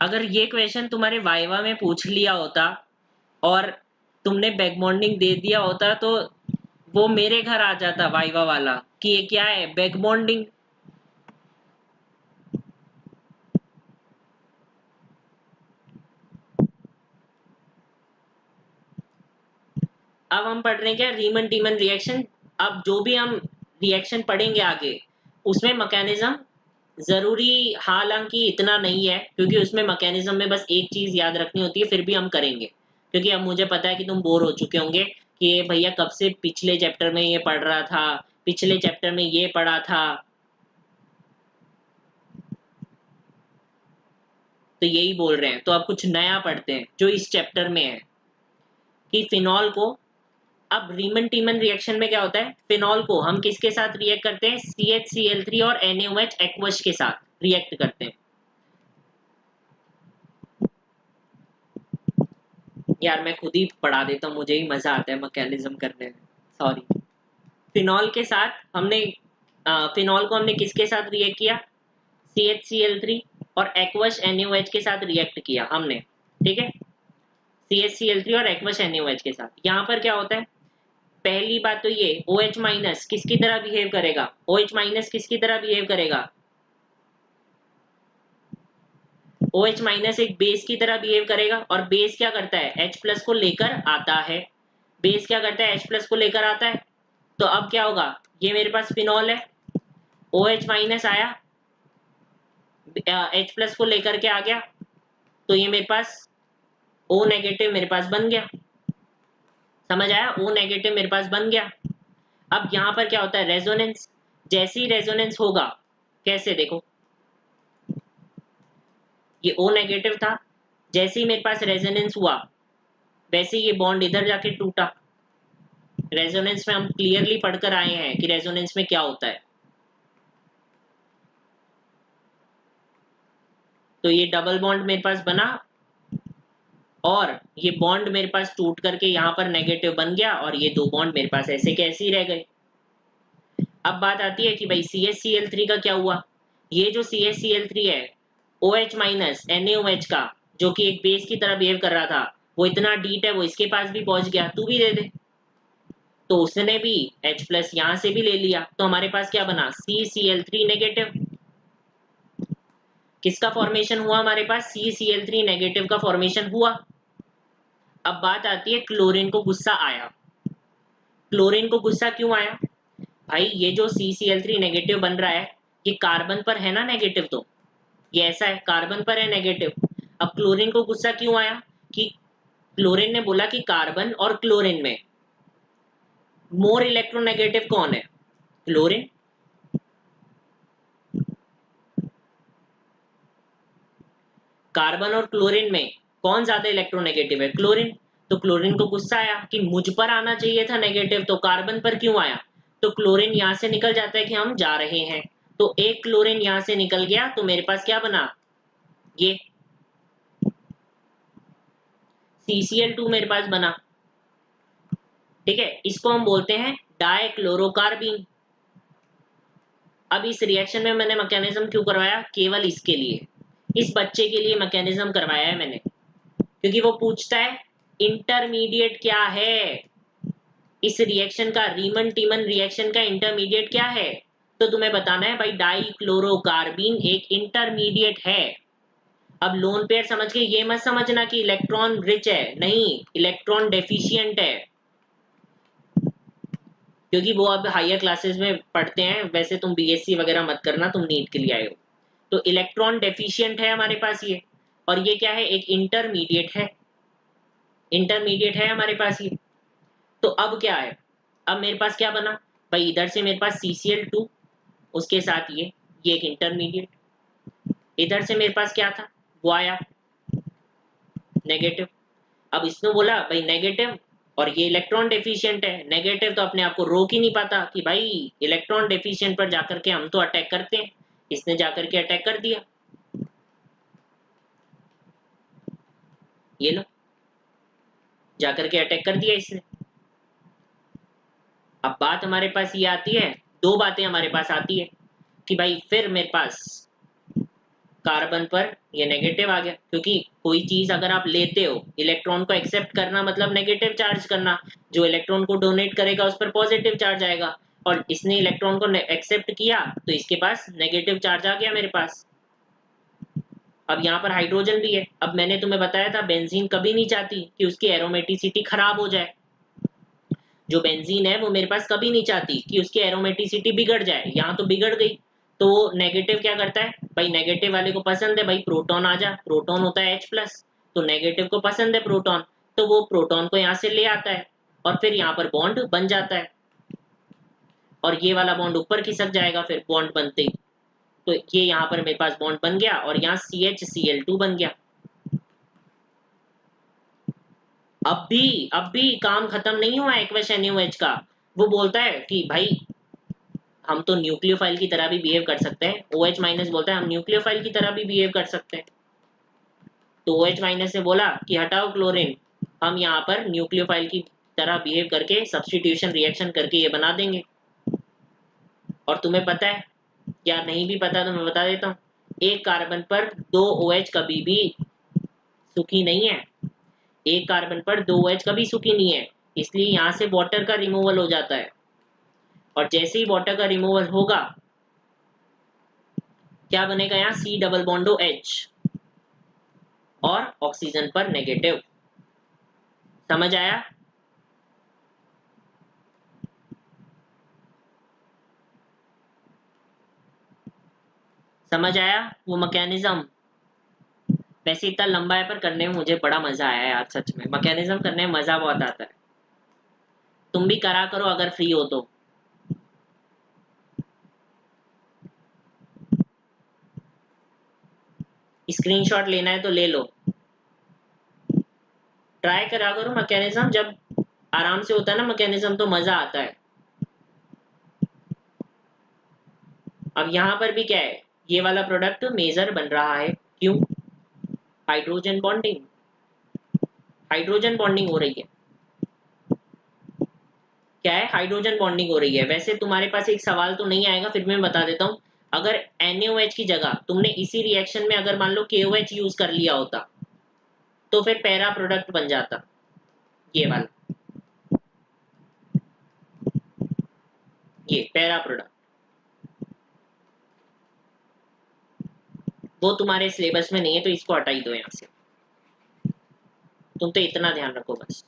अगर ये क्वेश्चन तुम्हारे वाइवा में पूछ लिया होता और तुमने बैक बॉन्डिंग दे दिया होता तो वो मेरे घर आ जाता वाइवा वाला कि ये क्या है बैक बॉन्डिंग। अब हम पढ़ रहे हैं क्या, रीमन टीमन रिएक्शन। अब जो भी हम रिएक्शन पढ़ेंगे आगे उसमें मैकेनिज्म जरूरी हालांकि इतना नहीं है, क्योंकि उसमें मैकेनिज्म में बस एक चीज याद रखनी होती है, फिर भी हम करेंगे क्योंकि अब मुझे पता है कि तुम बोर हो चुके होंगे कि ये भैया कब से पिछले चैप्टर में ये पढ़ रहा था, पिछले चैप्टर में ये पढ़ा था। तो यही बोल रहे हैं, तो अब कुछ नया पढ़ते हैं जो इस चैप्टर में है कि फिनॉल को। अब रीमन टीमन रिएक्शन में क्या होता है, फिनॉल को हम किसके साथ रिएक्ट करते हैं, CHCl3 और NaOH एक्वस के साथ रिएक्ट करते हैं। यार मैं खुद ही पढ़ा देता हूँ, मुझे ही मजा आता है मैकेनिज्म करने में, सॉरी। फिनॉल के साथ हमने फिनॉल को हमने किसके साथ रिएक्ट किया, CHCl3 और एक्वस NaOH के साथ रिएक्ट किया हमने। ठीक है, CHCl3 और एक्वस NaOH के साथ। यहाँ पर क्या होता है, पहली बात तो ये OH माइनस किसकी तरह बिहेव करेगा, OH माइनस किसकी तरह बिहेव करेगा, OH माइनस एक बेस की तरह बिहेव करेगा। और बेस क्या करता है, H प्लस को लेकर आता है। बेस क्या करता है, H प्लस को लेकर आता है। तो अब क्या होगा, ये मेरे पास फिनॉल है, OH माइनस आया, H प्लस को लेकर के आ गया, तो ये मेरे पास O नेगेटिव मेरे पास बन गया। समझ आया, O नेगेटिव मेरे पास बन गया। अब यहाँ पर क्या होता है, रेजोनेंस। जैसे ही रेजोनेंस होगा, कैसे देखो, ये O नेगेटिव था, जैसे ही मेरे पास रेजोनेंस हुआ वैसे ही ये बॉन्ड इधर जाके टूटा। रेजोनेंस में हम क्लियरली पढ़कर आए हैं कि रेजोनेंस में क्या होता है। तो ये डबल बॉन्ड मेरे पास बना और ये बॉन्ड मेरे पास टूट करके यहाँ पर नेगेटिव बन गया और ये दो बॉन्ड मेरे पास ऐसे कैसे ही रह गए। अब बात आती है कि भाई CHCl3 का क्या हुआ। ये जो CHCl3 है, OH माइनस NaOH का जो कि एक बेस की तरह बिहेव कर रहा था, वो इतना डीट है, वो इसके पास भी पहुंच गया, तू भी दे दे। तो उसने भी H प्लस यहाँ से भी ले लिया, तो हमारे पास क्या बना, CCl3 नेगेटिव। किसका फॉर्मेशन हुआ हमारे पास, CCl3 नेगेटिव का फॉर्मेशन हुआ। अब बात आती है क्लोरीन को गुस्सा आया। क्लोरीन को गुस्सा क्यों आया, भाई ये जो CCl3 नेगेटिव बन रहा है ये कार्बन पर है ना नेगेटिव, तो ये ऐसा है कार्बन पर है नेगेटिव। अब क्लोरीन को गुस्सा क्यों आया कि क्लोरीन ने बोला कि कार्बन और क्लोरीन में मोर इलेक्ट्रोनेगेटिव कौन है, क्लोरीन। कार्बन और क्लोरीन में कौन ज्यादा इलेक्ट्रोनेगेटिव है, क्लोरीन। तो क्लोरीन को गुस्सा आया कि मुझ पर आना चाहिए था नेगेटिव, तो कार्बन पर क्यों आया। तो क्लोरीन यहाँ से निकल जाता है कि हम जा रहे हैं, तो एक क्लोरीन यहाँ से निकल गया, तो मेरे पास क्या बना, ये CCl2 मेरे पास बना। ठीक है, इसको हम बोलते हैं डाइक्लोरोकार्बीन। अब इस रिएक्शन में मैंने मैकेनिज्म क्यों करवाया, केवल इसके लिए, इस बच्चे के लिए मैकेनिज्म करवाया है मैंने, क्योंकि वो पूछता है इंटरमीडिएट क्या है, इस रिएक्शन का, रीमन टीमन रिएक्शन का इंटरमीडिएट क्या है, तो तुम्हें बताना है भाई डाइक्लोरोकार्बीन एक इंटरमीडिएट है। अब लोन पेयर समझ के ये मत समझना कि इलेक्ट्रॉन रिच है, नहीं, इलेक्ट्रॉन डेफिशिएंट है, क्योंकि वो अब हायर क्लासेस में पढ़ते हैं, वैसे तुम बीएससी वगैरह मत करना, तुम नीट के लिए आए हो। तो इलेक्ट्रॉन डेफिशिएंट है हमारे पास ये, और ये क्या है, एक इंटरमीडिएट है, इंटरमीडिएट है हमारे पास ये। तो अब क्या है, अब मेरे पास क्या बना भाई, इधर से मेरे पास CCl2, उसके साथ ये एक इंटरमीडिएट, इधर से मेरे पास क्या था, वो आया नेगेटिव। अब इसने बोला भाई नेगेटिव, और ये इलेक्ट्रॉन डेफिशिएंट है, नेगेटिव तो अपने आप को रोक ही नहीं पाता कि भाई इलेक्ट्रॉन डेफिशिएंट पर जाकर के हम तो अटैक करते हैं, इसने जाकर के अटैक कर दिया, ये लो जाकर के अटैक कर दिया इसने। अब बात हमारे पास ये आती है, दो बातें हमारे पास आती है कि भाई फिर मेरे पास कार्बन पर ये नेगेटिव आ गया, क्योंकि कोई चीज अगर आप लेते हो, इलेक्ट्रॉन को एक्सेप्ट करना मतलब नेगेटिव चार्ज करना, जो इलेक्ट्रॉन को डोनेट करेगा उस पर पॉजिटिव चार्ज आएगा, और इसने इलेक्ट्रॉन को एक्सेप्ट किया तो इसके पास नेगेटिव चार्ज आ गया मेरे पास। अब यहाँ पर हाइड्रोजन भी है। अब मैंने तुम्हें बताया था बेंजीन कभी नहीं चाहती कि उसकी एरोमेटिसिटी खराब हो जाए, जो बेंजीन है वो मेरे पास कभी नहीं चाहती कि उसकी एरोमेटिसिटी बिगड़ जाए, यहाँ तो बिगड़ गई, तो नेगेटिव क्या करता है भाई, नेगेटिव वाले को पसंद है भाई प्रोटॉन आ जा, प्रोटॉन होता है H+, तो नेगेटिव को पसंद है प्रोटॉन, तो वो प्रोटॉन को यहाँ से ले आता है और फिर यहाँ पर बॉन्ड बन जाता है, और ये वाला बॉन्ड ऊपर खिसक जाएगा फिर बॉन्ड बनते ही, तो ये यहाँ पर मेरे पास बॉन्ड बन गया और यहाँ CHCl2 बन गया। अब भी काम खत्म नहीं हुआ एक्वस NaOH का। वो बोलता है कि भाई हम तो न्यूक्लियोफाइल की तरह भी बिहेव कर सकते हैं, OH- बोलता है हम न्यूक्लियोफाइल की तरह भी बिहेव कर सकते हैं, तो OH- से बोला कि हटाओ क्लोरीन, हम यहाँ पर न्यूक्लियोफाइल की तरह बिहेव करके सब्स्टिट्यूशन रिएक्शन करके ये बना देंगे। और तुम्हें पता है या नहीं भी पता तो मैं बता देता हूँ, एक कार्बन पर 2 OH कभी भी सुखी नहीं है, एक कार्बन पर 2 OH कभी सुखी नहीं है, इसलिए यहाँ से वाटर का रिमूवल हो जाता है, और जैसे ही वाटर का रिमूवल होगा क्या बनेगा, यहाँ C डबल बॉन्डो H और ऑक्सीजन पर नेगेटिव। समझ आया? समझ आया वो मैकेनिज्म? वैसे इतना लंबा है पर करने में मुझे बड़ा मजा आया यार, सच में मैकेनिज्म करने में मजा बहुत आता है। तुम भी करा करो अगर फ्री हो तो। स्क्रीनशॉट लेना है तो ले लो, ट्राई करा करो मैकेनिज्म, जब आराम से होता है ना मैकेनिज्म तो मजा आता है। अब यहाँ पर भी क्या है, ये वाला प्रोडक्ट मेजर बन रहा है, क्यों, हाइड्रोजन बॉन्डिंग, हाइड्रोजन बॉन्डिंग हो रही है। क्या है, हाइड्रोजन बॉन्डिंग हो रही है। वैसे तुम्हारे पास एक सवाल तो नहीं आएगा, फिर मैं बता देता हूँ, अगर NaOH की जगह तुमने इसी रिएक्शन में अगर मान लो KOH यूज कर लिया होता तो फिर पैरा प्रोडक्ट बन जाता, ये वाला, ये पैरा प्रोडक्ट, वो तुम्हारे सिलेबस में नहीं है तो इसको हटा ही दो यहाँ से, तुम तो इतना ध्यान रखो बस।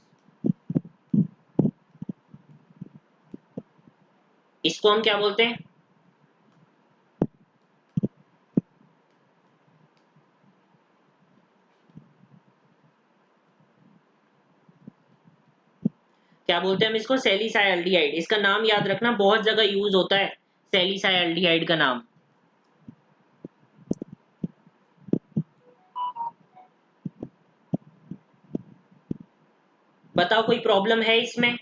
इसको हम क्या बोलते हैं, क्या बोलते हैं हम इसको, सैलिसाइल्डिहाइड। इसका नाम याद रखना, बहुत जगह यूज होता है सैलिसाइल्डिहाइड का नाम। बताओ कोई प्रॉब्लम है इसमें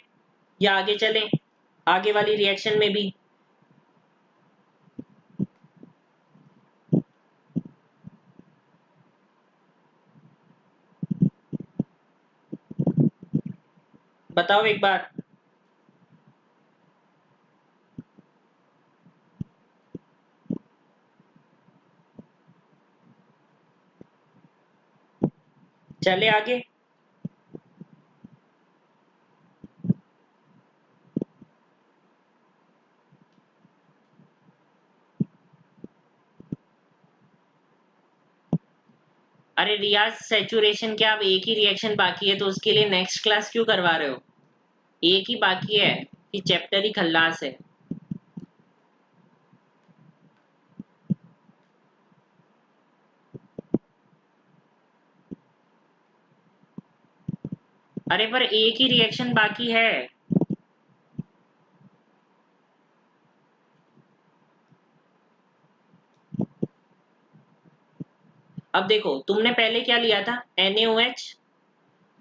या आगे चलें आगे वाली रिएक्शन में भी? बताओ एक बार। चले आगे। अरे रियाज, सैचुरेशन क्या अब एक ही रिएक्शन बाकी है तो उसके लिए नेक्स्ट क्लास क्यों करवा रहे हो? एक ही बाकी है, ये चैप्टर ही खल्लास है। अरे पर एक ही रिएक्शन बाकी है। अब देखो, तुमने पहले क्या लिया था? NaOH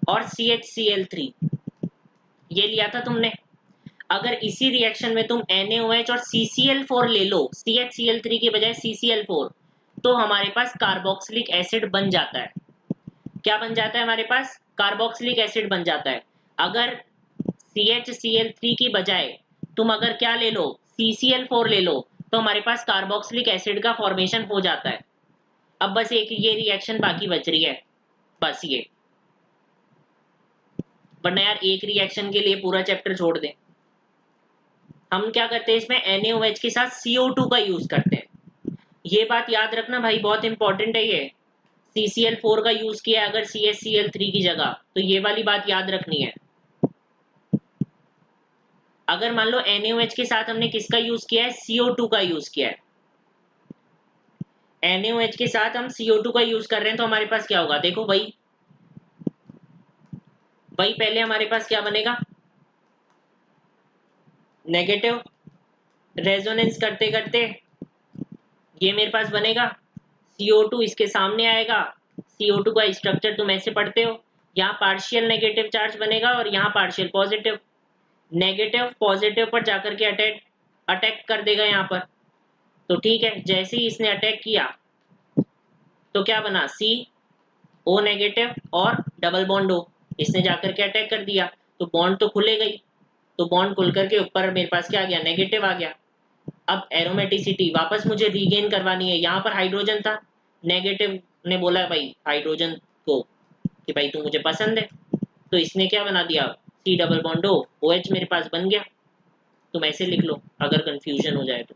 और CHCl3 ये लिया था तुमने। अगर इसी रिएक्शन में तुम NaOH और CCl4 ले लो, CHCl3 के बजाय CCl4, तो हमारे पास कार्बोक्सिलिक एसिड बन जाता है। क्या बन जाता है हमारे पास? कार्बोक्सिलिक एसिड बन जाता है। अगर CHCl3 की बजाय तुम अगर क्या ले लो, CCl4 ले लो, तो हमारे पास कार्बोक्सिलिक एसिड का फॉर्मेशन हो जाता है। अब बस एक ये रिएक्शन बाकी बच रही है, बस ये। वरना यार एक रिएक्शन के लिए पूरा चैप्टर छोड़ दें। हम क्या करते हैं इसमें, NaOH के साथ CO2 का यूज करते हैं। ये बात याद रखना भाई, बहुत इंपॉर्टेंट है ये। CCl4 का यूज किया अगर CHCl3 की जगह, तो ये वाली बात याद रखनी है। अगर मान लो NaOH के साथ हमने किसका यूज किया है? CO2 का यूज किया है। NaOH के साथ हम CO2 का यूज कर रहे हैं तो हमारे पास क्या होगा? देखो भाई, पहले हमारे पास क्या बनेगा? नेगेटिव। रेजोनेंस करते करते ये मेरे पास बनेगा CO2, इसके सामने आएगा। CO2 का स्ट्रक्चर तुम ऐसे पढ़ते हो, यहाँ पार्शियल नेगेटिव चार्ज बनेगा और यहाँ पार्शियल पॉजिटिव। नेगेटिव पॉजिटिव पर जाकर के अटैक अटैक कर देगा यहाँ पर। तो ठीक है, जैसे ही इसने अटैक किया तो क्या बना? CO नेगेटिव और डबल बॉन्ड O, इसने जाकर के अटैक कर दिया तो बॉन्ड तो खुले गई। तो बॉन्ड खुल करके ऊपर मेरे पास क्या आ गया? नेगेटिव आ गया। अब एरोमेटिसिटी वापस मुझे रीगेन करवानी है। यहाँ पर हाइड्रोजन था, नेगेटिव ने बोला भाई हाइड्रोजन को कि भाई तू मुझे पसंद है, तो इसने क्या बना दिया? C double bond O, OH मेरे पास बन गया। तुम ऐसे लिख लो अगर कंफ्यूजन हो जाए तो,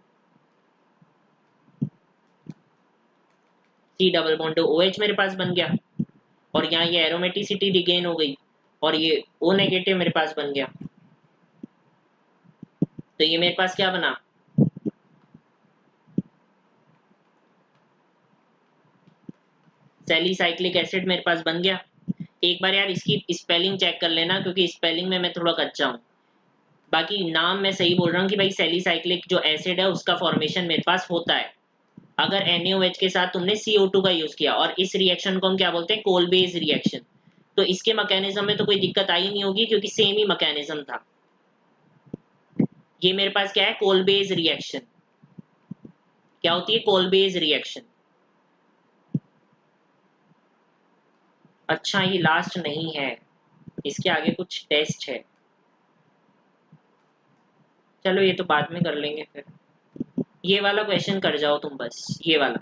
C डबल बॉन्ड OH मेरे पास बन गया और यहाँ ये एरोमेटिसिटी रिगेन हो गई और ये O नेगेटिव मेरे पास बन गया। तो ये मेरे पास क्या बना? सैलिसाइक्लिक एसिड मेरे पास बन गया। एक बार यार इसकी स्पेलिंग चेक कर लेना, क्योंकि स्पेलिंग में मैं थोड़ा कच्चा हूँ। बाकी नाम मैं सही बोल रहा हूँ कि भाई सैलिसाइक्लिक जो एसिड है उसका फॉर्मेशन मेरे पास होता है अगर NaOH के साथ तुमने CO2 का यूज किया। और इस रिएक्शन को हम क्या बोलते हैं? कोलबेज रिएक्शन। तो इसके मैकेनिज्म में तो कोई दिक्कत आई नहीं होगी क्योंकि सेम ही मैकेनिज्म था। ये मेरे पास क्या है? कोलबेज रिएक्शन। क्या होती है? कोलबेज रिएक्शन। अच्छा, ये लास्ट नहीं है, इसके आगे कुछ टेस्ट है। चलो ये तो बाद में कर लेंगे फिर। ये वाला क्वेश्चन कर जाओ तुम, बस ये वाला,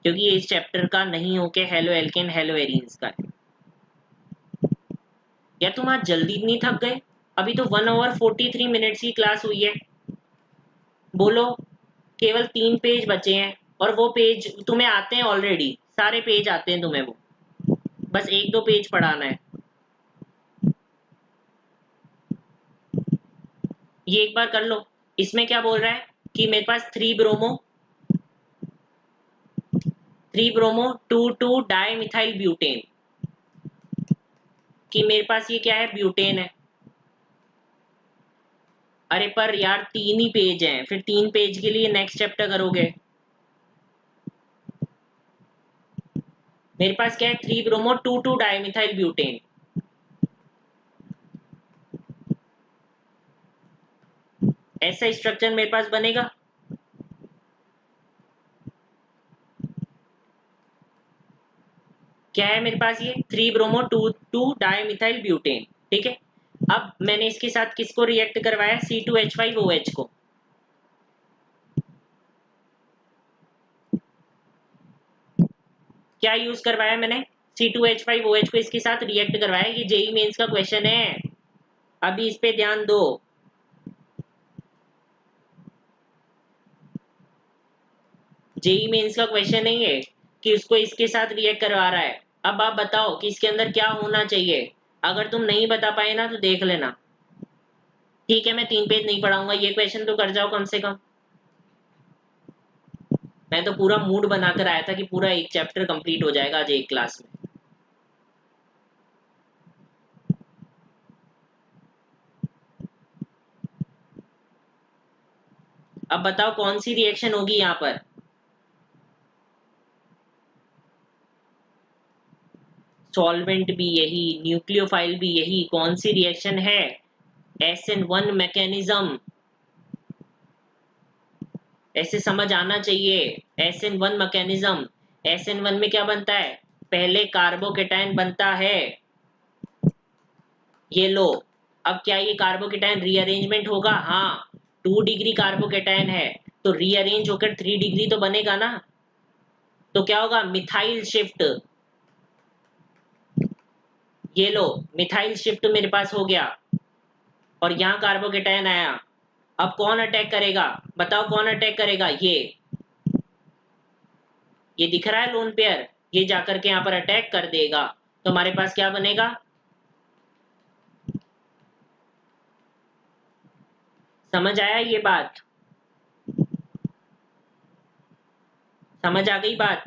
क्योंकि ये इस चैप्टर का नहीं होके हेलो एल्केन हेलो एरीन्स का है। यार तुम आज जल्दी नहीं थक गए? अभी तो 1 hour 43 minutes की क्लास हुई है। बोलो, केवल 3 पेज बचे हैं और वो पेज तुम्हें आते हैं ऑलरेडी, सारे पेज आते हैं तुम्हें, वो बस 1-2 पेज पढ़ाना है। ये एक बार कर लो। इसमें क्या बोल रहा है कि मेरे पास 3 ब्रोमो 2 डाई मिथाइल ब्यूटेन, कि मेरे पास ये क्या है? ब्यूटेन है। अरे पर यार 3 ही पेज हैं, फिर 3 पेज के लिए नेक्स्ट चैप्टर करोगे? मेरे पास क्या है 3 ब्रोमो 2 डाइमिथाइल ब्यूटेन। ऐसा स्ट्रक्चर मेरे पास बनेगा। क्या है मेरे पास ये 3 ब्रोमो 2 डाइमिथाइल ब्यूटेन। ठीक है, अब मैंने इसके साथ किसको रिएक्ट करवाया, C2H5OH को। क्या यूज करवाया मैंने, C2H5OH को इसके साथ रिएक्ट करवाया। ये जेई मेंस का क्वेश्चन है, अभी इस पे ध्यान दो। जेई मेंस का क्वेश्चन नहीं है कि उसको इसके साथ रिएक्ट करवा रहा है। अब आप बताओ कि इसके अंदर क्या होना चाहिए। अगर तुम नहीं बता पाए ना तो देख लेना। ठीक है, मैं 3 पेज नहीं पढ़ाऊंगा, ये क्वेश्चन तो कर जाओ कम से कम। मैं तो पूरा मूड बनाकर आया था कि पूरा एक चैप्टर कंप्लीट हो जाएगा आज एक क्लास में। अब बताओ कौन सी रिएक्शन होगी यहाँ पर। सॉल्वेंट भी यही, न्यूक्लियोफाइल भी यही, कौन सी रिएक्शन है, SN1 मैकेनिज्म। ऐसे समझ आना चाहिए, SN1 मैकेनिज्म। SN1 में क्या बनता है, पहले कार्बोकेटाइन बनता है, ये लो। अब क्या ये कार्बोकेटाइन रीअरेंजमेंट होगा, हाँ 2 डिग्री कार्बोकेटाइन है तो रीअरेंज होकर 3 डिग्री तो बनेगा ना। तो क्या होगा, मिथाइल शिफ्ट। ये लो, मिथाइल शिफ्ट मेरे पास हो गया और यहाँ कार्बोकेटाइन आया। अब कौन अटैक करेगा, बताओ कौन अटैक करेगा, ये दिख रहा है लोन पेयर, ये जाकर के यहाँ पर अटैक कर देगा। तो हमारे पास क्या बनेगा, समझ आया ये बात, समझ आ गई बात।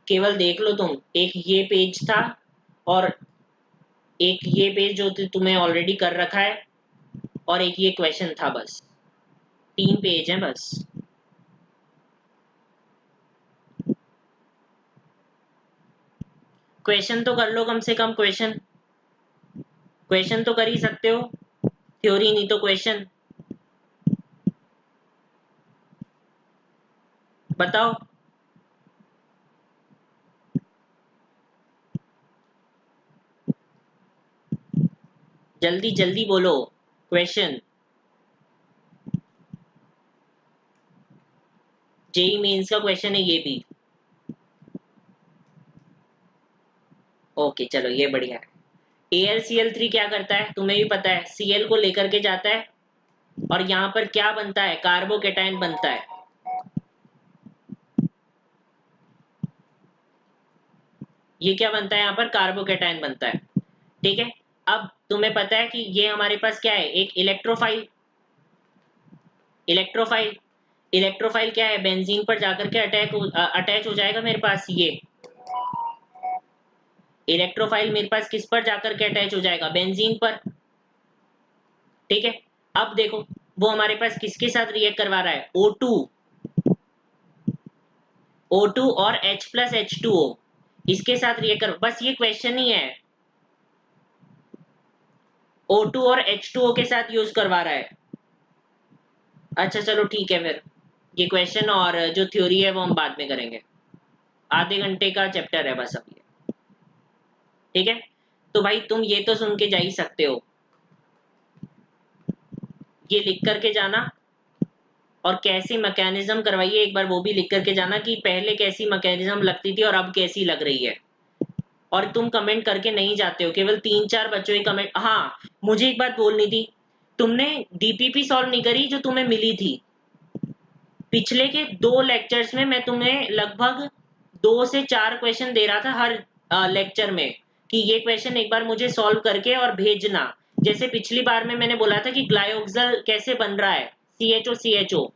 केवल देख लो तुम, एक ये पेज था और एक ये पेज जो तुम्हें ऑलरेडी कर रखा है और एक ये क्वेश्चन था, बस 3 पेज हैं बस। क्वेश्चन तो कर लो कम से कम, क्वेश्चन क्वेश्चन तो कर ही सकते हो, थ्योरी नहीं तो क्वेश्चन। बताओ जल्दी जल्दी बोलो क्वेश्चन। जेई मेंस का क्वेश्चन है ये भी। ओके चलो ये बढ़िया है। AlCl3 क्या करता है तुम्हें भी पता है, Cl को लेकर के जाता है और यहाँ पर क्या बनता है, कार्बोकेटाइन बनता है। ये क्या बनता है, यहाँ पर कार्बोकेटाइन बनता है। ठीक है, अब तुम्हें पता है कि ये हमारे पास क्या है, एक इलेक्ट्रोफाइल। इलेक्ट्रोफाइल इलेक्ट्रोफाइल क्या है, बेंजीन पर जाकर के अटैच हो जाएगा मेरे पास। ये इलेक्ट्रोफाइल मेरे पास किस पर जाकर के अटैच हो जाएगा, बेंजीन पर। ठीक है, अब देखो वो हमारे पास किसके साथ रिएक्ट करवा रहा है, O2 और H+H2O इसके साथ रिएक्ट कर, बस ये क्वेश्चन ही है। O2 और H2O के साथ यूज करवा रहा है। अच्छा चलो ठीक है, फिर ये क्वेश्चन और जो थ्योरी है वो हम बाद में करेंगे, आधे घंटे का चैप्टर है बस अब ये। ठीक है, तो भाई तुम ये तो सुन के जा ही सकते हो, ये लिख करके जाना और कैसी मैकेनिज्म करवाइए एक बार वो भी लिख करके जाना कि पहले कैसी मैकेनिज्म लगती थी और अब कैसी लग रही है। और तुम कमेंट करके नहीं जाते हो, केवल 3-4 बच्चों ही कमेंट। हाँ, मुझे एक बात बोलनी थी, तुमने डीपीपी सॉल्व नहीं करी जो तुम्हें मिली थी। पिछले के 2 लेक्चर्स में मैं तुम्हें लगभग 2 से 4 क्वेश्चन दे रहा था हर लेक्चर में कि ये क्वेश्चन एक बार मुझे सॉल्व करके और भेजना। जैसे पिछली बार में मैंने बोला था कि ग्लायोक्सल कैसे बन रहा है, CHO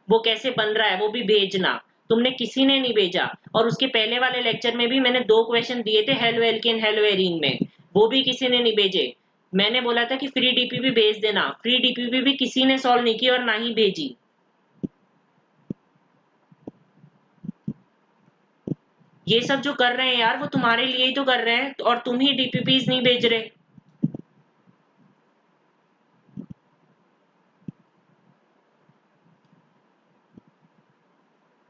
वो कैसे बन रहा है वो भी भेजना। तुमने किसी ने नहीं भेजा। और उसके पहले वाले लेक्चर में भी मैंने 2 क्वेश्चन दिए थे हेलो एल्केन हेलो एरीन में, वो भी किसी ने नहीं भेजे। मैंने बोला था कि फ्री डीपीपी भेज देना, फ्री डीपीपी भी किसी ने सॉल्व नहीं की और ना ही भेजी। ये सब जो कर रहे हैं यार वो तुम्हारे लिए ही तो कर रहे हैं, और तुम ही डीपीपीज नहीं भेज रहे।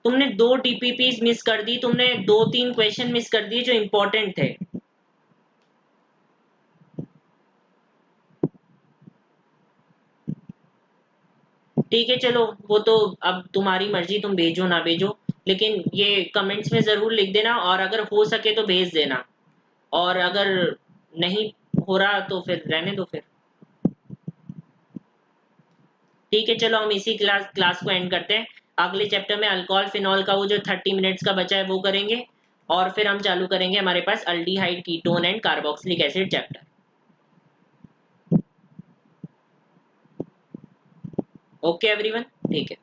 तुमने 2 डीपीपीज मिस कर दी, तुमने 2-3 क्वेश्चन मिस कर दिए जो इंपॉर्टेंट थे। ठीक है चलो, वो तो अब तुम्हारी मर्जी, तुम भेजो ना भेजो, लेकिन ये कमेंट्स में ज़रूर लिख देना, और अगर हो सके तो भेज देना, और अगर नहीं हो रहा तो फिर रहने दो फिर। ठीक है चलो, हम इसी क्लास को एंड करते हैं। अगले चैप्टर में अल्कोहल फिनॉल का वो जो 30 मिनट्स का बचा है वो करेंगे, और फिर हम चालू करेंगे हमारे पास aldehyde ketone and carboxylic acid chapter. Okay everyone, ठीक है।